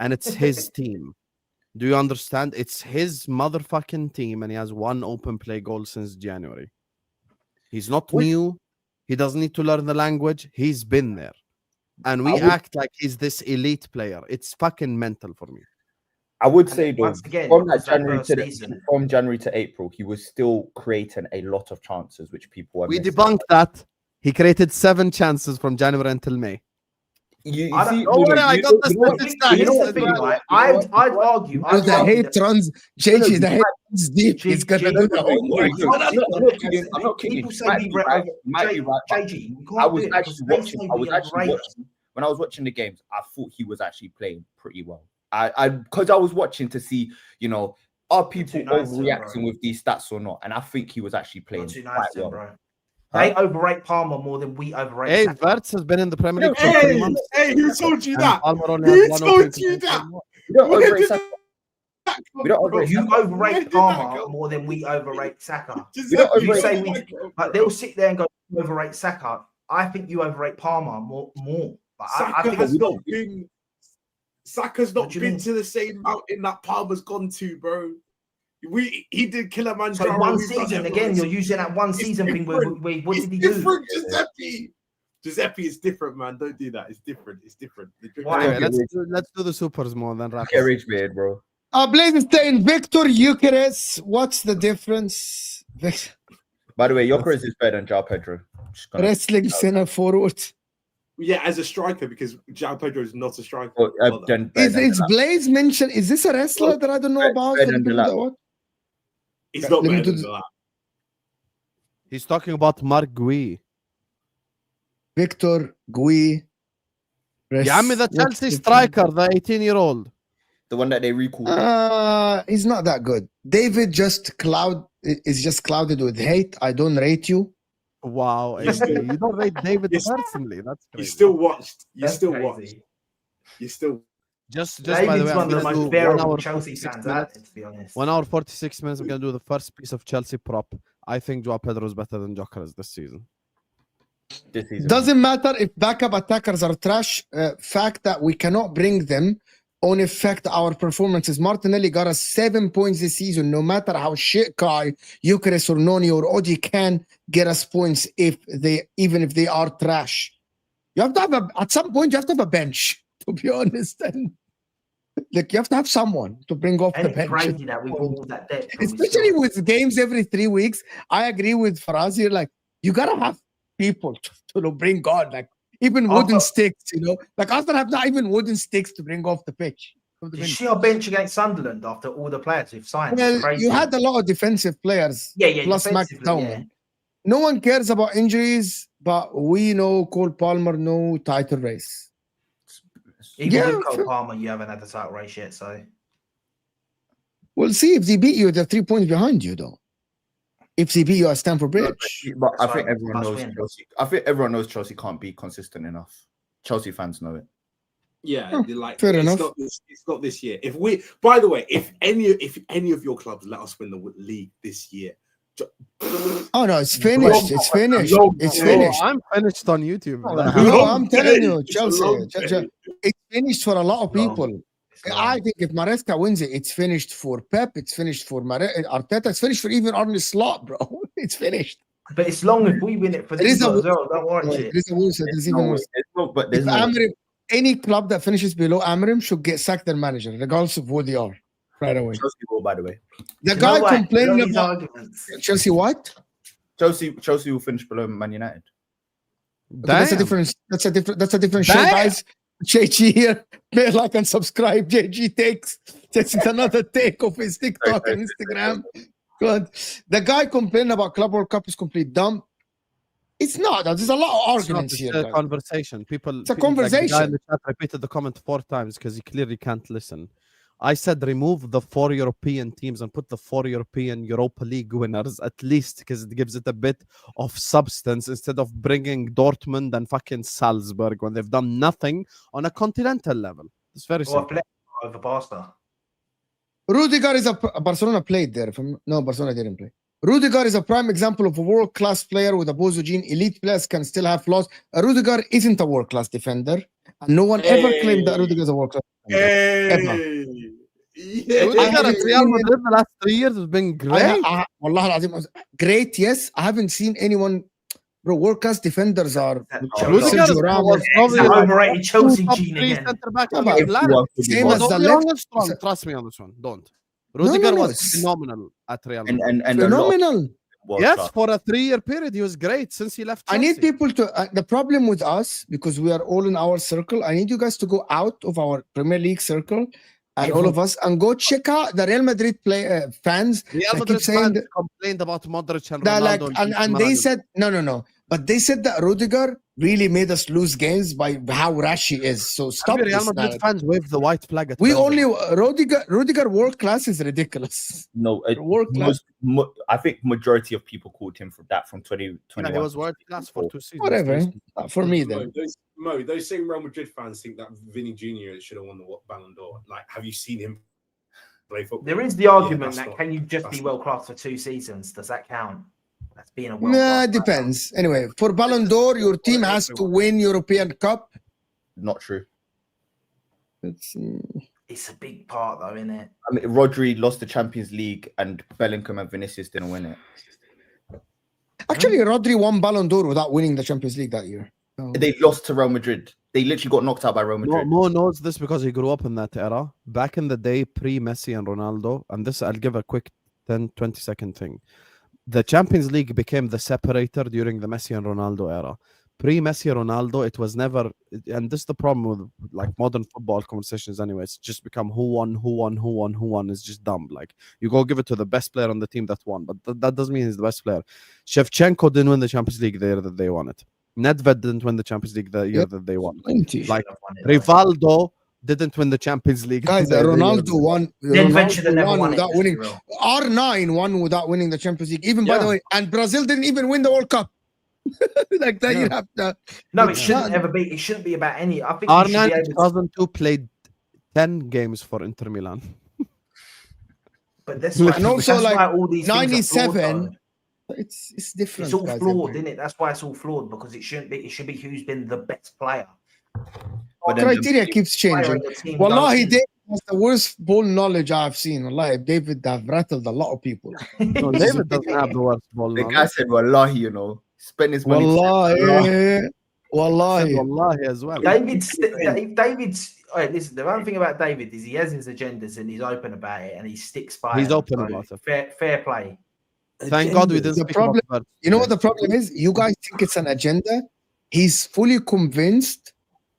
And it's his team. Do you understand? It's his motherfucking team, and he has one open play goal since January. He's not new. He doesn't need to learn the language. He's been there. And we act like he's this elite player. It's fucking mental for me. I would And say though, once again, from it's that January first to season. from January to April, he was still creating a lot of chances, which people are We missing. debunked that. He created 7 chances from January until May. You I don't- see, Don't worry, I got the statistics. Here's the thing, right? I'd argue. Bro, the hate runs, JG, the hate runs deep. G- He's gonna G- do G- that. I'm not kidding. People You say might we be right. You might be right, but JG. You can't I was do it actually because watching. they I was say we actually overrate watching. When I was watching the games, I thought he was actually playing pretty well. Because I was watching to see, are people too nice to him, overreacting bro. with these stats or not? And I think he was actually You're playing too quite nice to him, well. bro. They overrate Palmer more than we overrate. Hey, Saka. Wirtz has been in the Premier League for 3 Hey, months. hey, who told you and that? Palmer only Who has one told open you play that? goal. We don't Where overrate did Saka. that come We don't from? overrate You Saka. Where overrate did that Palmer come more than we overrate Saka. Giuseppe, We don't You overrate- say where we, did that come like from? they'll sit there and go overrate Saka. I think you overrate Palmer more. Like, I Saka think has we not don't- been. Saka's What not do you been mean? to the same mountain that Palmer's gone to, bro. He did Kilimanjaro. so. One we've done season Everest. again. You're using that one It's season thing. different. What It's did he do? different, Giuseppe. Giuseppe is different, man. Don't do that. It's different. It's different. Why? Anyway, let's do the supers more than rap. Get rich, man, bro. Blaze staying Victor Eucharist. What's the difference? By the way, Gyökeres is better than João Pedro. Just gonna- Wrestling center forward. Yeah, as a striker, because João Pedro is not a striker. Oh, Well, then better Is than it's Delap. Blaze mentioned? Is this a wrestler that I don't know about? better For the than people Delap. that watch? he's not Let me better do than this. that. He's talking about Mark Gui. Victor Gui. يا عمي the Chelsea striker, the 18-year-old. The one that they recalled. He's not that good. David is just clouded with hate. I don't rate you. Wow, Yes. AD. You don't rate David Yes. personally. That's You crazy. still watched. You That's still crazy. watched. You still. Just by the David's way, one I'm of the gonna do most 1 bearable hour Chelsea 46 fans minutes. out there, to be honest. 1 hour 46 minutes. I'm gonna do the first piece of Chelsea prop. I think João Pedro is better than Gyökeres this season. This season. Doesn't matter if backup attackers are trash. Fact that we cannot bring them on affect our performances. Martinelli got us 7 points this season. No matter how shit Kai, Eucharist or Noni or Odi can get us points even if they are trash. You have to have at some point you have to have a bench, to be honest. And like you have to have someone to bring off And the it's bench. crazy that we've all that depth. and we Especially still- with games every 3 weeks. I agree with Faraz here. Like you gotta have people to bring on, like even wooden I've got- sticks, Like Arsenal have not even wooden sticks to bring off the pitch. From the Did you bench. see our bench against Sunderland after all the players we've signed? It's Well, crazy. you had a lot of defensive players. yeah, plus Max defensively, Towman. No one cares about injuries, but we know Cole Palmer, no title race. Even Yeah, with Cole fair. Palmer, you haven't had the title race yet, so We'll see if they beat you. They're 3 points behind you, though. If they beat you at Stamford Bridge. But I That's think right. everyone Must knows win. Chelsea. I think everyone knows Chelsea can't be consistent enough. Chelsea fans know it. Yeah, Oh, they're like fair it's enough. It's not this year. If we, by the way, if any of your clubs let us win the league this year, Oh no, it's finished. It's finished. It's finished. I'm finished on YouTube. No, I'm telling you, It's a long Chelsea. day. It's finished for a lot of Long. people. it's long. I think if Maresca wins it, it's finished for Pep. It's finished for Arteta. It's finished for even Arne Slot, bro. It's finished. But it's long if we win it for There this is a- as well. Don't watch it. There's a worse. There's even worse. But If there's no. Amrim, any club that finishes below Amrim should get sacked their manager, regardless of who they are, right away. Chelsea will, by the way. The You know guy what? complaining You know these about arguments. Chelsea what? Chelsea will finish below Man United. Okay, that's a Damn. different. That's a different show, Damn. guys. JG here. May like and subscribe. JG takes. This is another take of his TikTok and Instagram. Good. The guy complaining about Club World Cup is complete dumb. It's not. There's a lot of It's not, arguments it's here. a guys. conversation. People. It's a like the guy in conversation. the chat repeated the comment 4 times because he clearly can't listen. I said remove the 4 European teams and put the 4 European Europa League winners at least because it gives it a bit of substance instead of bringing Dortmund and fucking Salzburg when they've done nothing on a continental level. It's very Or simple. over Barca. Rudiger is Barcelona played there. No, Barcelona didn't play. Rudiger is a prime example of a world-class player with a Bozo gene. Elite players can still have flaws. Rudiger isn't a world-class defender. And no one ever claimed that Rudiger is a world-class defender. Hey, Yeah. Rudiger at haven't Real seen Madrid the last 3 years has been great. Wallah al-Azim, great, yes. I haven't seen anyone, bro. World class defenders are Rudiger Sergio Ramos. was probably That like overrated Chelsea top gene 3 again. centre back Yeah, on but the planet. Everyone could be Same wrong. as the Don't be left. wrong and strong. Trust me on this one. Don't. Rudiger was phenomenal at Real Madrid. and a lot of Phenomenal. world Yes, class. for a 3-year period, he was great since he left I Chelsea. need people to. The problem with us, because we are all in our circle, I need you guys to go out of our Premier League circle, and all of us, and go check out the Real Madrid fans. Real that keep Madrid saying fans that- complained about Modric and that Ronaldo. and they said no, but they said that Rudiger really made us lose games by how rash he is. So stop Real this Madrid narrative. fans wave the white flag at We Benzema. only Rudiger world class is ridiculous. No, World class. I think majority of people called him from 2021. Yeah, he was world class for 2 seasons. Whatever. 3 seasons. For me then. Those same Real Madrid fans think that Vinny Jr. should have won the Ballon d'Or. Like, have you seen him play football? There is the argument that's that not- can you just that's be not- world class for 2 seasons? Does that count? That's being a world Nah, class it depends. Anyway, for Ballon d'Or, your team has to win European Cup. Not true. It's, It's a big part, though, isn't it? I mean, Rodri lost the Champions League, and Bellingham and Vinicius didn't win it. actually, Rodri won Ballon d'Or without winning the Champions League that year. So- They lost to Real Madrid. They literally got knocked out by Real Madrid. Mo knows this because he grew up in that era. Back in the day, pre-Messi and Ronaldo, and this I'll give a quick 10, 20-second thing. The Champions League became the separator during the Messi and Ronaldo era. Pre-Messi Ronaldo, it was never, and this is the problem with like modern football conversations anyway. It's just become who won. It's just dumb. Like you go give it to the best player on the team that won, but that doesn't mean he's the best player. Shevchenko didn't win the Champions League the year that they won it. Nedved didn't win the Champions League the year that they won. 20. Like Rivaldo didn't win the Champions League. Guys, the year Ronaldo won. Nedved should have never won it, without let's be winning. real. R9 won without winning the Champions League. Even by Yeah. the way, and Brazil didn't even win the World Cup. Like that, you Yeah. have to. No, it It's shouldn't not- ever be. It shouldn't be about any. I think you should R9 be able to, 2002 played 10 games for Inter Milan. but that's why, And also, that's like, why all these things are flawed, 97, though. It's different. It's all guys, flawed, every- isn't it? That's why it's all flawed, because it shouldn't be. It should be who's been the best player. But then Criteria keeps Player changing. in the team Wallahi, don't David has the worst ball knowledge I've seen. Wallahi, David have rattled a lot of people. No, win. David doesn't have the worst ball. the man. guy said, "Wallahi, you know, spend his money." Wallahi, Said wallahi. Wallahi as well. David's. Listen, the one thing about David is he has his agendas and he's open about it and he sticks by. He's them. open So about it. Fair play. Thank God we didn't The speak problem, about you know what the problem is? You guys think it's an agenda. He's fully convinced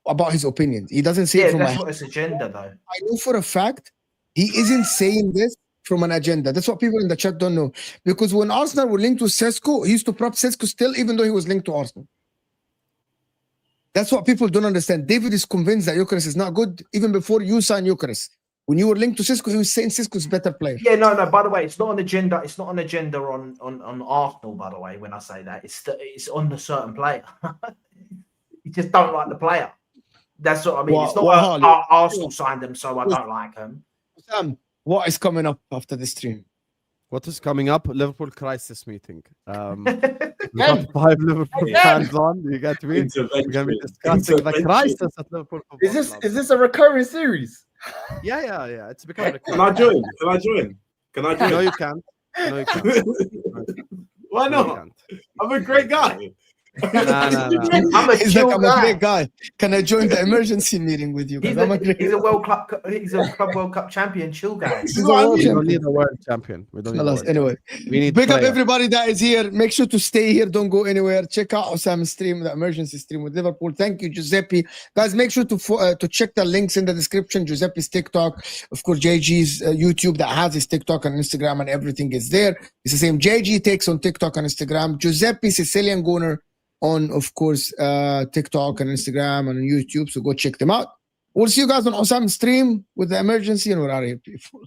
about his opinions. He doesn't say it Yeah, from my that's head. not his agenda, though. I know for a fact he isn't saying this from an agenda. That's what people in the chat don't know. Because when Arsenal were linked to Sesko, he used to prop Sesko still, even though he was linked to Arsenal. That's what people don't understand. David is convinced that Gyökeres is not good even before you signed Gyökeres. When you were linked to Sesko, he was saying Sesko's better player. Yeah, no. By the way, it's not an agenda. It's not an agenda on Arsenal. By the way, when I say that, it's on the certain player. You just don't like the player. That's what I mean. It's not Harley? Arsenal signed them, so I don't like them. Sam, what is coming up after the stream? What is coming up? Liverpool crisis meeting. We got 5 Liverpool fans on. You get me? We're going to be discussing the crisis at Liverpool. Is Football Club. this a recurring series? Yeah. It's becoming a Can I join? Can I join? No, you can't. No, you can't. Why No, you not? can't. I'm a great guy. Nah. I'm a He's chill like, I'm a guy. great guy. Can I join the emergency meeting with you guys? I'm a great He's a Club World Cup champion, chill guy. He's a what I world We mean. don't champion. need a world champion. We don't need a world Anyway, champion. We need big up player. everybody that is here. Make sure to stay here. Don't go anywhere. Check out Osam's stream, the emergency stream with Liverpool. Thank you, Giuseppe. Guys, make sure to check the links in the description. Giuseppe's TikTok, of course, JG's YouTube that has his TikTok and Instagram and everything is there. It's the same. JG takes on TikTok and Instagram. Giuseppe Sicilian Gunner on, of course, TikTok and Instagram and on YouTube. So go check them out. We'll see you guys on Osam's stream with the emergency, and we're out of here, people.